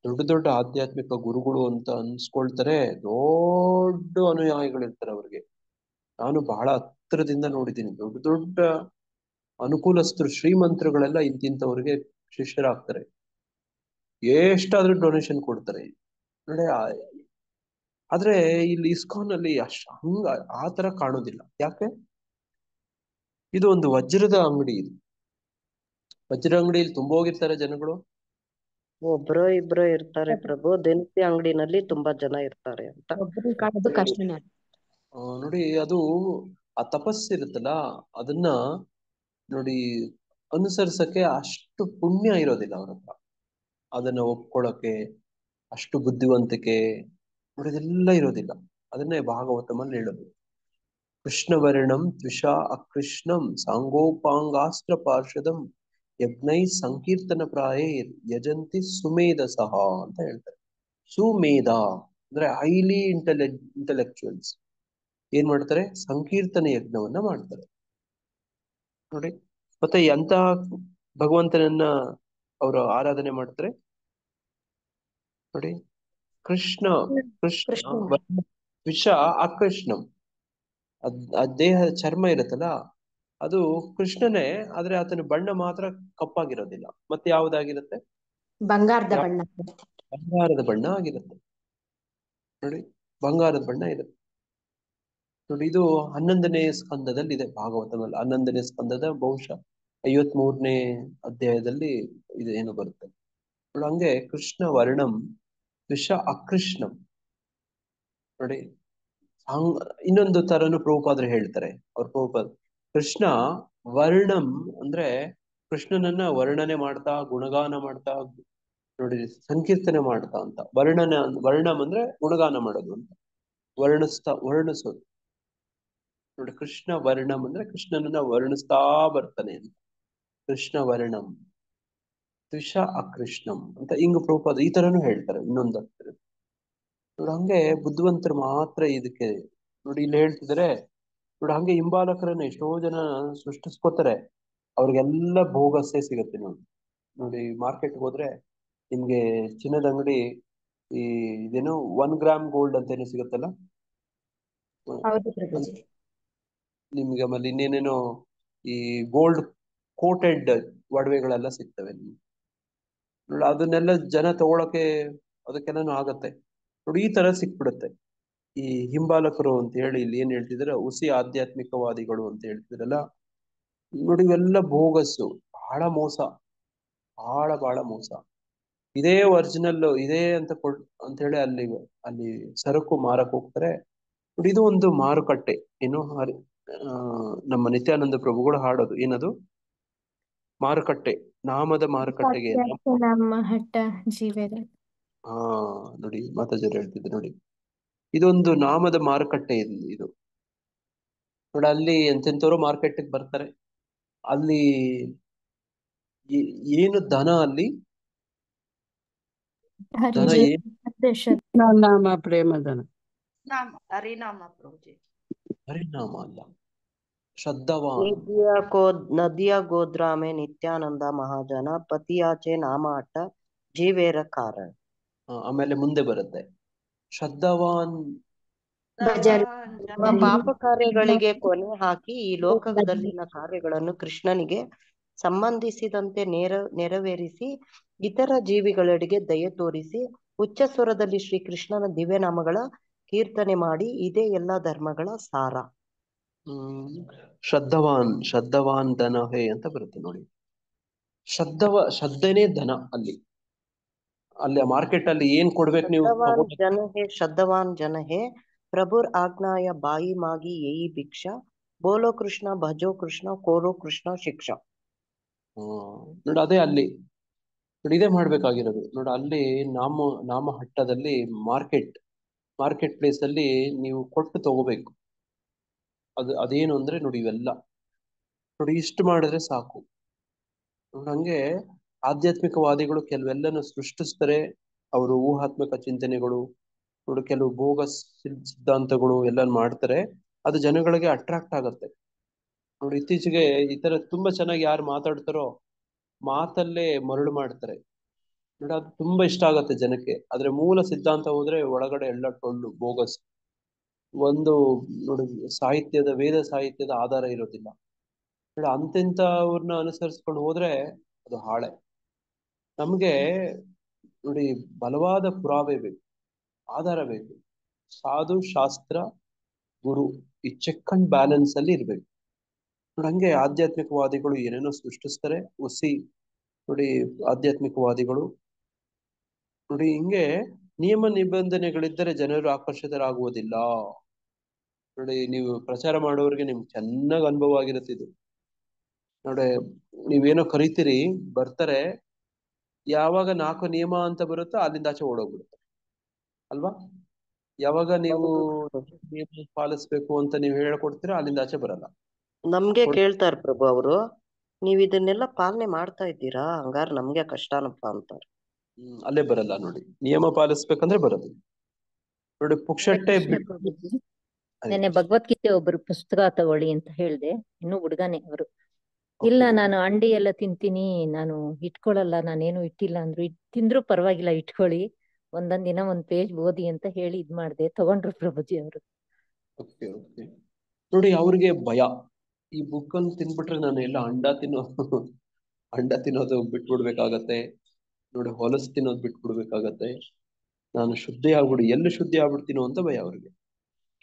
ದೊಡ್ಡ ದೊಡ್ಡ ಆಧ್ಯಾತ್ಮಿಕ ಗುರುಗಳು ಅಂತ ಅನ್ಸ್ಕೊಳ್ತಾರೆ. ದೊಡ್ಡ ಅನುಯಾಯಿಗಳಿರ್ತಾರೆ ಅವ್ರಿಗೆ. ನಾನು ಬಹಳ ಹತ್ರದಿಂದ ನೋಡಿದ್ದೀನಿ. ದೊಡ್ಡ ದೊಡ್ಡ ಅನುಕೂಲಸ್ಥರು ಶ್ರೀಮಂತರುಗಳೆಲ್ಲ ಇಂತಿಂತವ್ರಿಗೆ ಶಿಷ್ಯರಾಗ್ತಾರೆ. ಎಷ್ಟಾದ್ರೂ ಡೊನೇಷನ್ ಕೊಡ್ತಾರೆ ನೋಡಿ. ಆದ್ರೆ ಇಲ್ಲಿ ಇಸ್ಕಾನ್ ಅಲ್ಲಿ ಹಂಗ ಆ ತರ ಕಾಣೋದಿಲ್ಲ. ಯಾಕೆ? ಇದು ಒಂದು ವಜ್ರದ ಅಂಗಡಿ. ಇದು ವಜ್ರ ಅಂಗಡಿಯಲ್ಲಿ ತುಂಬ ಹೋಗಿರ್ತಾರೆ ಜನಗಳು. ಒಬ್ರೋ ಇಬ್ರೋ ಇರ್ತಾರೆ ಪ್ರಭು. ದಿನಸಿ ಅಂಗಡಿನಲ್ಲಿ ತುಂಬಾ ಜನ ಇರ್ತಾರೆ ಅಂತ. ಕಾಣೋದು ಕಷ್ಟನೇ. ನೋಡಿ ಅದು ಆ ತಪಸ್ಸಿರುತ್ತಲ್ಲ ಅದನ್ನ ನೋಡಿ ಅನುಸರಿಸಕ್ಕೆ ಅಷ್ಟು ಪುಣ್ಯ ಇರೋದಿಲ್ಲ ಅವ್ರ ಹತ್ರ. ಅದನ್ನ ಒಪ್ಕೊಳ್ಳಕ್ಕೆ ಅಷ್ಟು ಬುದ್ಧಿವಂತಿಕೆ ನೋಡಿದೆಲ್ಲ ಇರೋದಿಲ್ಲ. ಅದನ್ನೇ ಭಾಗವತಮಲ್ಲಿ ಹೇಳೋದು, ಕೃಷ್ಣವರ್ಣಂ ದ್ವಿಷಾ ಅಕೃಷ್ಣಂ ಸಾಂಗೋಪಾಂಗಾಸ್ತ್ರ ಪಾರ್ಷದಂ ಯಜ್ಞೈ ಸಂಕೀರ್ತನ ಪ್ರಾಯೇ ಯಜಂತಿ ಸುಮೇಧಸಃ ಅಂತ ಹೇಳ್ತಾರೆ. ಸುಮೇಧ ಅಂದ್ರೆ ಹೈಲಿ ಇಂಟೆಲೆಕ್ಚುಯಲ್ಸ್ ಏನ್ ಮಾಡ್ತಾರೆ? ಸಂಕೀರ್ತನ ಯಜ್ಞವನ್ನ ಮಾಡ್ತಾರೆ ನೋಡಿ. ಮತ್ತೆ ಎಂತ ಭಗವಂತನನ್ನ ಅವರು ಆರಾಧನೆ ಮಾಡ್ತಾರೆ ನೋಡಿ. ಕೃಷ್ಣ ವಿಷ ಅಕೃಷ್ಣಂ. ದೇಹದ ಚರ್ಮ ಇರುತ್ತಲ್ಲ ಅದು ಕೃಷ್ಣನೇ, ಆದ್ರೆ ಆತನ ಬಣ್ಣ ಮಾತ್ರ ಕಪ್ಪಾಗಿರೋದಿಲ್ಲ. ಮತ್ತೆ ಯಾವ್ದಾಗಿರುತ್ತೆ? ಬಂಗಾರದ ಬಣ್ಣ. ಬಂಗಾರದ ಬಣ್ಣ ಆಗಿರುತ್ತೆ ನೋಡಿ, ಬಂಗಾರದ ಬಣ್ಣ ಇರುತ್ತೆ ನೋಡಿ. ಇದು 11ನೇ ಸ್ಕಂದದಲ್ಲಿ ಇದೆ, ಭಾಗವತದಲ್ಲಿ 11ನೇ ಸ್ಕಂದದ ಬಹುಶಃ 53ನೇ ಅಧ್ಯಾಯದಲ್ಲಿ ಇದು ಏನು ಬರುತ್ತೆ ನೋಡಿ. ಹಂಗೆ ಕೃಷ್ಣ ವರ್ಣಂ ವಿಷ ಅಕೃಷ್ಣಂ ನೋಡಿ. ಇನ್ನೊಂದು ತರನು ಪ್ರಭುಪಾದರು ಹೇಳ್ತಾರೆ. ಅವ್ರ ಪ್ರಭುಪಾದ ಕೃಷ್ಣ ವರ್ಣಂ ಅಂದ್ರೆ ಕೃಷ್ಣನನ್ನ ವರ್ಣನೆ ಮಾಡ್ತಾ, ಗುಣಗಾನ ಮಾಡ್ತಾ ನೋಡಿ, ಸಂಕೀರ್ತನೆ ಮಾಡ್ತಾ ಅಂತ. ವರ್ಣಂ ಅಂದ್ರೆ ಗುಣಗಾನ ಮಾಡೋದು ಅಂತ, ವರ್ಣಿಸೋದು ನೋಡಿ. ಕೃಷ್ಣ ವರ್ಣಂ ಅಂದ್ರೆ ಕೃಷ್ಣನನ್ನ ವರ್ಣಿಸ್ತಾ ಬರ್ತಾನೆ ಅಂತ. ಕೃಷ್ಣ ವರ್ಣಂ ವಿಷ ಅಕೃಷ್ಣಂ ಅಂತ ಹಿಂಗ ಪ್ರಭುಪಾದ ಈ ತರನು ಹೇಳ್ತಾರೆ. ಇನ್ನೊಂದು ನೋಡಿ, ಹಂಗೆ ಬುದ್ಧಿವಂತರು ಮಾತ್ರ ಇದಕ್ಕೆ ನೋಡಿ ಇಲ್ಲಿ ಹೇಳ್ತಿದ್ರೆ ನೋಡಿ. ಹಂಗೆ ಹಿಂಬಾಲಕರನ್ನ ಎಷ್ಟೋ ಜನ ಸೃಷ್ಟಿಸ್ಕೋತಾರೆ, ಅವ್ರಿಗೆಲ್ಲ ಭೋಗಸ್ಸೇ ಸಿಗುತ್ತೆ ನೋಡಿ. ನೋಡಿ ಮಾರ್ಕೆಟ್ಗೆ ಹೋದ್ರೆ ನಿಮ್ಗೆ ಚಿನ್ನದ ಅಂಗಡಿ ಈ ಇದೇನು 1 ಗ್ರಾಮ್ ಗೋಲ್ಡ್ ಅಂತ ಏನೋ ಸಿಗುತ್ತಲ್ಲ ಹೌದು ಪ್ರಭುಜಿ. ನಿಮ್ಗೆ. ಆಮೇಲೆ ಇನ್ನೇನೇನೋ ಈ ಗೋಲ್ಡ್ ಕೋಟೆಡ್ ಒಡವೆಗಳೆಲ್ಲ ಸಿಗ್ತವೆ ನಿಮ್ಗೆ ನೋಡಿ. ಅದನ್ನೆಲ್ಲ ಜನ ತಗೊಳಕ್ಕೆ ಅದಕ್ಕೆಲ್ಲನೂ ಆಗತ್ತೆ ನೋಡಿ. ಈ ತರ ಸಿಕ್ಬಿಡುತ್ತೆ. ಈ ಹಿಂಬಾಲಕರು ಅಂತ ಹೇಳಿ ಇಲ್ಲಿ ಏನ್ ಹೇಳ್ತಿದ್ರೆ ಹುಸಿ ಆಧ್ಯಾತ್ಮಿಕವಾದಿಗಳು ಅಂತ ಹೇಳ್ತಿದ್ರಲ್ಲ ನೋಡಿ. ಇವೆಲ್ಲ ಬೋಗಸ್ಸು, ಬಹಳ ಮೋಸ, ಬಹಳ ಮೋಸ. ಇದೇ ಒರಿಜಿನಲ್ ಇದೆ ಅಂತ ಹೇಳಿ ಅಲ್ಲಿ ಸರಕು ಮಾರಕ್ ಹೋಗ್ತಾರೆ ನೋಡಿ. ಇದು ಒಂದು ಮಾರುಕಟ್ಟೆ. ಏನು ನಮ್ಮ ನಿತ್ಯಾನಂದ ಪ್ರಭುಗಳು ಹಾಡೋದು ಏನದು? ಮಾರುಕಟ್ಟೆ, ನಾಮದ ಮಾರುಕಟ್ಟೆಗೆ. ನಮ್ಮ ಹಟ್ಟ ಜೀವನ. ಹಾ ನೋಡಿ, ಮಾತಾಜರು ಹೇಳ್ತಿದ್ರು ನೋಡಿ, ಇದೊಂದು ನಾಮದ ಮಾರುಕಟ್ಟೆ ಇದು ನೋಡಿ. ಅಲ್ಲಿ ಎಂತೆಂಥವ್ರು ಮಾರ್ಕೆಟ್ಗೆ ಬರ್ತಾರೆ. ಅಲ್ಲಿ ಏನು ದನ, ಅಲ್ಲಿ ದನ ನಾಮ ಪ್ರೇಮದನ, ಹರಿನಾಮ ಪ್ರಭುಜಿ. ಹರಿನಾಮ ಅಲ್ಲ, ಶ್ರದ್ಧವಾನ್. ನದಿಯ ಗೋದ್ರಾಮೆ ನಿತ್ಯಾನಂದ ಮಹಾಜನ ಪತಿಯಾಚೆ ನಾಮ ಅಟ್ಟ ಜೀವೇರ ಕಾರಣ. ಆಮೇಲೆ ಮುಂದೆ ಬರುತ್ತೆ ಶ್ರದ್ಧವಾನ್. ನಮ್ಮ ಪಾಪ ಕಾರ್ಯಗಳಿಗೆ ಕೊನೆ ಹಾಕಿ ಈ ಲೋಕದಲ್ಲಿನ ಕಾರ್ಯಗಳನ್ನು ಕೃಷ್ಣನಿಗೆ ಸಂಬಂಧಿಸಿದಂತೆ ನೆರವೇರಿಸಿ ಇತರ ಜೀವಿಗಳೆಡೆಗೆ ದಯೆ ತೋರಿಸಿ ಉಚ್ಚ ಸ್ವರದಲ್ಲಿ ಶ್ರೀ ಕೃಷ್ಣನ ದಿವ್ಯನಾಮಗಳ ಕೀರ್ತನೆ ಮಾಡಿ ಇದೇ ಎಲ್ಲಾ ಧರ್ಮಗಳ ಸಾರ. ಶ್ರದ್ಧವಾನ್ ಧನ ಹೇ ಅಂತ ಬರುತ್ತೆ ನೋಡಿ. ಶ್ರದ್ಧೆನೇ ಧನ. ಅಲ್ಲಿ ಮಾರ್ಕೆಟ್ ಅಲ್ಲಿ ಏನ್ ಕೊಡ್ಬೇಕು ನೀವು? ಶ್ರದ್ಧವಾನ್ ಜನ ಹೇ ಪ್ರಭುರ್ ಆಜ್ಞಾಯ ಬಾಯಿ ಮಾಗಿ ಯಯಿ ಭಿಕ್ಷಾ ಬೋಲೋ ಕೃಷ್ಣ ಭಜೋ ಕೃಷ್ಣ ಕೋರೋ ಕೃಷ್ಣ ಶಿಕ್ಷಾ. ನೋಡಿ, ಅದೇ ಅಲ್ಲಿ ನೋಡಿ, ಇದೇ ಮಾಡ್ಬೇಕಾಗಿರೋದು ನೋಡಿ. ಅಲ್ಲಿ ನಾಮ ಹಟ್ಟದಲ್ಲಿ ಮಾರ್ಕೆಟ್ ಪ್ಲೇಸ್ ಅಲ್ಲಿ ನೀವು ಕೊಟ್ಟು ತಗೋಬೇಕು. ಅದೇನು ಅಂದ್ರೆ ನೋಡಿ, ಇವೆಲ್ಲ ನೋಡಿ ಇಷ್ಟು ಮಾಡಿದ್ರೆ ಸಾಕು ನೋಡಿ. ಹಂಗೆ ಆಧ್ಯಾತ್ಮಿಕವಾದಿಗಳು ಕೆಲವೆಲ್ಲನೂ ಸೃಷ್ಟಿಸ್ತಾರೆ. ಅವರು ಊಹಾತ್ಮಕ ಚಿಂತನೆಗಳು ನೋಡಿ, ಕೆಲವು ಬೋಗಸ್ ಸಿದ್ಧಾಂತಗಳು ಎಲ್ಲ ಮಾಡ್ತಾರೆ. ಅದು ಜನಗಳಿಗೆ ಅಟ್ರಾಕ್ಟ್ ಆಗತ್ತೆ ನೋಡಿ. ಇತ್ತೀಚೆಗೆ ಈ ತರ ತುಂಬಾ ಚೆನ್ನಾಗಿ ಯಾರು ಮಾತಾಡ್ತಾರೋ ಮಾತಲ್ಲೇ ಮರಳು ಮಾಡ್ತಾರೆ ನೋಡಿ. ಅದು ತುಂಬಾ ಇಷ್ಟ ಆಗತ್ತೆ ಜನಕ್ಕೆ. ಆದ್ರೆ ಮೂಲ ಸಿದ್ಧಾಂತ ಹೋದ್ರೆ ಒಳಗಡೆ ಎಲ್ಲ ಟೊಳ್ಳು ಬೋಗಸ್. ಒಂದು ನೋಡಿ, ವೇದ ಸಾಹಿತ್ಯದ ಆಧಾರ ಇರೋದಿಲ್ಲ ನೋಡಿ. ಅಂತೆಂಥವ್ರನ್ನ ಅನುಸರಿಸ್ಕೊಂಡು ಹೋದ್ರೆ ಅದು ಹಾಳೆ. ನಮ್ಗೆ ನೋಡಿ ಬಲವಾದ ಪುರಾವೆ ಬೇಕು, ಆಧಾರ ಬೇಕು. ಸಾಧು, ಶಾಸ್ತ್ರ, ಗುರು, ಈ ಚೆಕ್ ಅಂಡ್ ಬ್ಯಾಲೆನ್ಸ್ ಅಲ್ಲಿ ಇರ್ಬೇಕು ನೋಡಿ. ಹಂಗೆ ಆಧ್ಯಾತ್ಮಿಕವಾದಿಗಳು ಏನೇನೋ ಸೃಷ್ಟಿಸ್ತಾರೆ ನೋಡಿ. ಆಧ್ಯಾತ್ಮಿಕವಾದಿಗಳು ನೋಡಿ ಹಿಂಗೆ ನಿಯಮ ನಿಬಂಧನೆಗಳಿದ್ದರೆ ಜನರು ಆಕರ್ಷಿತರಾಗುವುದಿಲ್ಲ ನೋಡಿ. ನೀವು ಪ್ರಚಾರ ಮಾಡೋರಿಗೆ ನಿಮ್ಗೆ ಚೆನ್ನಾಗಿ ಅನುಭವ ಆಗಿರುತ್ತೆ ಇದು ನೋಡಿ. ನೀವೇನೋ ಕರಿತೀರಿ, ಬರ್ತಾರೆ, ಯಾವಾಗ 4 ನಿಯಮ ಅಂತ ಬರುತ್ತೋ ಅಲ್ಲಿಂದ ಆಚೆ ಓಡೋಗ್ಬಿಡುತ್ತೆ ಅಲ್ವಾ? ಯಾವಾಗ ನೀವು ನಿಯಮ ಪಾಲಿಸ್ಬೇಕು ಅಂತ ನೀವು ಹೇಳ್ಕೊಡ್ತೀರಾ ಅಲ್ಲಿಂದ ಆಚೆ ಬರಲ್ಲ. ನಮ್ಗೆ ಕೇಳ್ತಾರ ಪ್ರಭು ಅವರು, ನೀವ್ ಇದನ್ನೆಲ್ಲ ಪಾಲನೆ ಮಾಡ್ತಾ ಇದ್ದೀರಾ, ಹಂಗಾರ ನಮ್ಗೆ ಕಷ್ಟನಪ್ಪ ಅಂತಾರೆ. ಅಲ್ಲೇ ಬರಲ್ಲ ನೋಡಿ. ನಿಯಮ ಪಾಲಿಸ್ಬೇಕಂದ್ರೆ ಬರೋದು ನೋಡಿ. ಪುಕ್ಷಟ್ಟೆ ನೆನ್ನೆ ಭಗವದ್ಗೀತೆ ಒಬ್ರು ಪುಸ್ತಕ ತಗೊಳ್ಳಿ ಅಂತ ಹೇಳ್ದೆ. ಇನ್ನು ಹುಡುಗನೇ ಅವರು. ಇಲ್ಲ ನಾನು ಅಂಡಿ ಎಲ್ಲ ತಿಂತೀನಿ, ನಾನು ಇಟ್ಕೊಳಲ್ಲ, ನಾನೇನು ಇಟ್ಟಿಲ್ಲ ಅಂದ್ರು. ತಿಂದ್ರು ಪರವಾಗಿಲ್ಲ, ಇಟ್ಕೊಳ್ಳಿ, ಒಂದೊಂದ್ ದಿನ ಒಂದ್ ಪೇಜ್ ಓದಿ ಅಂತ ಹೇಳಿ ಇದ್ ಮಾಡ್ದೆ, ತಗೊಂಡ್ರು ಪ್ರಭುಜಿ ಅವರು. Okay okay. ನೋಡಿ ಅವ್ರಿಗೆ ಭಯ, ಈ ಬುಕ್ ಅನ್ನು ತಿನ್ಬಿಟ್ರೆ ನಾನು ಎಲ್ಲ ಅಂಡ ತಿನ್ನೋದು ಬಿಟ್ಬಿಡ್ಬೇಕಾಗತ್ತೆ, ನೋಡಿ ಹೊಲಸು ತಿನ್ನೋದು ಬಿಟ್ಬಿಡ್ಬೇಕಾಗತ್ತೆ, ನಾನು ಶುದ್ಧಿ ಎಲ್ಲಿ ಶುದ್ಧಿ ಆಗ್ಬಿಡ್ತೀನೋ ಅಂತ ಭಯ ಅವ್ರಿಗೆ.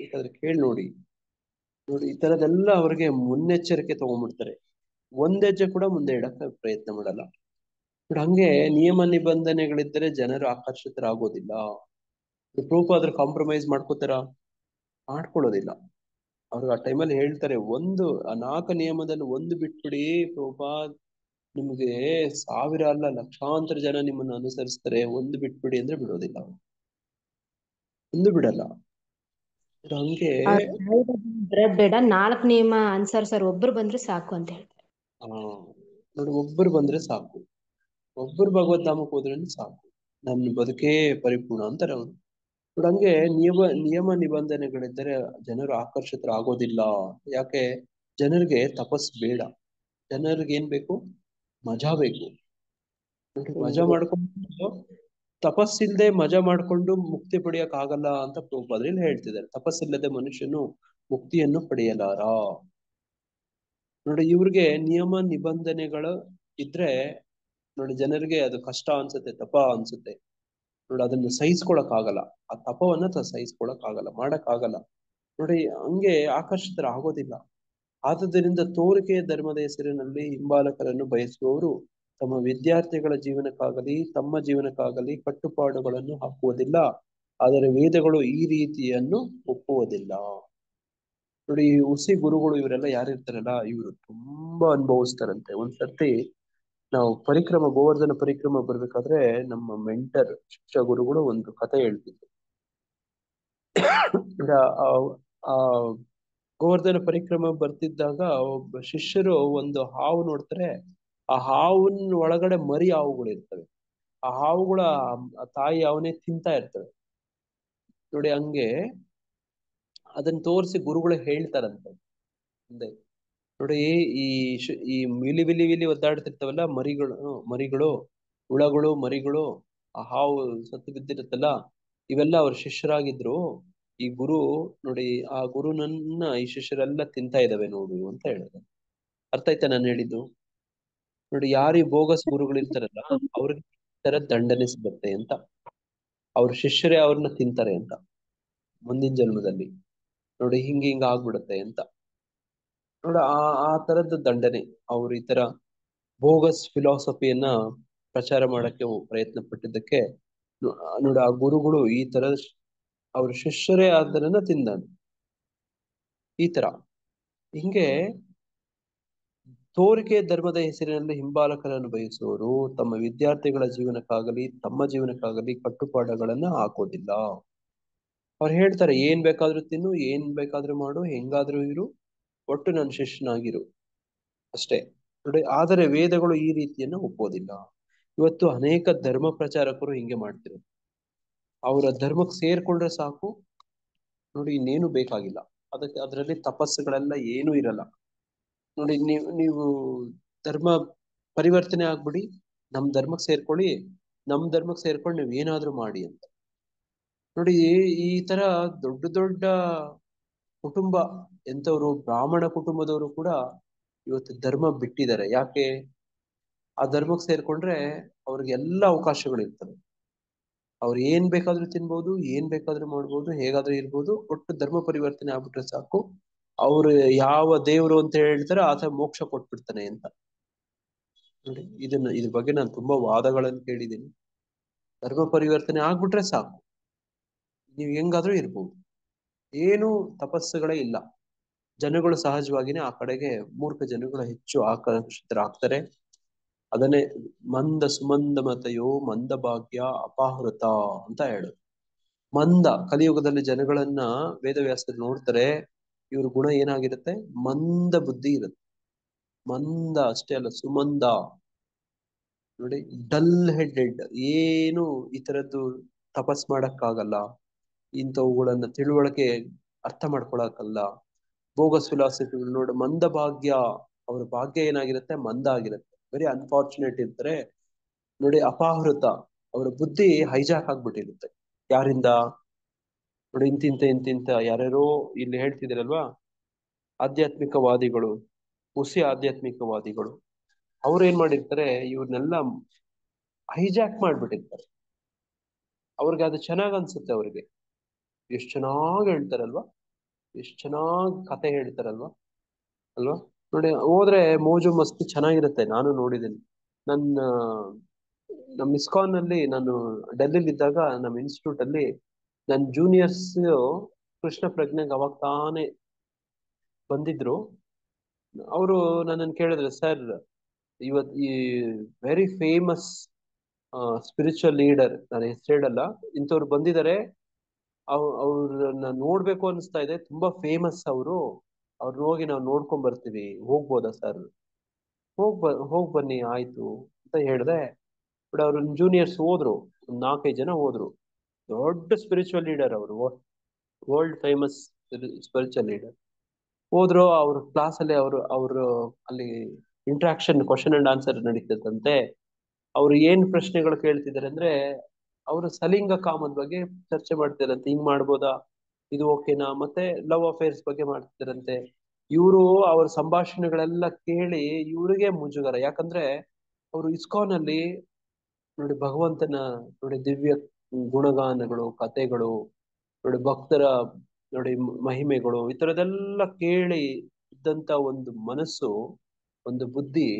ಯಾಕಂದ್ರೆ ಕೇಳಿ ನೋಡಿ ಈ ತರದೆಲ್ಲ ಅವ್ರಿಗೆ ಮುನ್ನೆಚ್ಚರಿಕೆ ತಗೊಂಡ್ಬಿಡ್ತಾರೆ. ಒಂದ್ ಹೆಜ್ಜೆ ಕೂಡ ಮುಂದೆ ಇಡಕ್ಕೆ ಪ್ರಯತ್ನ ಮಾಡಲ್ಲ. ನೋಡಿ ಹಂಗೆ ನಿಯಮ ನಿಬಂಧನೆಗಳಿದ್ದರೆ ಜನರು ಆಕರ್ಷಿತರಾಗೋದಿಲ್ಲ. ಪ್ರಭುಪಾದರು ಕಾಂಪ್ರಮೈಸ್ ಮಾಡ್ಕೊಳ್ಳೋದಿಲ್ಲ. ಅವ್ರಿಗೆ ಆ ಟೈಮಲ್ಲಿ ಹೇಳ್ತಾರೆ, ಆ 4 ನಿಯಮದಲ್ಲಿ ಒಂದು ಬಿಟ್ಬಿಡಿ ಪ್ರಭುಪಾದ್, ನಿಮ್ಗೆ 1000 ಅಲ್ಲ ಲಕ್ಷಾಂತರ ಜನ ನಿಮ್ಮನ್ನು ಅನುಸರಿಸ್ತಾರೆ, ಒಂದು ಬಿಟ್ಬಿಡಿ ಅಂದ್ರೆ ಬಿಡೋದಿಲ್ಲ, ಒಂದು ಬಿಡಲ್ಲ. ಹಂಗೆ ಬರೋದ್ ಬೇಡ, 4 ನಿಯಮ ಅನುಸರಿಸೋರು ಒಬ್ರು ಬಂದ್ರೆ ಸಾಕು ಅಂತ ಹೇಳ್ತಾರೆ. ನೋಡಿ ಒಬ್ಬರು ಬಂದ್ರೆ ಸಾಕು, ಒಬ್ಬರು ಭಗವದ್ಧಾಮಕ್ಕೆ ಹೋದ್ರೆ ಸಾಕು, ನನ್ನ ಬದುಕೇ ಪರಿಪೂರ್ಣ ಅಂತಾರೆ ಅವರು. ನೋಡಿ ಹಂಗೆ ನಿಯಮ ನಿಬಂಧನೆಗಳಿದ್ದರೆ ಜನರು ಆಕರ್ಷಿತರಾಗೋದಿಲ್ಲ. ಯಾಕೆ? ಜನರಿಗೆ ತಪಸ್ಸು ಬೇಡ, ಜನರಿಗೆ ಏನ್ ಬೇಕು? ಮಜಾ ಬೇಕು. ನೋಡಿ ಮಜಾ ಮಾಡ್ಕೊಂಡು, ತಪಸ್ಸಿಲ್ಲದೆ ಮಜಾ ಮಾಡ್ಕೊಂಡು ಮುಕ್ತಿ ಪಡೆಯಕ್ ಆಗಲ್ಲ ಅಂತ ಪ್ರಭುಪಾದರು ಹೇಳ್ತಿದ್ದಾರೆ. ತಪಸ್ಸಿಲ್ಲದೆ ಮನುಷ್ಯನು ಮುಕ್ತಿಯನ್ನು ಪಡೆಯಲಾರ. ನೋಡಿ ಇವ್ರಿಗೆ ನಿಯಮ ನಿಬಂಧನೆಗಳು ಇದ್ರೆ ನೋಡಿ ಜನರಿಗೆ ಅದು ಕಷ್ಟ ಅನ್ಸುತ್ತೆ, ತಪ ಅನ್ಸುತ್ತೆ. ನೋಡಿ ಅದನ್ನು ಸಹಿಸ್ಕೊಳಕ್ ಆಗಲ್ಲ, ಆ ತಪವನ್ನ ಸಹಿಸ್ಕೊಳಕ್ ಆಗಲ್ಲ, ಮಾಡಕ್ ಆಗಲ್ಲ. ನೋಡಿ ಹಂಗೆ ಆಕರ್ಷಿತರಾಗೋದಿಲ್ಲ. ಆದುದರಿಂದ ತೋರಿಕೆಯ ಧರ್ಮದ ಹೆಸರಿನಲ್ಲಿ ಹಿಂಬಾಲಕರನ್ನು ಬಯಸುವವರು ತಮ್ಮ ವಿದ್ಯಾರ್ಥಿಗಳ ಜೀವನಕ್ಕಾಗಲಿ ತಮ್ಮ ಜೀವನಕ್ಕಾಗಲಿ ಕಟ್ಟುಪಾಡುಗಳನ್ನು ಹಾಕುವುದಿಲ್ಲ, ಆದರೆ ವೇದಗಳು ಈ ರೀತಿಯನ್ನು ಒಪ್ಪುವುದಿಲ್ಲ. ನೋಡಿ ಈ ಹುಸಿ ಗುರುಗಳು ಇವರೆಲ್ಲ ಯಾರಿರ್ತಾರಲ್ಲ, ಇವರು ತುಂಬಾ ಅನುಭವಿಸ್ತಾರಂತೆ. ಒಂದ್ಸರ್ತಿ ನಾವು ಗೋವರ್ಧನ ಪರಿಕ್ರಮ ಬರ್ಬೇಕಾದ್ರೆ ನಮ್ಮ ಮೆಂಟರ್ ಶಿಕ್ಷಾ ಗುರುಗಳು ಒಂದು ಕಥೆ ಹೇಳ್ತಿದ್ರು. ಆ ಗೋವರ್ಧನ ಪರಿಕ್ರಮ ಬರ್ತಿದ್ದಾಗ ಒಬ್ಬ ಶಿಷ್ಯರು ಒಂದು ಹಾವು ನೋಡ್ತಾರೆ. ಆ ಹಾವಿನ ಒಳಗಡೆ ಮರಿ ಹಾವುಗಳು ಇರ್ತವೆ. ಆ ಹಾವುಗಳ ತಾಯಿ ಅವನೇ ತಿಂತಾ ಇರ್ತವೆ. ನೋಡಿ ಹಂಗೆ ಅದನ್ನ ತೋರಿಸಿ ಗುರುಗಳು ಹೇಳ್ತಾರಂತೆ ಮುಂದೆ. ನೋಡಿ ಈ ವಿಲಿ ಒದ್ದಾಡ್ತಿರ್ತಾವಲ್ಲ ಮರಿಗಳು, ಹುಳಗಳು, ಮರಿಗಳು, ಆ ಹಾವು ಸತ್ತು ಬಿದ್ದಿರುತ್ತಲ್ಲ, ಇವೆಲ್ಲ ಅವ್ರ ಶಿಷ್ಯರಾಗಿದ್ರು. ಈ ಗುರು ನೋಡಿ, ಆ ಗುರುನನ್ನ ಈ ಶಿಷ್ಯರೆಲ್ಲ ತಿಂತಾ ಇದಾವೆ ನೋಡು ಅಂತ ಹೇಳಿದ್ರು. ಅರ್ಥ ಆಯ್ತಾ ನಾನು ಹೇಳಿದ್ದು? ನೋಡಿ ಯಾರು ಬೋಗಸ್ ಗುರುಗಳಿರ್ತಾರಲ್ಲ ಅವ್ರಿಗೆ ಈ ತರ ದಂಡನೆ ಸಿಗುತ್ತೆ ಅಂತ, ಅವ್ರ ಶಿಷ್ಯರೇ ಅವ್ರನ್ನ ತಿಂತಾರೆ ಅಂತ ಮುಂದಿನ ಜನ್ಮದಲ್ಲಿ. ನೋಡಿ ಹಿಂಗ ಆಗ್ಬಿಡುತ್ತೆ ಅಂತ. ನೋಡ ಆ ತರದ ದಂಡನೆ. ಅವ್ರು ಈ ತರ ಬೋಗಸ್ ಫಿಲಾಸಫಿಯನ್ನ ಪ್ರಚಾರ ಮಾಡಕ್ಕೆ ಪ್ರಯತ್ನ ಪಟ್ಟಿದ್ದಕ್ಕೆ ನೋಡಿ ಆ ಗುರುಗಳು ಈ ತರ ಅವ್ರ ಶಿಷ್ಯರೇ ಅದನ್ನ ತಿಂದಾನೆ. ಈ ತರ ಹಿಂಗೆ ತೋರಿಕೆ ಧರ್ಮದ ಹೆಸರಿನಲ್ಲಿ ಹಿಂಬಾಲಕರನ್ನು ಬಯಸುವವರು ತಮ್ಮ ವಿದ್ಯಾರ್ಥಿಗಳ ಜೀವನಕ್ಕಾಗಲಿ ತಮ್ಮ ಜೀವನಕ್ಕಾಗಲಿ ಕಟ್ಟುಪಾಡುಗಳನ್ನ ಹಾಕೋದಿಲ್ಲ. ಅವ್ರು ಹೇಳ್ತಾರೆ, ಏನ್ ಬೇಕಾದ್ರೂ ತಿನ್ನು, ಏನ್ ಬೇಕಾದ್ರೂ ಮಾಡು, ಹೆಂಗಾದ್ರೂ ಇರು, ಒಟ್ಟು ನನ್ನ ಶಿಷ್ಯನಾಗಿರು ಅಷ್ಟೇ. ನೋಡಿ ಆದರೆ ವೇದಗಳು ಈ ರೀತಿಯನ್ನು ಒಪ್ಪೋದಿಲ್ಲ. ಇವತ್ತು ಅನೇಕ ಧರ್ಮ ಪ್ರಚಾರಕರು ಹಿಂಗೆ ಮಾಡ್ತಿರೋದು. ಅವರ ಧರ್ಮಕ್ಕೆ ಸೇರ್ಕೊಂಡ್ರೆ ಸಾಕು, ನೋಡಿ ಇನ್ನೇನು ಬೇಕಾಗಿಲ್ಲ, ಅದರಲ್ಲಿ ತಪಸ್ಸುಗಳೆಲ್ಲ ಏನೂ ಇರಲ್ಲ. ನೋಡಿ ನೀವು ಧರ್ಮ ಪರಿವರ್ತನೆ ಆಗ್ಬಿಡಿ, ನಮ್ ಧರ್ಮಕ್ಕೆ ಸೇರ್ಕೊಳ್ಳಿ, ನಮ್ ಧರ್ಮಕ್ಕೆ ಸೇರ್ಕೊಂಡು ನೀವ್ ಏನಾದ್ರೂ ಮಾಡಿ ಅಂತ. ನೋಡಿ ಈ ತರ ದೊಡ್ಡ ದೊಡ್ಡ ಕುಟುಂಬ, ಎಂತವ್ರು ಬ್ರಾಹ್ಮಣ ಕುಟುಂಬದವರು ಕೂಡ ಇವತ್ತು ಧರ್ಮ ಬಿಟ್ಟಿದ್ದಾರೆ. ಯಾಕೆ? ಆ ಧರ್ಮಕ್ಕೆ ಸೇರ್ಕೊಂಡ್ರೆ ಅವ್ರಿಗೆ ಎಲ್ಲ ಅವಕಾಶಗಳಿರ್ತವೆ. ಅವ್ರು ಏನ್ ಬೇಕಾದ್ರೂ ತಿನ್ಬೋದು, ಏನ್ ಬೇಕಾದ್ರೂ ಮಾಡ್ಬೋದು, ಹೇಗಾದ್ರೂ ಇರ್ಬೋದು, ಒಟ್ಟು ಧರ್ಮ ಪರಿವರ್ತನೆ ಆಗ್ಬಿಟ್ರೆ ಸಾಕು, ಅವ್ರು ಯಾವ ದೇವ್ರು ಅಂತ ಹೇಳ್ತಾರೆ ಆತ ಮೋಕ್ಷ ಕೊಟ್ಬಿಡ್ತಾನೆ ಅಂತ. ನೋಡಿ ಇದ್ರ ಬಗ್ಗೆ ನಾನು ತುಂಬಾ ವಾದಗಳನ್ನು ಕೇಳಿದ್ದೀನಿ. ಧರ್ಮ ಪರಿವರ್ತನೆ ಆಗ್ಬಿಟ್ರೆ ಸಾಕು, ನೀವ್ ಹೆಂಗಾದ್ರೂ ಇರ್ಬೋದು, ಏನು ತಪಸ್ಸುಗಳೇ ಇಲ್ಲ. ಜನಗಳು ಸಹಜವಾಗಿನೇ ಆ ಕಡೆಗೆ, ಮೂರ್ಖ ಜನಗಳು ಹೆಚ್ಚು ಆಕರ್ಷಿತರಾಗ್ತಾರೆ. ಅದನ್ನೇ ಮಂದ ಸುಮಂದ ಮತಯೋ ಮಂದ ಭಾಗ್ಯ ಅಪಾಹೃತ ಅಂತ ಹೇಳೋದು. ಮಂದ ಕಲಿಯುಗದಲ್ಲಿ ಜನಗಳನ್ನ ವೇದವ್ಯಾಸರು ನೋಡ್ತಾರೆ, ಇವ್ರ ಗುಣ ಏನಾಗಿರುತ್ತೆ? ಮಂದ ಬುದ್ಧಿ ಇರುತ್ತೆ. ಮಂದ ಅಷ್ಟೇ ಅಲ್ಲ, ಸುಮಂದ. ನೋಡಿ ಡಲ್ ಹೆಡೆಡ್, ಏನು ಈ ತರದ್ದು ತಪಸ್ ಮಾಡಕ್ಕಾಗಲ್ಲ, ಇಂಥವುಗಳನ್ನ ತಿಳುವಳಿಕೆ ಅರ್ಥ ಮಾಡ್ಕೊಳಕಲ್ಲ. ಬೋಗಸ್ ಫಿಲಾಸಫಿಗಳು ನೋಡಿ, ಮಂದ ಭಾಗ್ಯ, ಅವ್ರ ಭಾಗ್ಯ ಏನಾಗಿರುತ್ತೆ? ಮಂದ ಆಗಿರುತ್ತೆ, ವೆರಿ ಅನ್ಫಾರ್ಚುನೇಟ್ ಇರ್ತಾರೆ. ನೋಡಿ ಅಪಾಹೃತ, ಅವರ ಬುದ್ಧಿ ಹೈಜಾಕ್ ಆಗ್ಬಿಟ್ಟಿರುತ್ತೆ. ಯಾರಿಂದ? ನೋಡಿ, ಇಂತಿಂತ ಯಾರ್ಯಾರೋ ಇಲ್ಲಿ ಹೇಳ್ತಿದ್ರಲ್ವಾ, ಆಧ್ಯಾತ್ಮಿಕವಾದಿಗಳು, ಹುಸಿ ಆಧ್ಯಾತ್ಮಿಕವಾದಿಗಳು, ಅವ್ರು ಏನ್ ಮಾಡಿರ್ತಾರೆ, ಇವ್ರನ್ನೆಲ್ಲ ಹೈಜಾಕ್ ಮಾಡ್ಬಿಟ್ಟಿರ್ತಾರೆ. ಅವ್ರಿಗೆ ಅದು ಚೆನ್ನಾಗ್ ಅನ್ಸುತ್ತೆ. ಅವ್ರಿಗೆ ಎಷ್ಟ್ ಚೆನ್ನಾಗ್ ಹೇಳ್ತಾರಲ್ವಾ, ಎಷ್ಟ್ ಚೆನ್ನಾಗ್ ಕತೆ ಹೇಳ್ತಾರಲ್ವಾ ಅಲ್ವಾ. ನೋಡಿ, ಹೋದ್ರೆ ಮೋಜು ಮಸ್ತಿ ಚೆನ್ನಾಗಿರುತ್ತೆ. ನಾನು ನೋಡಿದ್ದೀನಿ. ನಮ್ಮ ಇಸ್ಕಾನ್ ಅಲ್ಲಿ ನಾನು ಡೆಲ್ಲಿಲಿ ಇದ್ದಾಗ ನಮ್ಮ ಇನ್ಸ್ಟಿಟ್ಯೂಟ್ ಅಲ್ಲಿ ನನ್ನ ಜೂನಿಯರ್ಸ್ ಕೃಷ್ಣ ಪ್ರಜ್ಞೆಗೆ ಅವಾಗ ತಾನೇ ಬಂದಿದ್ರು. ಅವರು ನನ್ನನ್ನು ಕೇಳಿದ್ರು, ಸರ್ ಇವತ್ ಈ ವೆರಿ ಫೇಮಸ್ ಸ್ಪಿರಿಚುವಲ್ ಲೀಡರ್, ನಾನು ಹೆಸರು ಹೇಳಲ್ಲ, ಇಂಥವ್ರು ಬಂದಿದ್ದಾರೆ, ಅವ್ರನ್ನ ನೋಡ್ಬೇಕು ಅನಿಸ್ತಾ ಇದೆ, ತುಂಬಾ ಫೇಮಸ್ ಅವರು, ಅವ್ರನ್ನ ಹೋಗಿ ನಾವು ನೋಡ್ಕೊಂಡ್ ಬರ್ತೀವಿ, ಹೋಗ್ಬೋದಾ ಸರ್? ಹೋಗ್ ಬನ್ನಿ ಆಯ್ತು ಅಂತ ಹೇಳ್ದೆ. ಬಟ್ ಅವ್ರ ಜೂನಿಯರ್ಸ್ ಹೋದ್ರು, ಒಂದ್ 4-5 ಜನ ಹೋದ್ರು. ದೊಡ್ಡ ಸ್ಪಿರಿಚುವಲ್ ಲೀಡರ್ ಅವರು, ವರ್ಲ್ಡ್ ಫೇಮಸ್ ಸ್ಪಿರಿಚುವಲ್ ಲೀಡರ್. ಹೋದ್ರು. ಅವ್ರ ಕ್ಲಾಸ್ ಅಲ್ಲಿ ಅವರು ಅಲ್ಲಿ ಇಂಟ್ರಾಕ್ಷನ್, ಕ್ವಶನ್ ಅಂಡ್ ಆನ್ಸರ್ ನಡೀತದಂತೆ. ಅವ್ರು ಏನ್ ಪ್ರಶ್ನೆಗಳು ಕೇಳ್ತಿದ್ದಾರೆ ಅಂದ್ರೆ, ಅವರು ಸಲಿಂಗ ಕಾಮದ ಬಗ್ಗೆ ಚರ್ಚೆ ಮಾಡ್ತಿದಾರಂತೆ. ಹಿಂಗ್ ಮಾಡ್ಬೋದಾ, ಇದು ಓಕೆನಾ, ಮತ್ತೆ ಲವ್ ಅಫೇರ್ಸ್ ಬಗ್ಗೆ ಮಾಡ್ತಿದಾರಂತೆ. ಇವರು ಅವ್ರ ಸಂಭಾಷಣೆಗಳೆಲ್ಲ ಕೇಳಿ ಇವ್ರಿಗೆ ಮುಜುಗರ. ಯಾಕಂದ್ರೆ ಅವರು ಇಸ್ಕಾನ್ ಅಲ್ಲಿ ನೋಡಿ ಭಗವಂತನ ನೋಡಿ ದಿವ್ಯ ಗುಣಗಾನಗಳು, ಕಥೆಗಳು, ನೋಡಿ ಭಕ್ತರ ನೋಡಿ ಮಹಿಮೆಗಳು, ಈ ತರದೆಲ್ಲ ಕೇಳಿ ಇದ್ದಂತ ಒಂದು ಮನಸ್ಸು, ಒಂದು ಬುದ್ಧಿ,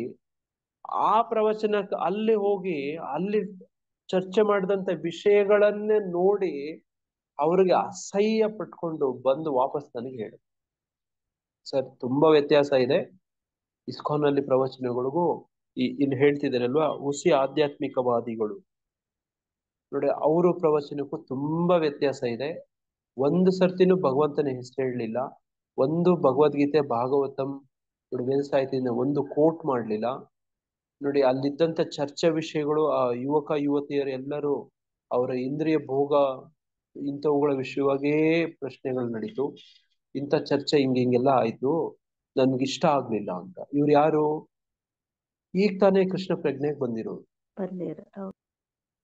ಆ ಪ್ರವಚನಕ್ಕೆ ಅಲ್ಲಿ ಹೋಗಿ ಅಲ್ಲಿ ಚರ್ಚೆ ಮಾಡಿದಂತ ವಿಷಯಗಳನ್ನೇ ನೋಡಿ ಅವ್ರಿಗೆ ಅಸಹ್ಯ ಪಟ್ಕೊಂಡು ಬಂದು ವಾಪಸ್ ನನಗೆ ಹೇಳಿ, ಸರ್ ತುಂಬಾ ವ್ಯತ್ಯಾಸ ಇದೆ ಇಸ್ಕಾನ್ ಅಲ್ಲಿ ಪ್ರವಚನಗಳಿಗೂ ಇಲ್ಲಿ ಹೇಳ್ತಿದಾರಲ್ವಾ ಹುಸಿ ಆಧ್ಯಾತ್ಮಿಕವಾದಿಗಳು, ನೋಡಿ ಅವರು ಪ್ರವಚನಕ್ಕೂ ತುಂಬಾ ವ್ಯತ್ಯಾಸ ಇದೆ. ಒಂದು ಸರ್ತಿನೂ ಭಗವಂತನ ಹೆಸರು ಹೇಳಲಿಲ್ಲ, ಒಂದು ಭಗವದ್ಗೀತೆ ಭಾಗವತಂ ನೋಡಿ ವೇದಸಾಹಿತ್ಯದಿಂದ ಒಂದು ಕೋಟ್ ಮಾಡ್ಲಿಲ್ಲ. ನೋಡಿ ಅಲ್ಲಿದ್ದಂತ ಚರ್ಚೆ ವಿಷಯಗಳು, ಆ ಯುವಕ ಯುವತಿಯರು ಎಲ್ಲರೂ ಅವರ ಇಂದ್ರಿಯ ಭೋಗ ಇಂಥವುಗಳ ವಿಷಯವಾಗೇ ಪ್ರಶ್ನೆಗಳು ನಡೀತು. ಇಂಥ ಚರ್ಚೆ ಹಿಂಗೆಲ್ಲ ಆಯ್ತು, ನನ್ಗಿಷ್ಟ ಆಗ್ಲಿಲ್ಲ ಅಂತ. ಇವ್ರು ಯಾರು? ಈಗ ತಾನೇ ಕೃಷ್ಣ ಪ್ರಜ್ಞೆಗೆ ಬಂದಿರೋರು,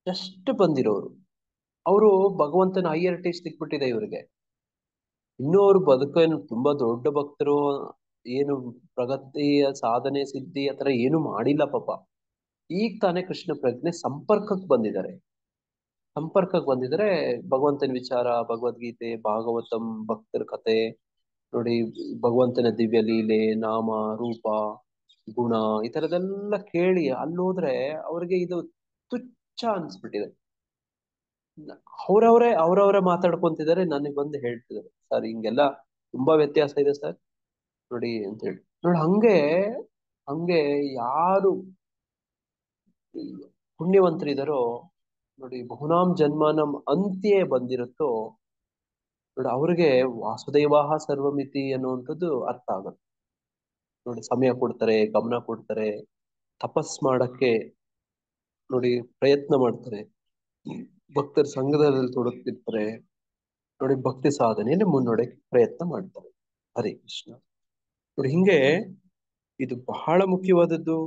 ಜಸ್ಟ್ ಬಂದಿರೋರು. ಅವರು ಭಗವಂತನ ಹೈಯರ್ ಟೇಸ್ಟ್ ಸಿಕ್ಬಿಟ್ಟಿದೆ ಇವ್ರಿಗೆ. ಇನ್ನೂ ಅವ್ರು ಬದುಕೇನು ತುಂಬಾ ದೊಡ್ಡ ಭಕ್ತರು, ಏನು ಪ್ರಗತಿಯ ಸಾಧನೆ ಸಿದ್ಧಿ ಆತರ ಏನು ಮಾಡಿಲ್ಲ ಪಾಪ. ಈಗ ತಾನೇ ಕೃಷ್ಣ ಪ್ರಜ್ಞೆ ಸಂಪರ್ಕಕ್ಕೆ ಬಂದಿದ್ದಾರೆ. ಭಗವಂತನ ವಿಚಾರ, ಭಗವದ್ಗೀತೆ, ಭಾಗವತಂ, ಭಕ್ತರ ಕತೆ ನೋಡಿ, ಭಗವಂತನ ದಿವ್ಯ ಲೀಲೆ, ನಾಮ ರೂಪ ಗುಣ, ಈ ತರದೆಲ್ಲ ಕೇಳಿ ಅಲ್ಲೋದ್ರೆ ಅವ್ರಿಗೆ ಇದು ತುಚ್ಛ ಅನ್ಸ್ಬಿಟ್ಟಿದೆ. ಅವ್ರವರೇ ಮಾತಾಡ್ಕೊಂತಿದ್ದಾರೆ, ನನಗೆ ಬಂದು ಹೇಳ್ತಿದ್ದಾರೆ, ಸರ್ ಹಿಂಗೆಲ್ಲ ತುಂಬಾ ವ್ಯತ್ಯಾಸ ಇದೆ ಸರ್ ನೋಡಿ ಅಂತ ಹೇಳಿ. ನೋಡಿ ಹಂಗೆ ಯಾರು ಪುಣ್ಯವಂತರಿದಾರೋ ನೋಡಿ, ಬಹುನಾಮ್ ಜನ್ಮಾನಂ ಅಂತ್ಯೇ ಬಂದಿರುತ್ತೋ ನೋಡಿ, ಅವ್ರಿಗೆ ವಾಸುದೇವಾಹ ಸರ್ವಮಿತಿ ಅನ್ನುವಂಥದ್ದು ಅರ್ಥ ಆಗುತ್ತೆ. ನೋಡಿ ಸಮಯ ಕೊಡ್ತಾರೆ, ಗಮನ ಕೊಡ್ತಾರೆ, ತಪಸ್ ಮಾಡಕ್ಕೆ ನೋಡಿ ಪ್ರಯತ್ನ ಮಾಡ್ತಾರೆ, ಭಕ್ತರ ಸಂಘದಲ್ಲಿ ತೊಡಗ್ತಿರ್ತಾರೆ, ನೋಡಿ ಭಕ್ತಿ ಸಾಧನೆಯಲ್ಲಿ ಮುನ್ನಡೆಯಕ್ಕೆ ಪ್ರಯತ್ನ ಮಾಡ್ತಾರೆ. ಹರೇ ಕೃಷ್ಣ. ನೋಡಿ ಹಿಂಗೆ ಇದು ಬಹಳ ಮುಖ್ಯವಾದದ್ದು,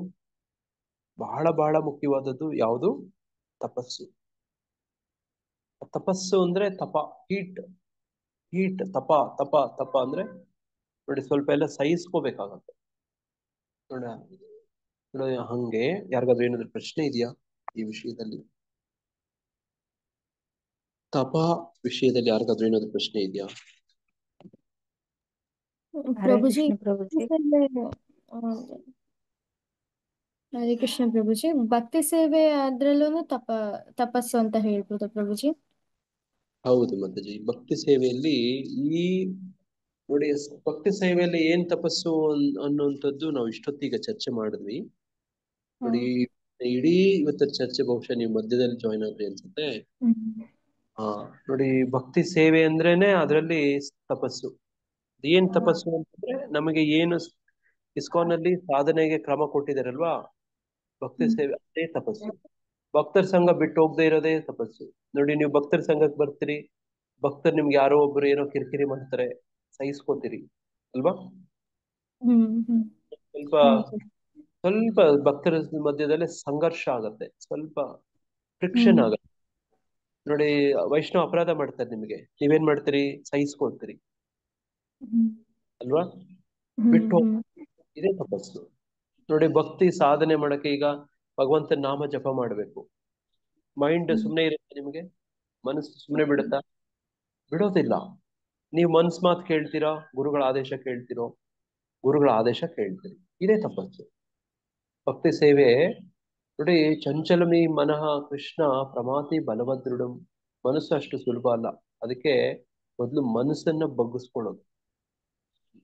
ಬಹಳ ಮುಖ್ಯವಾದದ್ದು ಯಾವುದು? ತಪಸ್ಸು. ತಪಸ್ಸು ಅಂದ್ರೆ ತಪ, ಹೀಟ್ ತಪ ಅಂದ್ರೆ ನೋಡಿ ಸ್ವಲ್ಪ ಎಲ್ಲ ಸಹಿಸ್ಕೋಬೇಕಾಗತ್ತೆ. ನೋಡಿ ಹಂಗೆ ಯಾರಿಗಾದ್ರೂ ಏನಾದ್ರು ಪ್ರಶ್ನೆ ಇದೆಯಾ ಈ ವಿಷಯದಲ್ಲಿ? ತಪ ವಿಷಯದಲ್ಲಿ ಯಾರಿಗಾದ್ರೂ ಏನಾದ್ರು ಪ್ರಶ್ನೆ ಇದೆಯಾ? ಪ್ರಭುಜಿ ಪ್ರಭುಜಿ. ಹರೇ ಕೃಷ್ಣ ಪ್ರಭುಜಿ, ಭಕ್ತಿ ಸೇವೆ ಅದ್ರಲ್ಲೂ ತಪಸ್ಸು ಅಂತ ಹೇಳ್ಬೋದಾ ಪ್ರಭುಜಿ? ಹೌದು ಮಾತಾಜಿ, ಭಕ್ತಿ ಸೇವೆಯಲ್ಲಿ ಈ ನೋಡಿ ಭಕ್ತಿ ಸೇವೆಯಲ್ಲಿ ಏನ್ ತಪಸ್ಸು ಅನ್ನುವಂಥದ್ದು ನಾವು ಇಷ್ಟೊತ್ತಿಗೆ ಚರ್ಚೆ ಮಾಡಿದ್ವಿ ನೋಡಿ. ಇಡೀ ಇವತ್ತರ ಚರ್ಚೆ ಬಹುಶಃ ನೀವು ಮಧ್ಯದಲ್ಲಿ ಜಾಯ್ನ್ ಆದ್ರಿ ಅನ್ಸುತ್ತೆ. ನೋಡಿ ಭಕ್ತಿ ಸೇವೆ ಅಂದ್ರೇನೆ ಅದರಲ್ಲಿ ತಪಸ್ಸು. ಏನ್ ತಪಸ್ಸು ಅಂತಂದ್ರೆ ನಮಗೆ ಏನು ಇಸ್ಕಾನ್ ಅಲ್ಲಿ ಸಾಧನೆಗೆ ಕ್ರಮ ಕೊಟ್ಟಿದಾರಲ್ವಾ, ಭಕ್ತಿ ಸೇವೆ ಅದೇ ತಪಸ್ಸು. ಭಕ್ತರ ಸಂಘ ಬಿಟ್ಟು ಹೋಗದೆ ಇರೋದೇ ತಪಸ್ಸು. ನೋಡಿ ನೀವು ಭಕ್ತರ ಸಂಘಕ್ಕೆ ಬರ್ತೀರಿ, ಭಕ್ತರು ನಿಮ್ಗೆ ಯಾರೋ ಒಬ್ರು ಏನೋ ಕಿರಿಕಿರಿ ಮಾಡ್ತಾರೆ, ಸಹಿಸ್ಕೋತೀರಿ ಅಲ್ವಾ. ಸ್ವಲ್ಪ ಭಕ್ತರ ಮಧ್ಯದಲ್ಲಿ ಸಂಘರ್ಷ ಆಗತ್ತೆ, ಸ್ವಲ್ಪ ಫ್ರಿಕ್ಷನ್ ಆಗತ್ತೆ. ನೋಡಿ, ವೈಷ್ಣವ ಅಪರಾಧ ಮಾಡ್ತಾರೆ ನಿಮಗೆ, ನೀವೇನ್ ಮಾಡ್ತೀರಿ? ಸಹಿಸ್ಕೊಳ್ತೀರಿ ಅಲ್ವಾ? ಬಿಟ್ಟು ಇದೇ ತಪಸ್ಸು. ನೋಡಿ, ಭಕ್ತಿ ಸಾಧನೆ ಮಾಡಕ್ಕೆ ಈಗ ಭಗವಂತನ ನಾಮ ಜಪ ಮಾಡ್ಬೇಕು. ಮೈಂಡ್ ಸುಮ್ಮನೆ ಇರುತ್ತೆ ನಿಮಗೆ? ಮನಸ್ಸು ಸುಮ್ಮನೆ ಬಿಡುತ್ತಾ? ಬಿಡೋದಿಲ್ಲ. ನೀವು ಮನ್ಸ್ ಮಾತು ಕೇಳ್ತೀರಾ? ಗುರುಗಳ ಆದೇಶ ಕೇಳ್ತಿರೋ? ಗುರುಗಳ ಆದೇಶ ಕೇಳ್ತೀರಿ. ಇದೇ ತಪಸ್ಸು. ಭಕ್ತಿ ಸೇವೆ ನೋಡಿ, ಚಂಚಲಮಿ ಮನಃ ಕೃಷ್ಣ ಪ್ರಮಾತಿ ಬಲವದೃಢಂ. ಮನಸ್ಸು ಅಷ್ಟು ಸುಲಭ ಅಲ್ಲ. ಅದಕ್ಕೆ ಮೊದಲು ಮನಸ್ಸನ್ನ ಬಗ್ಗಿಸ್ಕೊಳ್ಳೋದು.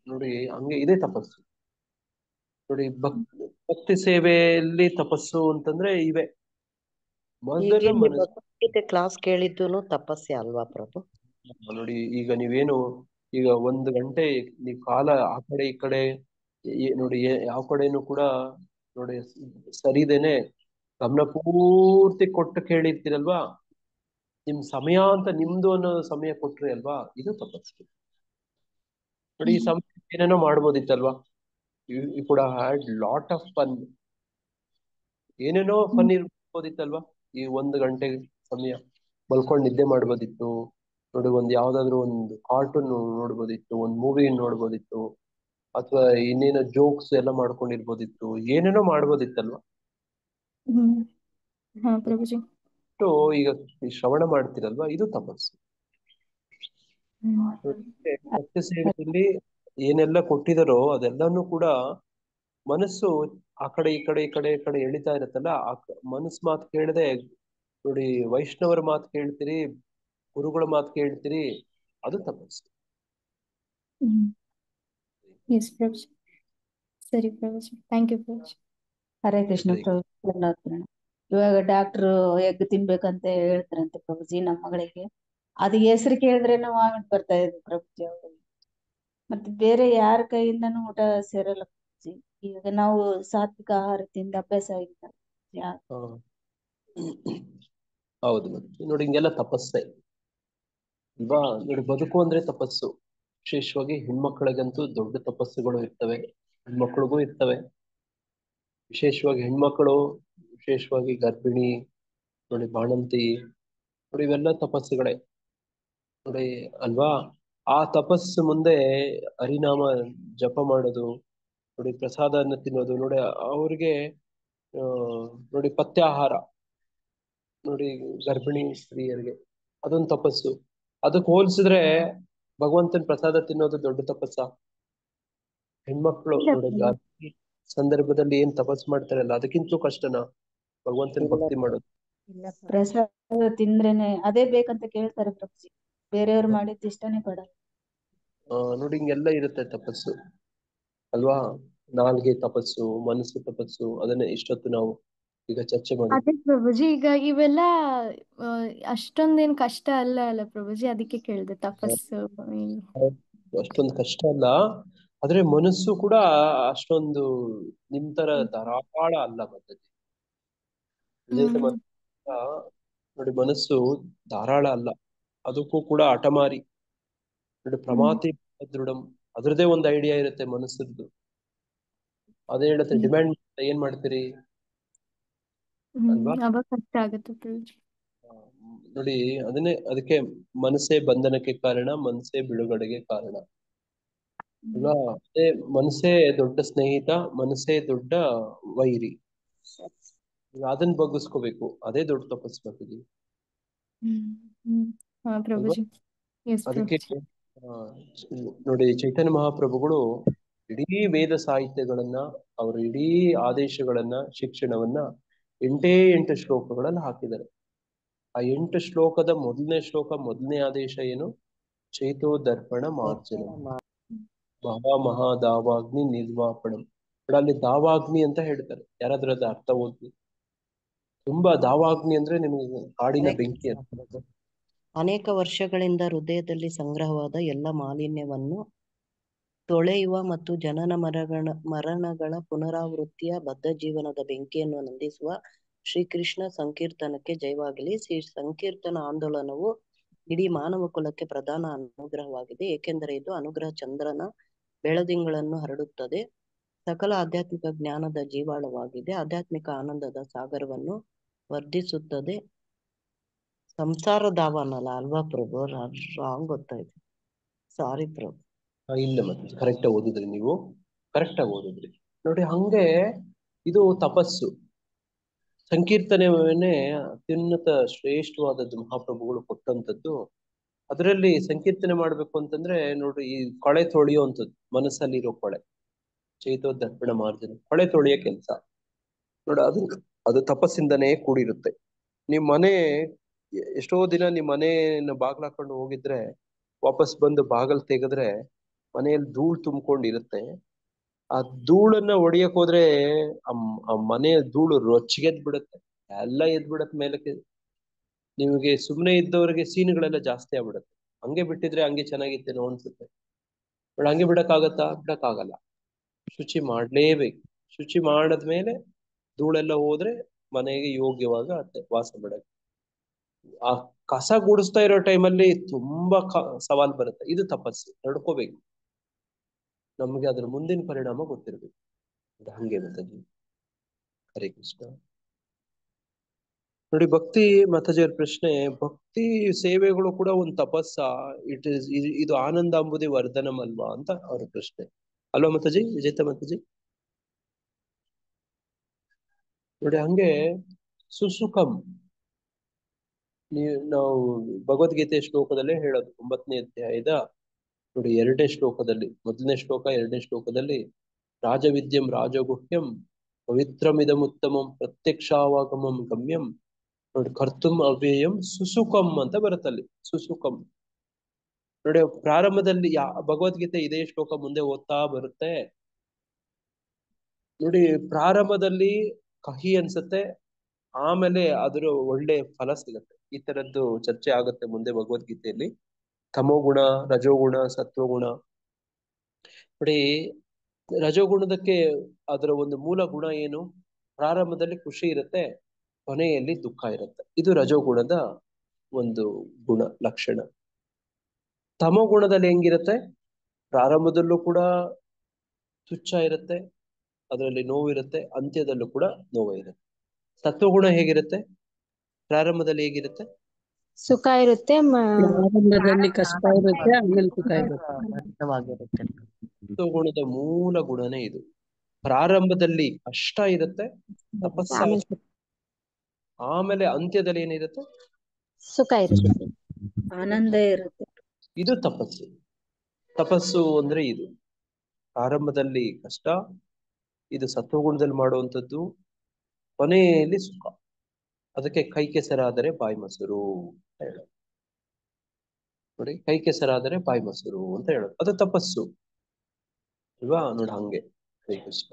ನೋಡಿ, ಹಂಗೆ ಇದೇ ತಪಸ್ಸು. ನೋಡಿ, ಭಕ್ತಿ ಸೇವೆಯಲ್ಲಿ ತಪಸ್ಸು ಅಂತಂದ್ರೆ ಇವೆ. ಮೊದಲು ಮನಸ್ಸು. ಭಗವದ್ಗೀತೆ ಕ್ಲಾಸ್ ಕೇಳಿದ್ದು ತಪಸ್ಸೆ ಅಲ್ವಾ ಪ್ರಭು? ನೋಡಿ, ಈಗ ನೀವೇನು ಈಗ 1 ಗಂಟೆ ನೀವು ಕಾಲ ಆ ಕಡೆ ಈ ಕಡೆ ನೋಡಿ, ಯಾವ ಕಡೆನೂ ಕೂಡ ನೋಡಿ ಸರಿದೇನೆ ಗಮನ ಪೂರ್ತಿ ಕೊಟ್ಟು ಕೇಳಿರ್ತೀರಲ್ವಾ? ನಿಮ್ ಸಮಯ ಅಂತ ನಿಮ್ದು ಅನ್ನೋ ಸಮಯ ಕೊಟ್ರಿ ಅಲ್ವಾ? ಇದು ತಪಸ್ಸು. ನೋಡಿ, ಈ ಸಮಯ ಏನೇನೋ ಮಾಡ್ಬೋದಿತ್ತಲ್ವಾ? You could had lot of fun. ಏನೇನೋ ಫನ್ ಇರ್ಬೋದಿತ್ತಲ್ವಾ? ಈ 1 ಗಂಟೆ ಸಮಯ ಮಲ್ಕೊಂಡು ನಿದ್ದೆ ಮಾಡ್ಬೋದಿತ್ತು. ನೋಡಿ, ಯಾವ್ದಾದ್ರು ಒಂದು ಕಾರ್ಟೂನ್ ನೋಡ್ಬೋದಿತ್ತು, ಒಂದು ಮೂವಿ ನೋಡ್ಬೋದಿತ್ತು, ಅಥವಾ ಇನ್ನೇನೋ ಜೋಕ್ಸ್ ಎಲ್ಲ ಮಾಡ್ಕೊಂಡಿರ್ಬೋದಿತ್ತು, ಏನೇನೋ ಮಾಡ್ಬೋದಿತ್ತಲ್ವಾ? ಪ್ರಭುಜಿ. ಈಗ ಶ್ರವಣ ಮಾಡ್ತಿರಲ್ವಾ? ಇದು ತಪಸ್ಸು. ಭಕ್ತಿ ಸೇವೆಯಲ್ಲಿ ಏನೆಲ್ಲ ಕೊಟ್ಟಿದಾರೋ ಅದೆಲ್ಲಾನು ಕೂಡ ಮನಸ್ಸು ಆ ಕಡೆ ಈ ಕಡೆ ಈ ಕಡೆ ಈ ಕಡೆ ಎಳಿತಾ ಇರತ್ತಲ್ಲ, ಆ ಮನಸ್ಸು ಮಾತು ಕೇಳದೆ ನೋಡಿ, ವೈಷ್ಣವರ ಮಾತು ಕೇಳ್ತೀರಿ, ಗುರುಗಳ ಮಾತು ಕೇಳ್ತೀರಿ, ಅದು ತಪಸ್ಸು. ಸರಿ ಪ್ರಭುಜಿ, ಥ್ಯಾಂಕ್ ಯು ಪ್ರಭುಜಿ. ಹರೇ ಕೃಷ್ಣ ಪ್ರಭು. ಇವಾಗ ಡಾಕ್ಟ್ರು ಎಗ್ ತಿನ್ಬೇಕಂತ ಹೇಳ್ತಾರಂತೆ ಪ್ರಭುಜಿ ನಮ್ಮ ಮಗಳಿಗೆ. ಅದು ಹೆಸರು ಕೇಳಿದ್ರೆ ವಾಮಿಟ್ ಬರ್ತಾ ಇದೆ ಪ್ರಭುಜಿ ಅವ್ರಿಗೆ. ಮತ್ತೆ ಬೇರೆ ಯಾರ ಕೈಯಿಂದನೂ ಊಟ ಸೇರಲ್ಲ ಪ್ರಭುಜಿ. ಈಗ ನಾವು ಸಾತ್ವಿಕ ಆಹಾರ ತಿಂದ ಅಭ್ಯಾಸ ಆಗಿಲ್ಲ. ಹೌದು. ನೋಡಿ, ಹಿಂಗೆಲ್ಲ ತಪಸ್ಸೆ ಅಲ್ವಾ? ನೋಡಿ, ಬದುಕು ಅಂದ್ರೆ ತಪಸ್ಸು. ವಿಶೇಷವಾಗಿ ಹೆಣ್ಮಕ್ಳಿಗಂತೂ ದೊಡ್ಡ ತಪಸ್ಸುಗಳು ಇರ್ತವೆ, ಹೆಣ್ಮಕ್ಳಿಗೂ ಇರ್ತವೆ. ವಿಶೇಷವಾಗಿ ಹೆಣ್ಮಕ್ಳು, ವಿಶೇಷವಾಗಿ ಗರ್ಭಿಣಿ, ನೋಡಿ ಬಾಣಂತಿ, ನೋಡಿ ಇವೆಲ್ಲ ತಪಸ್ಸುಗಳೇ ನೋಡಿ ಅಲ್ವಾ? ಆ ತಪಸ್ಸು ಮುಂದೆ ಹರಿನಾಮ ಜಪ ಮಾಡೋದು, ನೋಡಿ ಪ್ರಸಾದನ ತಿನ್ನೋದು, ನೋಡಿ ಅವ್ರಿಗೆ ನೋಡಿ ಪಥ್ಯಾಹಾರ, ನೋಡಿ ಗರ್ಭಿಣಿ ಸ್ತ್ರೀಯರಿಗೆ ಅದೊಂದು ತಪಸ್ಸು. ಅದಕ್ಕೆ ಹೋಲಿಸಿದ್ರೆ ಭಗವಂತನ ಪ್ರಸಾದ ತಿನ್ನೋದು ದೊಡ್ಡ ತಪಸ್ಸ? ಹೆಣ್ಮಕ್ಳು ನೋಡಿ ಗರ್ಭಿಣಿ ಸಂದರ್ಭದಲ್ಲಿ ಏನ್ ತಪಸ್ಸು ಮಾಡ್ತಾರಲ್ಲ, ಅದಕ್ಕಿಂತಲೂ ಕಷ್ಟನಾ ಭಗವಂತನ ಭಕ್ತಿ ಮಾಡೋದು? ಪ್ರಸಾದ ತಿಂದ್ರೇನೆ ಅದೇ ಬೇಕಂತ ಕೇಳ್ತಾರೆ ಪ್ರಭುಜಿ, ಬೇರೆಯವ್ರು ಮಾಡಿದ್ದು ಇಷ್ಟನೇ ಪಡಲ್ಲ. ನೋಡಿ, ಹಿಂಗೆಲ್ಲ ಇರುತ್ತೆ ತಪಸ್ಸು ಅಲ್ವಾ? ನಾಲ್ಗೆ ತಪಸ್ಸು, ಮನಸ್ಸು ತಪಸ್ಸು, ಅದನ್ನೇ ಇಷ್ಟೊತ್ತು ನಾವು ಈಗ ಚರ್ಚೆ ಮಾಡಿ. ಅದೇ ಪ್ರಭುಜಿ, ಈಗ ಇವೆಲ್ಲ ಅಷ್ಟೊಂದೇನ್ ಕಷ್ಟ ಅಲ್ಲ ಪ್ರಭುಜಿ, ಅದಕ್ಕೆ ಕೇಳಿದೆ ತಪಸ್ಸು. ಅಷ್ಟೊಂದು ಕಷ್ಟ ಅಲ್ಲ, ಆದ್ರೆ ಮನಸ್ಸು ಕೂಡ ಅಷ್ಟೊಂದು ನಿಮ್ ತರ ಧಾರಾಳ ಅಲ್ಲ ಪದ್ಧತಿ. ನೋಡಿ, ಮನಸ್ಸು ಧಾರಾಳ ಅಲ್ಲ, ಅದಕ್ಕೂ ಕೂಡ ಹಠಮಾರಿ. ನೋಡಿ, ಪ್ರಮಾತಿ ದೃಢಂ, ಅದ್ರದ್ದೇ ಒಂದು ಐಡಿಯಾ ಇರುತ್ತೆ ಮನಸ್ಸದ್ದು. ಅದೇ ಹೇಳುತ್ತೆ, ಡಿಮ್ಯಾಂಡ್ ಏನ್ ಮಾಡ್ತೀರಿ ಅಲ್ವಾ? ಕಷ್ಟ ಆಗುತ್ತೆ ನೋಡಿ, ಅದಕ್ಕೆ ಮನಸ್ಸೇ ಬಂಧನಕ್ಕೆ ಕಾರಣ, ಮನಸ್ಸೇ ಬಿಡುಗಡೆಗೆ ಕಾರಣ ಅಲ್ವಾ? ಅದೇ ಮನಸ್ಸೇ ದೊಡ್ಡ ಸ್ನೇಹಿತ, ಮನಸ್ಸೇ ದೊಡ್ಡ ವೈರಿ. ಅದನ್ನ ಬಗ್ಗಿಸ್ಕೋಬೇಕು, ಅದೇ ದೊಡ್ಡ ತಪಸ್ಸು ಮಾಡ್ತಿದೀವಿ. ಅದಕ್ಕೆ ನೋಡಿ, ಚೈತನ್ಯ ಮಹಾಪ್ರಭುಗಳು ಇಡೀ ವೇದ ಸಾಹಿತ್ಯಗಳನ್ನ, ಅವರ ಇಡೀ ಆದೇಶಗಳನ್ನ, ಶಿಕ್ಷಣವನ್ನ 8 ಶ್ಲೋಕಗಳಲ್ಲಿ ಹಾಕಿದ್ದಾರೆ. ಆ 8 ಶ್ಲೋಕದ ಮೊದಲನೇ ಶ್ಲೋಕ, ಮೊದಲನೇ ಆದೇಶ ಏನು? ಚೈತೋ ದರ್ಪಣ ಮಾರ್ಜನ ಮಹಾ ದಾವಾಗ್ನಿ ನಿರ್ವಾಪಣಂ. ಅಲ್ಲಿ ದಾವಾಗ್ನಿ ಅಂತ ಹೇಳ್ತಾರೆ. ಯಾರಾದ್ರೂ ಅದ ಅರ್ಥ ಓದಿ? ತುಂಬಾ ದಾವಾಗ್ನಿ ಅಂದ್ರೆ ನಿಮ್ಗೆ ಕಾಡಿನ ಬೆಂಕಿ ಅಂತ. ಅನೇಕ ವರ್ಷಗಳಿಂದ ಹೃದಯದಲ್ಲಿ ಸಂಗ್ರಹವಾದ ಎಲ್ಲ ಮಾಲಿನ್ಯವನ್ನು ತೊಳೆಯುವ ಮತ್ತು ಜನನ ಮರಣಗಳ ಪುನರಾವೃತ್ತಿಯ ಬದ್ಧ ಜೀವನದ ಬೆಂಕಿಯನ್ನು ನಂದಿಸುವ ಶ್ರೀಕೃಷ್ಣ ಸಂಕೀರ್ತನಕ್ಕೆ ಜಯವಾಗಲಿ. ಶ್ರೀ ಸಂಕೀರ್ತನ ಆಂದೋಲನವು ಇಡೀ ಮಾನವ ಕುಲಕ್ಕೆ ಪ್ರಧಾನ ಅನುಗ್ರಹವಾಗಿದೆ, ಏಕೆಂದರೆ ಇದು ಅನುಗ್ರಹ ಚಂದ್ರನ ಬೆಳದಿಂಗಳನ್ನು ಹರಡುತ್ತದೆ, ಸಕಲ ಆಧ್ಯಾತ್ಮಿಕ ಜ್ಞಾನದ ಜೀವಾಳವಾಗಿದೆ, ಆಧ್ಯಾತ್ಮಿಕ ಆನಂದದ ಸಾಗರವನ್ನು ವರ್ಧಿಸುತ್ತದೆ, ಸಂಸಾರ ಧಾವನಲ್ಲ ಅಲ್ವಾ ಪ್ರಭು? ರಾಂಗ್ ಗೊತ್ತಾಯ್ತು. ಸಾರಿ ಪ್ರಭು. ಇಲ್ಲ ಮತ್ತೆ ಕರೆಕ್ಟಾಗಿ ಓದಿದ್ರಿ ನೀವು, ಕರೆಕ್ಟಾಗಿ ಓದಿದ್ರಿ ನೋಡಿ. ಹಂಗೆ ಇದು ತಪಸ್ಸು. ಸಂಕೀರ್ತನೆಯನ್ನೇ ಅತ್ಯುನ್ನತ ಶ್ರೇಷ್ಠವಾದದ್ದು ಮಹಾಪ್ರಭುಗಳು ಕೊಟ್ಟಂತದ್ದು. ಅದರಲ್ಲಿ ಸಂಕೀರ್ತನೆ ಮಾಡ್ಬೇಕು ಅಂತಂದ್ರೆ ನೋಡ್ರಿ, ಈ ಕೊಳೆ ತೊಳೆಯುವಂಥದ್ದು, ಮನಸ್ಸಲ್ಲಿರೋ ಕೊಳೆ, ಚೈತೋದರ್ಪಣ ಮಾರ್ಜನ, ಕೊಳೆ ತೊಳೆಯೋ ಕೆಲಸ ನೋಡ. ಅದು ತಪಸ್ಸಿಂದನೇ ಕೂಡಿರುತ್ತೆ. ನಿಮ್ ಮನೆ ಎಷ್ಟೋ ದಿನ ನಿಮ್ ಮನೆಯನ್ನ ಬಾಗ್ಲಾಕೊಂಡು ಹೋಗಿದ್ರೆ ವಾಪಸ್ ಬಂದು ಬಾಗಲ್ ತೆಗೆದ್ರೆ ಮನೆಯಲ್ಲಿ ಧೂಳ್ ತುಂಬ್ಕೊಂಡಿರುತ್ತೆ. ಆ ಧೂಳನ್ನ ಹೊಡಿಯಕ್ ಹೋದ್ರೆ ಆ ಮನೆಯ ಧೂಳು ರೊಚ್ಚಿಗೆದ್ ಬಿಡುತ್ತೆ, ಎಲ್ಲ ಎದ್ಬಿಡತ್ತೆ ಮೇಲಕ್ಕೆ. ನಿಮಗೆ ಸುಮ್ಮನೆ ಇದ್ದವರಿಗೆ ಸೀನುಗಳೆಲ್ಲ ಜಾಸ್ತಿ ಆಗ್ಬಿಡುತ್ತೆ. ಹಂಗೆ ಬಿಟ್ಟಿದ್ರೆ ಹಂಗೆ ಚೆನ್ನಾಗಿತ್ತೇನೋ ಅನ್ಸುತ್ತೆ. ಬಟ್ ಹಂಗೆ ಬಿಡಕ್ಕಾಗತ್ತಾ? ಬಿಡಕ್ಕಾಗಲ್ಲ. ಶುಚಿ ಮಾಡ್ಲೇಬೇಕು. ಶುಚಿ ಮಾಡದ್ಮೇಲೆ ಧೂಳೆಲ್ಲ ಹೋದ್ರೆ ಮನೆಗೆ ಯೋಗ್ಯವಾಗ ವಾಸ ಬಿಡಕ್ಕೆ. ಆ ಕಸ ಗುಡಿಸ್ತಾ ಇರೋ ಟೈಮಲ್ಲಿ ತುಂಬಾ ಸವಾಲ್ ಬರುತ್ತೆ. ಇದು ತಪಸ್ಸು, ನಡ್ಕೋಬೇಕು. ನಮ್ಗೆ ಅದ್ರ ಮುಂದಿನ ಪರಿಣಾಮ ಗೊತ್ತಿರ್ಬೇಕು. ಹಂಗೆ ಮಾತಾಜಿ. ಹರೇ ಕೃಷ್ಣ. ನೋಡಿ, ಭಕ್ತಿ ಮಾತಾಜಿಯವ್ರ ಪ್ರಶ್ನೆ, ಭಕ್ತಿ ಸೇವೆಗಳು ಕೂಡ ಒಂದು ತಪಸ್ಸ? ಇದು ಆನಂದ ಅಂಬುದೇ ವರ್ಧನಂ ಅಲ್ವಾ ಅಂತ ಅವ್ರ ಪ್ರಶ್ನೆ ಅಲ್ವಾ ಮಾತಾಜಿ? ವಿಜೇತ ಮಾತಾಜಿ ನೋಡಿ, ಹಂಗೆ ಸುಸುಖಂ ನಾವು ಭಗವದ್ಗೀತೆ ಶ್ಲೋಕದಲ್ಲೇ ಹೇಳೋದು, 9ನೇ ಅಧ್ಯಾಯದ ನೋಡಿ 2ನೇ ಶ್ಲೋಕದಲ್ಲಿ, 1ನೇ ಶ್ಲೋಕ 2ನೇ ಶ್ಲೋಕದಲ್ಲಿ, ರಾಜವಿದ್ಯಂ ರಾಜಗುಹ್ಯಂ ಪವಿತ್ರಮಿದಮುತ್ತಮಂ ಪ್ರತ್ಯಕ್ಷಾವಾಗಮಂ ಗಮ್ಯಂ ನೋಡಿ ಕರ್ತುಂ ಅವ್ಯಯಂ ಸುಸುಖಂ ಅಂತ ಬರುತ್ತಲ್ಲಿ. ಸುಸುಖಂ ನೋಡಿ, ಪ್ರಾರಂಭದಲ್ಲಿ ಭಗವದ್ಗೀತೆ ಇದೇ ಶ್ಲೋಕ ಮುಂದೆ ಓದ್ತಾ ಬರುತ್ತೆ ನೋಡಿ. ಪ್ರಾರಂಭದಲ್ಲಿ ಕಹಿ ಅನ್ಸುತ್ತೆ, ಆಮೇಲೆ ಅದರ ಒಳ್ಳೆ ಫಲ ಸಿಗತ್ತೆ. ಈ ತರದ್ದು ಚರ್ಚೆ ಆಗುತ್ತೆ ಮುಂದೆ ಭಗವದ್ಗೀತೆಯಲ್ಲಿ. ತಮೋಗುಣ, ರಜೋಗುಣ, ಸತ್ವಗುಣ ನೋಡಿ. ರಜೋಗುಣದಕ್ಕೆ ಅದರ ಒಂದು ಮೂಲ ಗುಣ ಏನು? ಪ್ರಾರಂಭದಲ್ಲಿ ಖುಷಿ ಇರುತ್ತೆ, ಕೊನೆಯಲ್ಲಿ ದುಃಖ ಇರುತ್ತೆ. ಇದು ರಜೋಗುಣದ ಒಂದು ಗುಣ ಲಕ್ಷಣ. ತಮೋಗುಣದಲ್ಲಿ ಹೆಂಗಿರುತ್ತೆ? ಪ್ರಾರಂಭದಲ್ಲೂ ಕೂಡ ತುಚ್ಛ ಇರುತ್ತೆ, ಅದರಲ್ಲಿ ನೋವಿರುತ್ತೆ, ಅಂತ್ಯದಲ್ಲೂ ಕೂಡ ನೋವು ಇರುತ್ತೆ. ಸತ್ವಗುಣ ಹೇಗಿರುತ್ತೆ? ಪ್ರಾರಂಭದಲ್ಲಿ ಹೇಗಿರುತ್ತೆ? ಸುಖ ಇರುತ್ತೆ, ಪ್ರಾರಂಭದಲ್ಲಿ ಕಷ್ಟ ಇರುತ್ತೆ, ಆಮೇಲೆ ಸುಖ ಇರುತ್ತೆ. ಸತ್ವಗುಣದ ಮೂಲ ಗುಣನೇ ಇದು. ಪ್ರಾರಂಭದಲ್ಲಿ ಕಷ್ಟ ಇರುತ್ತೆ, ತಪಸ್ಸ, ಆಮೇಲೆ ಅಂತ್ಯದಲ್ಲಿ ಏನಿರುತ್ತೆ? ಸುಖ ಇರುತ್ತೆ, ಆನಂದ ಇರುತ್ತೆ. ಇದು ತಪಸ್ಸು. ತಪಸ್ಸು ಅಂದ್ರೆ ಇದು. ಪ್ರಾರಂಭದಲ್ಲಿ ಕಷ್ಟ, ಇದು ಸತ್ವಗುಣದಲ್ಲಿ ಮಾಡುವಂಥದ್ದು, ಕೊನೆಯಲ್ಲಿ ಸುಖ. ಅದಕ್ಕೆ ಕೈ ಕೆಸರಾದರೆ ಬಾಯಿ ಮೊಸರು ಅಂತ ಹೇಳೋದು ನೋಡಿ. ಕೈ ಕೆಸರಾದರೆ ಬಾಯಿ ಮೊಸರು ಅಂತ ಹೇಳೋದು ಅದು ತಪಸ್ಸು ಅಲ್ವಾ? ನೋಡಿ ಹಂಗೆ. ಹರೇ ಕೃಷ್ಣ.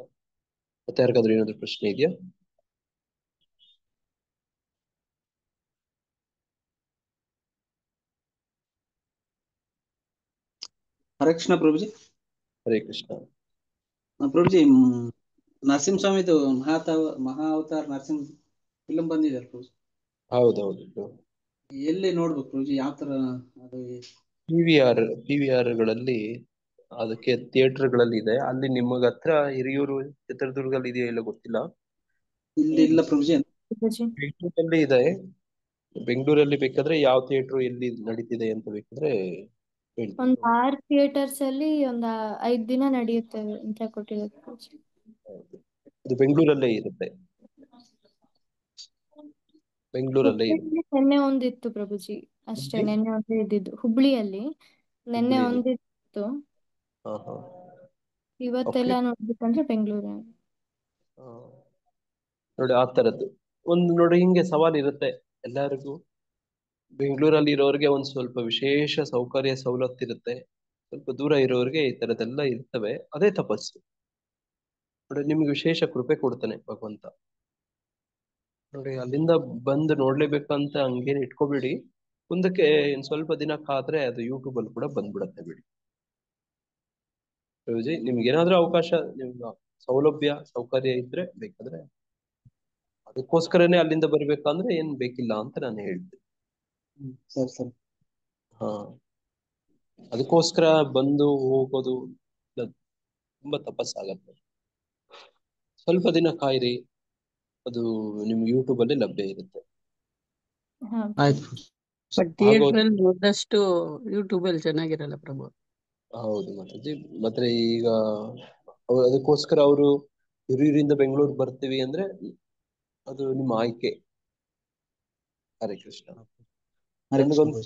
ಮತ್ತೆ ಯಾರಿಗಾದ್ರೂ ಏನಾದ್ರು ಪ್ರಶ್ನೆ ಇದೆಯಾ? ಹರೇ ಕೃಷ್ಣ ಪ್ರಭುಜಿ. ಹರೇ ಕೃಷ್ಣ ಪ್ರಭುಜಿ, ನರಸಿಂಹಸ್ವಾಮಿದು ಮಹಾ ಅವತಾರ ನರಸಿಂಹ ಫಿಲಂ ಬಂದಿದೆ ಪ್ರಭುಜಿ. ಹೌದೌದು. ಎಲ್ಲಿ ನೋಡ್ಬೇಕು ಪ್ರಭುಜಿ? ಯಾವ ತರ ಅದು? PVR ಗಳಲ್ಲಿ ಅದಕ್ಕೆ ಥಿಯೇಟರ್ಗಳಲ್ಲಿ ಇದೆ. ಅಲ್ಲಿ ನಿಮಗ ಹತ್ರ ಹಿರಿಯೂರು, ಚಿತ್ರದುರ್ಗದಲ್ಲಿ ಇದೆಯೋ ಇಲ್ಲ ಗೊತ್ತಿಲ್ಲ. ಇಲ್ಲಿ ಇಲ್ಲ ಪ್ರಭುಜಿ. ಬೆಂಗಳೂರಲ್ಲಿ ಇದೆ. ಬೆಂಗಳೂರಲ್ಲಿ ಬೇಕಾದ್ರೆ ಯಾವ ಥಿಯೇಟರ್ ಎಲ್ಲಿ ನಡೀತಿದೆ ಅಂತ ಬೇಕಾದ್ರೆ ಒಂದ್ 6 ಥಿಯೇಟರ್ಸ್ ಅಲ್ಲಿ 5 ದಿನ ನಡೆಯುತ್ತೆ ಅಂತ ಕೊಟ್ಟಿದ್ದಾರೆ. ಅದು ಬೆಂಗಳೂರಲ್ಲೇ ಇರುತ್ತೆ. ಬೆಂಗಳೂರಲ್ಲೇ ಇರುತ್ತೆ. ನೆನ್ನೆ ಒಂದಿತ್ತು ಪ್ರಭುಜಿ ಅಷ್ಟೇ. ನೆನ್ನೆ ಒಂದೇ ಇದ್ದಿದ್ದು ಹುಬ್ಳಿಯಲ್ಲಿ. ನೆನ್ನೆ ಒಂದಿತ್ತು. ಇವತ್ತೆಲ್ಲ ನೋಡ್ಬೇಕಂದ್ರೆ ಬೆಂಗಳೂರು. ನೋಡಿ ಆ ತರದ್ದು ಒಂದು ನೋಡಿ. ಹಿಂಗೆ ಸವಾಲ್ ಇರುತ್ತೆ ಎಲ್ಲರಿಗೂ. ಬೆಂಗಳೂರಲ್ಲಿ ಇರೋರಿಗೆ ಒಂದ್ ಸ್ವಲ್ಪ ವಿಶೇಷ ಸೌಕರ್ಯ ಸವಲತ್ತಿರುತ್ತೆ, ಸ್ವಲ್ಪ ದೂರ ಇರೋರಿಗೆ ಈ ತರದೆಲ್ಲ ಇರ್ತವೆ. ಅದೇ ತಪಸ್ಸು ನೋಡಿ. ನಿಮ್ಗೆ ವಿಶೇಷ ಕೃಪೆ ಕೊಡ್ತಾನೆ ಭಗವಂತ ನೋಡಿ. ಅಲ್ಲಿಂದ ಬಂದು ನೋಡ್ಲೇಬೇಕಂತ ಹಂಗೇನು ಇಟ್ಕೋಬೇಡಿ. ಮುಂದಕ್ಕೆ ಇನ್ ಸ್ವಲ್ಪ ದಿನ ಕಾದ್ರೆ ಅದು ಯೂಟ್ಯೂಬ್ ಅಲ್ಲಿ ಕೂಡ ಬಂದ್ಬಿಡತ್ತೆ ಬಿಡಿ. ನಿಮ್ಗೆ ಏನಾದ್ರೂ ಅವಕಾಶ, ನಿಮ್ಗೆ ಸೌಲಭ್ಯ ಸೌಕರ್ಯ ಇದ್ರೆ ಬೇಕಾದ್ರೆ, ಅದಕ್ಕೋಸ್ಕರನೇ ಅಲ್ಲಿಂದ ಬರ್ಬೇಕಂದ್ರೆ ಏನ್ ಬೇಕಿಲ್ಲ ಅಂತ ನಾನು ಹೇಳ್ತೀನಿ. ಸರಿ. ಹಾ, ಅದಕ್ಕೋಸ್ಕರ ಬಂದು ಹೋಗೋದು ತುಂಬಾ ತಪಸ್ಸಾಗತ್ತೆ. ಸ್ವಲ್ಪ ದಿನ ಕಾಯಿರಿ, ಅದು ನಿಮ್ಗೆ ಯೂಟ್ಯೂಬ್ ಅಲ್ಲಿ ಲಭ್ಯ ಇರುತ್ತೆ. ಆಯ್ತು. ಬಟ್ ಥಿಯೇಟರ್ ಅಲ್ಲಿ ನೋಡಿದಷ್ಟು ಯೂಟ್ಯೂಬ್ ಅಲ್ಲಿ ಚೆನ್ನಾಗಿರಲ್ಲ ಪ್ರಭು. ಹೌದು ಮಾತಾಜಿ. ಮತ್ತೆ ಈಗ ಅದಕ್ಕೋಸ್ಕರ ಅವರು ಹಿರಿಯೂರಿಂದ ಬೆಂಗಳೂರು ಬರ್ತೀವಿ ಅಂದ್ರೆ ಅದು ನಿಮ್ಮ ಆಯ್ಕೆ. ಹರೇ ಕೃಷ್ಣ. ನನಗೊಂದು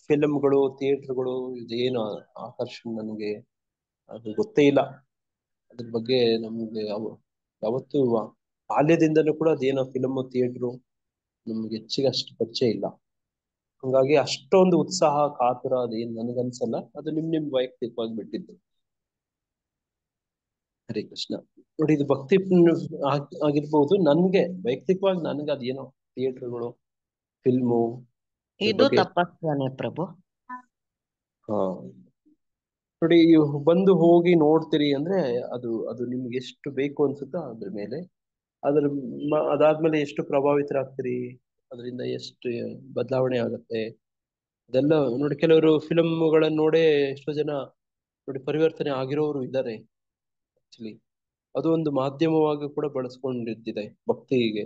ಫಿಲ್ಮ್ಗಳು ಥಿಯೇಟರ್ಗಳು ಇದೇನು ಆಕರ್ಷಣೆ ನನಗೆ ಅದು ಗೊತ್ತೇ ಇಲ್ಲ. ಅದ್ರ ಬಗ್ಗೆ ನಮ್ಗೆ ಯಾವತ್ತು ಬಾಲ್ಯದಿಂದನೂ ಕೂಡ ಅದೇನೋ ಫಿಲಮ್ ಥಿಯೇಟ್ರು ನಮ್ಗೆ ಹೆಚ್ಚಿಗೆ ಅಷ್ಟು ಪರಿಚಯ ಇಲ್ಲ. ಹಂಗಾಗಿ ಅಷ್ಟೊಂದು ಉತ್ಸಾಹ ಕಾತುರ ಅದೇನು ನನಗನ್ಸಲ್ಲ. ಅದು ನಿಮ್ ವೈಯಕ್ತಿಕವಾಗಿ ಬಿಟ್ಟಿದ್ದು. ಹರೇ ಕೃಷ್ಣ. ನೋಡಿ ಇದು ಭಕ್ತಿ ಆಗಿರ್ಬೋದು. ನನ್ಗೆ ವೈಯಕ್ತಿಕವಾಗಿ ನನ್ಗೆ ಅದೇನೋ ಥಿಯೇಟರ್ಗಳು ಫಿಲ್ಮು ಇದು ತಪಸ್ಸನೆ ಪ್ರಭು. ಹಾ ನೋಡಿ ಬಂದು ಹೋಗಿ ನೋಡ್ತೀರಿ ಅಂದ್ರೆ ಅದು ನಿಮ್ಗೆ ಎಷ್ಟು ಬೇಕು ಅನ್ಸುತ್ತೋ ಅದ್ರ ಮೇಲೆ ಅದಾದ್ಮೇಲೆ ಎಷ್ಟು ಪ್ರಭಾವಿತರಾಗ್ತೀರಿ, ಅದರಿಂದ ಎಷ್ಟು ಬದಲಾವಣೆ ಆಗುತ್ತೆ ಅದೆಲ್ಲ ನೋಡಿ. ಕೆಲವರು ಫಿಲಮ್ಗಳನ್ನ ನೋಡೇ ಎಷ್ಟೋ ಜನ ನೋಡಿ ಪರಿವರ್ತನೆ ಆಗಿರೋರು ಇದ್ದಾರೆ. ಆಕ್ಚುಲಿ ಅದು ಒಂದು ಮಾಧ್ಯಮವಾಗಿ ಕೂಡ ಬಳಸ್ಕೊಂಡಿರ್ತಿದೆ ಭಕ್ತಿಗೆ.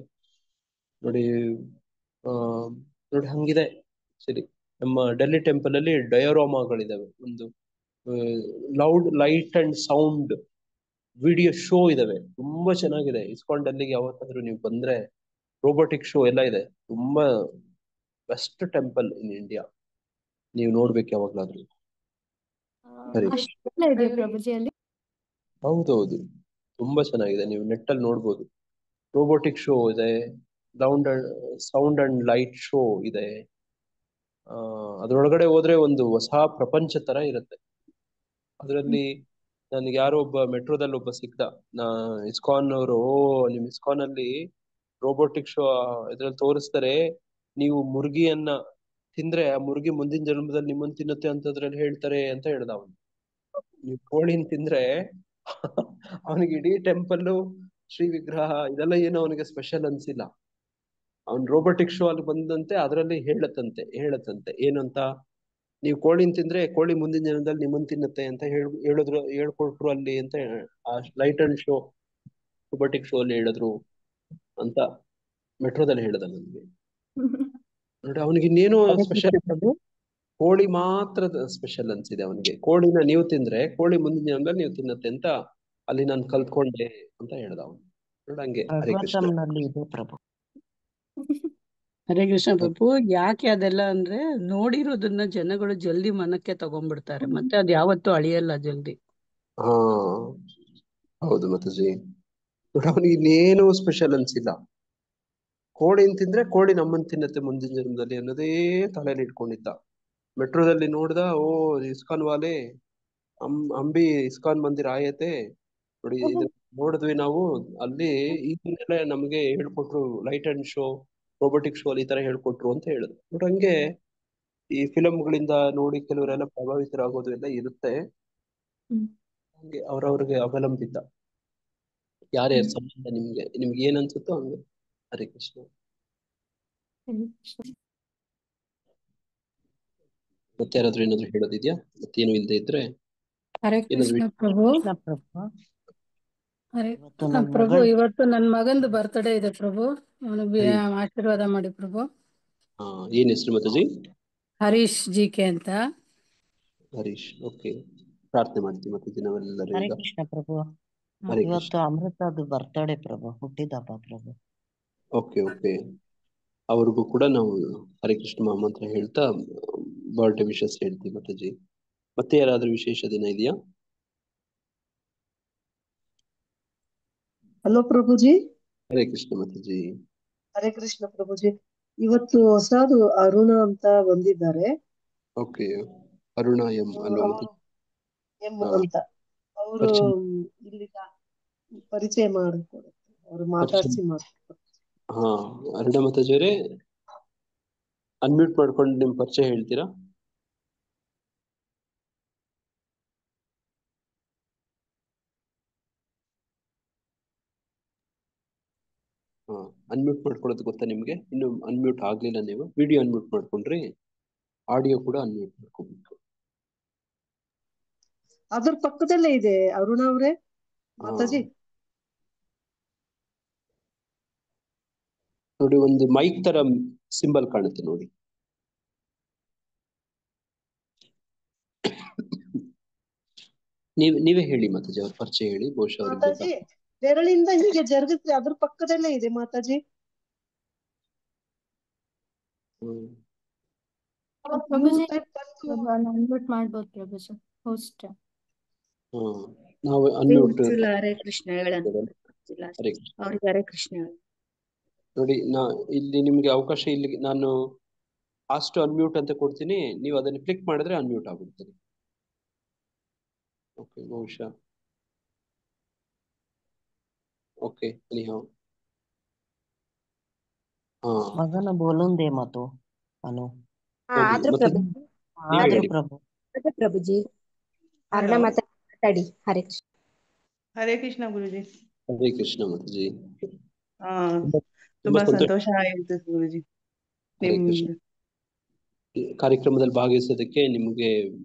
ನೋಡಿ ನೋಡಿ ಹಂಗಿದೆ ಸರಿ. ನಮ್ಮ ಡೆಲ್ಲಿ ಟೆಂಪಲ್ ಅಲ್ಲಿ ಡಯೋರಾಮಾಗಳಿದಾವೆ. ಒಂದು loud light and sound video show ಇದಾವೆ. ತುಂಬಾ ಚೆನ್ನಾಗಿದೆ. ಇಸ್ಕಾನ್ ಡೆಲ್ಲಿಗೆ ಯಾವತ್ತಾದ್ರೂ ನೀವು ಬಂದ್ರೆ ರೋಬೋಟಿಕ್ ಶೋ ಎಲ್ಲ ಇದೆ. ತುಂಬಾ ಬೆಸ್ಟ್ ಟೆಂಪಲ್ ಇನ್ ಇಂಡಿಯಾ. ನೀವು ನೋಡ್ಬೇಕು ಯಾವಾಗ್ಲಾದ್ರೂ. ಸರಿ. ಪ್ರಭುಜಿ ಅಲ್ಲಿ ಹೌದೌದು, ತುಂಬಾ ಚೆನ್ನಾಗಿದೆ. ನೀವು ನೆಟ್ಟಲ್ಲಿ ನೋಡ್ಬೋದು. ರೋಬೋಟಿಕ್ ಶೋ ಇದೆ, ಸೌಂಡ್ ಅಂಡ್ ಲೈಟ್ ಶೋ ಇದೆ. ಅದ್ರೊಳಗಡೆ ಹೋದ್ರೆ ಒಂದು ಹೊಸ ಪ್ರಪಂಚ ತರ ಇರುತ್ತೆ. ಅದರಲ್ಲಿ ನನಗೆ ಯಾರೋ ಒಬ್ಬ ಮೆಟ್ರೋದಲ್ಲಿ ಒಬ್ಬ ಸಿಕ್ತ. ಇಸ್ಕಾನ್ ಅವರು, ನಿಮ್ ಇಸ್ಕಾನ್ ಅಲ್ಲಿ ರೋಬೋಟಿಕ್ ಶೋ ಇದ್ರಲ್ಲಿ ತೋರಿಸ್ತಾರೆ, ನೀವು ಮುರ್ಗಿಯನ್ನ ತಿಂದ್ರೆ ಆ ಮುರ್ಗಿ ಮುಂದಿನ ಜನ್ಮದಲ್ಲಿ ನಿಮ್ಮನ್ನ ತಿನ್ನುತ್ತೆ ಅಂತದ್ರಲ್ಲಿ ಹೇಳ್ತಾರೆ ಅಂತ ಹೇಳ್ದ ಅವನು. ನೀವು ಕೋಳಿನ ತಿಂದ್ರೆ ಅವನಿಗೆ ಇಡೀ ಟೆಂಪಲ್ಲು ಶ್ರೀ ವಿಗ್ರಹ ಇದೆಲ್ಲ ಏನು ಅವನಿಗೆ ಸ್ಪೆಷಲ್ ಅನ್ಸಿಲ್ಲ. ಅವ್ನ್ ರೋಬೋಟಿಕ್ ಶೋ ಅಲ್ಲಿ ಬಂದಂತೆ ಅದರಲ್ಲಿ ಹೇಳತ್ತಂತೆ ಏನಂತ, ನೀವು ಕೋಳಿನ ತಿಂದ್ರೆ ಕೋಳಿ ಮುಂದಿನ ಜನ್ಮದಲ್ಲಿ ನಿಮ್ಮನ್ನ ತಿನ್ನುತ್ತೆ ಅಂತ ಹೇಳ್ಕೊಟ್ರು ಅಲ್ಲಿ ಅಂತ. ಆ light and show robotic show ಅಲ್ಲಿ ಹೇಳಿದ್ರು ಅಂತ ಮೆಟ್ರೋದಲ್ಲಿ ಹೇಳ್ದ ನನ್ಗೆ. ನೋಡಿ ಅವನಿಗೆ ಇನ್ನೇನು ಸ್ಪೆಷಲ್, ಕೋಳಿ ಮಾತ್ರ ಸ್ಪೆಷಲ್ ಅನ್ಸಿದೆ ಅವನಿಗೆ. ಕೋಳಿನ ನೀವು ತಿಂದ್ರೆ ಕೋಳಿ ಮುಂದಿನ ಜನ್ಮದಲ್ಲಿ ನೀವು ತಿನ್ನತ್ತೆ ಅಂತ ಅಲ್ಲಿ ನಾನು ಕಲ್ತ್ಕೊಂಡೆ ಅಂತ ಹೇಳ್ದ ಅವನು. ನೋಡಂಗೆ. ಹರೇ ಕೃಷ್ಣ. ಇದೆ ಪ್ರಭು. ಹರೇ ಕೃಷ್ಣ ಪ್ರಭು. ಯಾಕೆ ಅದೆಲ್ಲ ಅಂದ್ರೆ ನೋಡಿರೋದನ್ನ ಜನಗಳು ಜಲ್ದಿ ಮನಕ್ಕೆ ತಗೊಂಡ್ಬಿಡ್ತಾರೆ, ಮತ್ತೆ ಅದ್ ಯಾವತ್ತೂ ಅಳಿಯಲ್ಲ ಜಲ್ದಿ. ಹಾ ಹೌದು ಮಾತಾಜಿ. ನೋಡಿ ಅವನಿಗೆ ಇನ್ನೇನು ಸ್ಪೆಷಲ್ ಅನ್ಸಿಲ್ಲ. ಕೋಳಿನ ತಿಂದ್ರೆ ಕೋಳಿ ನಮ್ಮನ್ನ ತಿನ್ನತ್ತೆ ಮುಂದಿನ ಜನ್ಮದಲ್ಲಿ ಅನ್ನೋದೇ ತಲೆಯಲ್ಲಿ ಇಟ್ಕೊಂಡಿದ್ದ. ಮೆಟ್ರೋದಲ್ಲಿ ನೋಡ್ದ, ಓ ಇಸ್ಕಾನ್ ವಾಲೆ ಅಂಬಿ ಇಸ್ಕಾನ್ ಮಂದಿರ ಆಯತೆ ನೋಡಿ. ನೋಡಿದ್ವಿ ನಾವು ಅಲ್ಲಿ ಇದನ್ನೆಲ್ಲ ನಮ್ಗೆ ಹೇಳ್ಕೊಟ್ರು, light and show robotic show ಅಲ್ಲಿ ಈ ತರ ಹೇಳ್ಕೊಟ್ರು ಅಂತ ಹೇಳಿದ್ರು. ನೋಡಿ ಹಂಗೆ ಈ ಫಿಲಮ್ಗಳಿಂದ ನೋಡಿ ಕೆಲವರೆಲ್ಲ ಪ್ರಭಾವಿತರಾಗೋದು ಎಲ್ಲ ಇರುತ್ತೆ. ಹಂಗೆ ಅವ್ರವ್ರಿಗೆ ಅವಲಂಬಿತ ಯಾರ್ಯಾರ ಸಂಬಂಧ ನಿಮ್ಗೆ ಏನ್ ಅನ್ಸುತ್ತೋ ಹಂಗೆ. ಹರೇ ಕೃಷ್ಣ. ಮತ್ತೆ ಯಾರಾದ್ರೂ ಏನಾದ್ರು ಹೇಳೋದಿದ್ಯಾ? ಮತ್ತೇನು ಇಲ್ಲದೆ ಇದ್ರೆ ಹರೇ ಕೃಷ್ಣ ಪ್ರಭು. ಹರೇ ಕೃಷ್ಣ ಪ್ರಭು. ಇವತ್ತು ನನ್ನ ಮಗಂದು ಬರ್ತ್ಡೇ ಇದೆ ಪ್ರಭು. ಅವನಿಗೆ ಆಶೀರ್ವಾದ ಮಾಡಿ ಪ್ರಭು. ಏನ್ ಹೆಸರು ಮಾತಾಜಿ? ಹರೀಶ್ ಜಿಕೆ ಅಂತ. ಹರೀಶ್, ಓಕೆ. ಪ್ರಾರ್ಥನೆ ಮಾಡ್ತೀವಿ ಮಾತಾಜಿ ನಾವೆಲ್ಲರೂ ಹರೇ ಈಗ. ಕೃಷ್ಣ ಪ್ರಭು. ಹರೇ ಇವತ್ತು ಕೃಷ್ಣ. ಅಮೃತದು ಬರ್ತ್ಡೇ ಪ್ರಭು, ಹುಟ್ಟಿದಬ್ಬ ಪ್ರಭು. ಓಕೆ. ಅವ್ರಿಗೂ ಕೂಡ ನಾವು ಹರೇ ಕೃಷ್ಣ ಮಹಾಮಂತ್ರ ಹೇಳ್ತಾ ಬರ್ಡೇ ವಿಶಸ್ ಹೇಳ್ತೀವಿ ಮಾತಾಜಿ. ಮತ್ತೆ ಯಾರಾದ್ರೂ ವಿಶೇಷ ದಿನ ಇದೆಯಾ? ಹಲೋ ಪ್ರಭುಜಿ. ಹರೇ ಕೃಷ್ಣ ಮಾತಾಜಿ. ಹರೇ ಕೃಷ್ಣ ಪ್ರಭುಜಿ. ಇವತ್ತು ಹೊಸದು ಅರುಣ ಅಂತ ಬಂದಿದ್ದಾರೆ. ಓಕೆ. ಅರುಣ ಎಂ ಅಲ್ವಾ ಎಂ ಅಂತ. ಅವರು ಇಲ್ಲಿ ಪರಿಚಯ ಮಾಡಿಕೊಡುತ್ತೆ, ಅವ್ರು ಮಾತಾಡ್ಸಿ ಮಾಡ್ಕೊಡ್ತಾರೆ. ಹಾ, ಅರುಣ ಮಾತಾಜಿ ಅವರೇ ಅನ್ಮ್ಯೂಟ್ ಮಾಡ್ಕೊಂಡು ನಿಮ್ ಪರಿಚಯ ಹೇಳ್ತೀರಾ? ಅನ್ಮ್ಯೂಟ್ ಮಾಡ್ಕೊಳ್ಳೋದು ಗೊತ್ತಾ ನಿಮ್ಗೆ? ಇನ್ನು ಅನ್ಮ್ಯೂಟ್ ಆಗ್ಲಿಲ್ಲ. ನೀವು ವಿಡಿಯೋ ಅನ್ಮ್ಯೂಟ್ ಮಾಡ್ಕೊಂಡ್ರಿ, ಆಡಿಯೋ ಕೂಡ ಅನ್ಮ್ಯೂಟ್ ಮಾಡ್ಕೋಬೇಕು. ಅದ್ರ ಪಕ್ಕದಲ್ಲೇ ಇದೆ ಅರುಣ ಅವ್ರೆ ಮಾತಾಜಿ. ನೋಡಿ ಒಂದು ಮೈಕ್ ತರ ಸಿಂಬಲ್ ಕಾಣುತ್ತೆ ನೋಡಿ. ನೀವೇ ಹೇಳಿ ಮಾತಾಜಿ, ಅವ್ರ ಪರಿಚಯ ಹೇಳಿ, ಬಹುಶಃ ಅವ್ರಿಗೆ ಮಾತಾಜಿ ಬೆರಳಿಂದ ಹೀಗೆ ಜರುಗಿದ್ರೆ ಅದ್ರ ಪಕ್ಕದಲ್ಲೇ ಇದೆ ಮಾತಾಜಿ. ಪ್ರಭುಜಿ ಅನ್ಮ್ಯೂಟ್ ಮಾಡ್ಬೋದು ಪ್ರಭುಜಿ ಹೋಸ್ಟ್. ನಾವು ಅನ್ಮ್ಯೂಟ್ ಹರೇ ಕೃಷ್ಣ ಹೇಳೋಣ. ಅವ್ರಿಗೆ ಹರೇ ಕೃಷ್ಣ ನೋಡಿ. ಇಲ್ಲಿ ನಿಮ್ಗೆ ಅವಕಾಶ, ಇಲ್ಲಿ ನಾನು ಅಷ್ಟು ಅನ್ಮ್ಯೂಟ್ ಅಂತ ಕೊಡ್ತೀನಿ, ನೀವು ಅದನ್ನು ಕ್ಲಿಕ್ ಮಾಡಿದ್ರೆ ಅನ್ಮ್ಯೂಟ್ ಆಗ್ಬಿಡ್ತೀನಿ. ಓಕೆ, ಬಹುಶಃ ಓಕೆ. ಮಗನ ಬೋಲುಂದೇ ಮಾತು ಅನು ಆದ್ರೂ ಪ್ರಭುಜಿ ಅರ್ಣ ಮಾತಾಡಿ. ಹರೇ ಕೃಷ್ಣ. ಹರೇ ಕೃಷ್ಣ ಗುರುಜಿ. ಹರೇ ಕೃಷ್ಣ ಮಾತಾಜಿ. ತುಂಬಾ ಸಂತೋಷ ಆಯಿತು ಗುರುಜಿ. ಕಾರ್ಯಕ್ರಮದಲ್ಲಿ ಭಾಗವಹಿಸೋದಕ್ಕೆ ನಿಮ್ಗೆ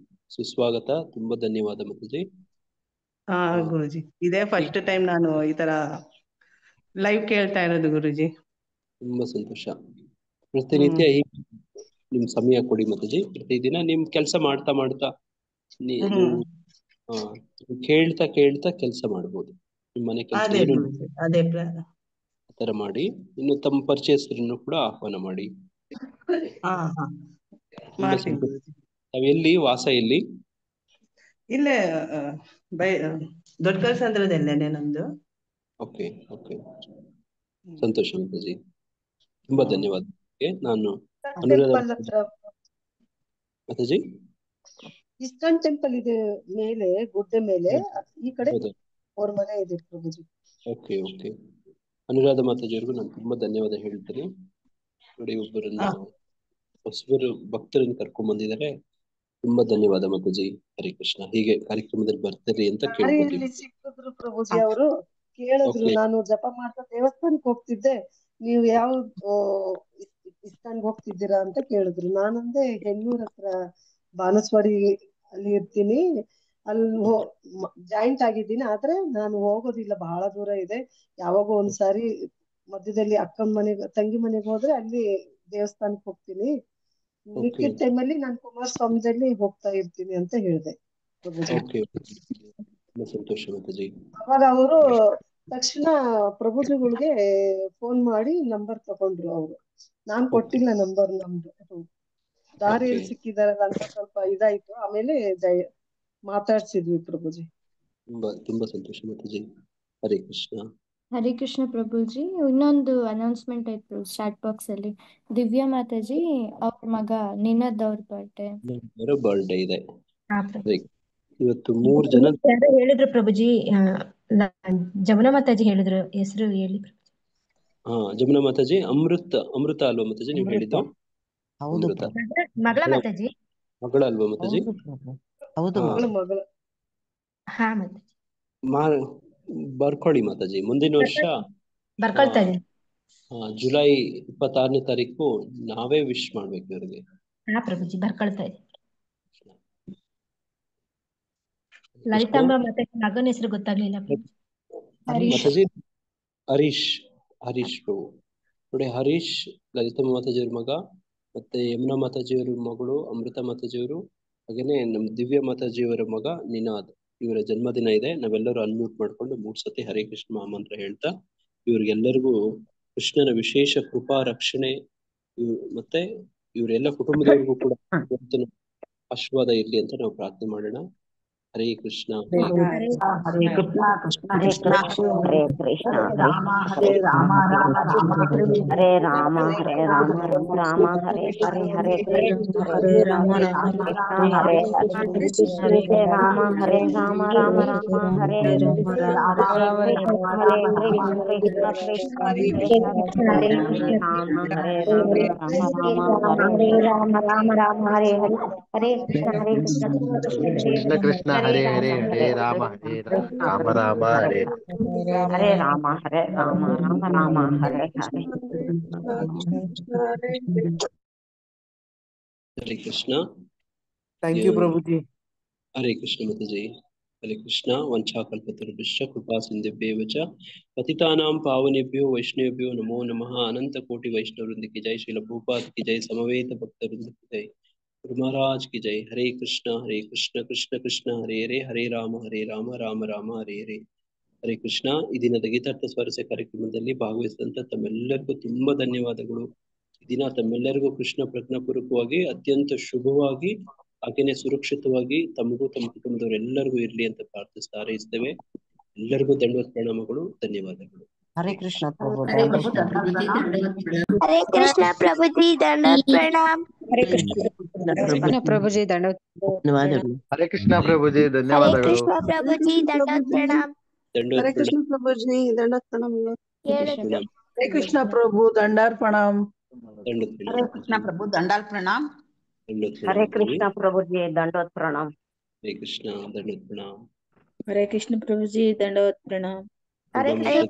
ಸುಸ್ವಾಗತ. ತುಂಬಾ ಧನ್ಯವಾದ ಮಾತಾಜಿ. ಗುರುಜಿ, ಇದೇ ಫಸ್ಟ್ ಟೈಮ್ ನಾನು ಈ ತರ ಲೈವ್ ಕೇಳ್ತಾ ಇರೋದು ಗುರುಜಿ. ತುಂಬಾ ಸಂತೋಷ. ಪ್ರತಿನಿತ್ಯ ನಿಮ್ ಸಮಯ ಕೊಡಿ ಮಾತಾಜಿ. ಪ್ರತಿದಿನ ನಿಮ್ ಕೆಲಸ ಮಾಡ್ತಾ ನೀವು ಕೇಳ್ತಾ ಕೆಲಸ ಮಾಡ್ಬೋದು. ನಿಮ್ ಮನೆ ಕೆಲಸ ತರ ಮಾಡಿ. ಇನ್ನು ತಮ್ಮ ಪರಿಚಯಸ್ಥರನ್ನು ಕೂಡ ಆಹ್ವಾನ ಮಾಡಿ. ತಾವೆಲ್ಲಿ ವಾಸ? ಎಲ್ಲಿ? ಇಲ್ಲೇ ದೊಡ್ಡ ಕಲ್ಸಂದ್ರದಲ್ಲೇನೆ ನಮ್ದು. ಓಕೆ ಓಕೆ, ಸಂತೋಷ ಮಾತಾಜಿ. ತುಂಬಾ ಧನ್ಯವಾದ. ನಾನು ಮಾತಾಜಿ ಇಸ್ಕಾನ್ ಟೆಂಪಲ್ ಇದೆ ಮೇಲೆ, ಗುಡ್ಡೆ ಮೇಲೆ, ಈ ಕಡೆ ಅವ್ರ ಮನೆ ಇದೆ ಪ್ರಭುಜಿ. Okay okay. ಅನುರಾಧ ಮಾತಾಜಿಯವ್ರಿಗೂ ನಾನು ತುಂಬಾ ಧನ್ಯವಾದ ಹೇಳ್ತೀನಿ. ನೋಡಿ, ಒಬ್ಬರನ್ನ ಹೊಸಬರು ಭಕ್ತರನ್ನು ಕರ್ಕೊಂಡ್ ಬಂದಿದ್ದಾರೆ. ತುಂಬಾ ಧನ್ಯವಾದ ಮಾತಾಜಿ. ಹರೇ ಕೃಷ್ಣ. ಹೀಗೆ ಕಾರ್ಯಕ್ರಮದಲ್ಲಿ ಬರ್ತೀರಿ ಅಂತ ಕೇಳ್ಕೊತೀವಿ. ಸಿಕ್ಕಿದ್ರು ಪ್ರಭುಜಿ ಅವರು, ಕೇಳಿದ್ರು. ನಾನು ಜಪ ಮಾಡ್ತಾ ದೇವಸ್ಥಾನಕ್ಕೆ ಹೋಗ್ತಿದ್ದೆ, ನೀವು ಯಾವ ಇಸ್ಕಾನ್ಗೆ ಹೋಗ್ತಿದ್ದೀರಾ ಅಂತ ಕೇಳಿದ್ರು. ನಾನಂದೆ ಹೆಣ್ಣೂರ್ ಹತ್ರ ಬಾನಸ್ವಾಡಿ ಅಲ್ಲಿ ಇರ್ತೀನಿ, ಅಲ್ಲಿ ಜಾಯಿಂಟ್ ಆಗಿದ್ದೀನಿ. ಆದ್ರೆ ನಾನು ಹೋಗೋದಿಲ್ಲ, ಬಹಳ ದೂರ ಇದೆ. ಯಾವಾಗೋ ಒಂದ್ಸಾರಿ ಮಧ್ಯದಲ್ಲಿ ಅಕ್ಕನ ಮನೆಗೆ, ತಂಗಿ ಮನೆಗೆ ಹೋದ್ರೆ ಅಲ್ಲಿ ದೇವಸ್ಥಾನಕ್ಕೆ ಹೋಗ್ತೀನಿ. ಮಿಕ್ಕಿದ ಟೈಮಲ್ಲಿ ನಾನು ಕುಮಾರಸ್ವಾಮಿದಲ್ಲಿ ಹೋಗ್ತಾ ಇರ್ತೀನಿ ಅಂತ ಹೇಳಿದೆ ಪ್ರಭುಜಿ. ಸಂತೋಷ ಮಾತಾಜಿ. ಅವಾಗ ಅವರು ತಕ್ಷಣ ಪ್ರಭುಜಿಗಳಿಗೆ ಫೋನ್ ಮಾಡಿ ನಂಬರ್ ತಗೊಂಡ್ರು ಅವರು. ನಾನ್ ಕೊಟ್ಟಿಲ್ಲ ನಂಬರ್ ನಮ್ದು. ದಾರಿಯಲ್ಲಿ ಸಿಕ್ಕಿದಾರಲ್ಲ ಅಂತ ಸ್ವಲ್ಪ ಇದಾಯ್ತು. ಆಮೇಲೆ ಮಾತಾಡ್ಸಿದ್ವಿ ಪ್ರಭುಜಿ. ತುಂಬಾ ಸಂತೋಷ ಮಾತಾಜಿ. ಹರೇ ಕೃಷ್ಣ. ಹರೇ ಕೃಷ್ಣ ಪ್ರಭುಜಿ. ಇನ್ನೊಂದು ಅನೌನ್ಸ್ಮೆಂಟ್ ಆಯ್ತು ಚಾಟ್ ಬಾಕ್ಸ್ ಅಲ್ಲಿ. ದಿವ್ಯಾ ಮಾತಾಜಿ ಅವ್ರ ಮಗ ನಿನದ್ ಅವ್ರ ಬರ್ಡೇ ಇದೆ ಇವತ್ತು. 3 ಜನ ಹೇಳಿದ್ರು ಪ್ರಭುಜಿ. ಜಮುನಾ ಮಾತಾಜಿ ಹೇಳಿದ್ರು, ಹೆಸರು ಹೇಳಿ. ಜಮುನಾ ಮಾತಾಜಿ. ಅಮೃತ ಅಲ್ವಾ ಮಾತಾಜಿ ನೀವು ಹೇಳಿದ್ದು? ಅಮೃತ ಮಗಳ ಮಾತಾಜಿ. ಮಗಳ ಅಲ್ವಾ ಮಾತಾಜಿ? ಬರ್ಕೊಳ್ಳಿ ಮಾತಾಜಿ. ಮುಂದಿನ ವರ್ಷ ಬರ್ಕೊಳ್ತಾ ಇದೀನಿ. ಜುಲೈ 26ನೇ ತಾರೀಕು ನಾವೇ ವಿಶ್ ಮಾಡ್ಬೇಕು ಇವ್ರಿಗೆ. ಪ್ರಭುಜಿ ಬರ್ಕೊಳ್ತಾ ಇದೀನಿ. ಲಲಿತಾಂಬ ಮತ್ತೆ ಮಗನ ಹೆಸರು ಗೊತ್ತಾಗ್ಲಿಲ್ಲ ಮಾತಾಜಿ. ಹರೀಶ್ ಪ್ರಭು ನೋಡಿ. ಹರೀಶ್ ಲಲಿತಾಂಬ ಮಾತಾಜಿಯವ್ರ ಮಗ, ಮತ್ತೆ ಯಮುನಾ ಮಾತಾಜಿಯವರ ಮಗಳು ಅಮೃತ ಮಾತಾಜಿಯವರು, ಹಾಗೇನೆ ನಮ್ಮ ದಿವ್ಯಾ ಮಾತಾಜಿಯವರ ಮಗ ನಿನಾದ್. ಇವರ ಜನ್ಮದಿನ ಇದೆ. ನಾವೆಲ್ಲರೂ ಅನ್ಮ್ಯೂಟ್ ಮಾಡ್ಕೊಂಡು 3 ಸತಿ ಹರೇ ಕೃಷ್ಣ ಮಹಾಮಂತ್ರ ಹೇಳ್ತಾ ಇವ್ರಿಗೆಲ್ಲರಿಗೂ ಕೃಷ್ಣನ ವಿಶೇಷ ಕೃಪಾ ರಕ್ಷಣೆ ಮತ್ತೆ ಇವರೆಲ್ಲ ಕುಟುಂಬದವರಿಗೂ ಕೂಡ ಆಶೀರ್ವಾದ ಇರ್ಲಿ ಅಂತ ನಾವು ಪ್ರಾರ್ಥನೆ ಮಾಡೋಣ. ಹರೇ ಕೃಷ್ಣ. ಹರೇ ಕೃಷ್ಣ ಕೃಷ್ಣ ಕೃಷ್ಣ ಹರೇ ಕೃಷ್ಣ ರಾಮ ಹರೇ ರಾಮ ರಾಮ ರಾಮ ಹರೇ ರಾಮ ಹರೇ ರಾಮ ರಾಮ ಹರೇ ಹರೇ ಹರೇ ಕೃಷ್ಣ ಹರೇ ರಾಮ ರಾಮ ಕೃಷ್ಣ ಹರೇ ಹರೇ ರಾಮ ಹರೇ ರಾಮ ರಾಮ ರಾಮ ಹರೇ ಹರೇ ಕೃಷ್ಣ ಕೃಷ್ಣ ಹರೇ ಹರೇ ರಾಮ ಹರೇ ರಾಮ ಹರೇ ರಾಮ ರಾಮ ರಾಮ ಹರೇ ಹರೇ ಹರೇ ಕೃಷ್ಣ ಕೃಷ್ಣ ಕೃಷ್ಣ ಹರೇ ಹರೇ ಹರೇ ರಾಮ ಹರೇ ರಾಮ ರಾಮ ಹರೇ ಹರೇ ರಾಮ ಹರೇ ರಾಮ ರಾಮ ರಾಮ ಹರೇ ಹರೇ. ಹರೇ ಕೃಷ್ಣ. ಥ್ಯಾಂಕ್ ಯು ಪ್ರಭುಜಿ. ಹರೇ ಕೃಷ್ಣ ಮಾತಾಜಿ. ಹರೇ ಕೃಷ್ಣ. ವಂಚಾಕಲ್ಪತರುಭ್ಯಶ್ಚ ಕೃಪಾ ಸಿಂಧುಭ್ಯೇವ ಚ ಪತಿತಾನಾಂ ಪಾವನೇಭ್ಯೋ ವೈಷ್ಣವೇಭ್ಯೋ ನಮೋ ನಮಃ. ಅನಂತ ಕೋಟಿ ವೈಷ್ಣವವೃಂದ ಕಿ ಜೈ. ಶ್ರೀಲ ಪ್ರಭುಪಾದ ಕಿ ಜೈ. ಸಮವೇತ ಭಕ್ತವೃಂದ ಕಿ ಜೈ. गुरु महाराज की जय। हरे कृष्ण कृष्ण कृष्ण हरे हरे, हरे राम राम राम हरे हरे, ಹರೇ ಕೃಷ್ಣ. ಈ ದಿನದ ಗೀತಾರ್ಥ ಸ್ವಾರಸ್ಯ ಕಾರ್ಯಕ್ರಮದಲ್ಲಿ ಭಾಗವಹಿಸಿದಂತ ತಮ್ಮೆಲ್ಲರಿಗೂ ತುಂಬಾ ಧನ್ಯವಾದಗಳು. ಈ ದಿನ ತಮ್ಮೆಲ್ಲರಿಗೂ ಕೃಷ್ಣ ಪ್ರಜ್ಞಾಪೂರ್ವಕವಾಗಿ ಅತ್ಯಂತ ಶುಭವಾಗಿ ಹಾಗೇನೆ ಸುರಕ್ಷಿತವಾಗಿ ತಮಗೂ ತಮ್ಮ ಕುಟುಂಬದವರೆಲ್ಲರಿಗೂ ಇರ್ಲಿ ಅಂತ ಪ್ರಾರ್ಥಿಸ್ತಾ ಹಾರೈಸ್ತೇವೆ. ಎಲ್ಲರಿಗೂ ದಂಡವತ್ ಪ್ರಣಾಮಗಳು, ಧನ್ಯವಾದಗಳು. ಹರೇ ಕೃಷ್ಣ ಪ್ರಭು. हरे कृष्ण प्रभुजी दंडवत प्रणाम। ಹರೇ ಕೃಷ್ಣ ಪ್ರಭುಜಿ ದಂಡವತ್ ಧನ್ಯವಾದಗಳು. ಹರೇ ಕೃಷ್ಣ ಪ್ರಭುಜಿ हरे ಧನ್ಯವಾದಗಳು. कृष्ण प्रभुजी दंडवत प्रणाम। हरे कृष्ण प्रभु जी दंडवत प्रणाम। हरे कृष्ण प्रभु दंडार प्रणाम। हरे कृष्ण प्रभु दंडाल प्रणाम। ಹರೇ ಕೃಷ್ಣ ಪ್ರಭುಜಿ ದಂಡವತ್ ಪ್ರಣಾಮ್. ಹರೇ ಕೃಷ್ಣ ದಂಡವತ್ ಪ್ರಣಾಮ್. हरे कृष्ण प्रभु जी दंडवत प्रणाम। हरे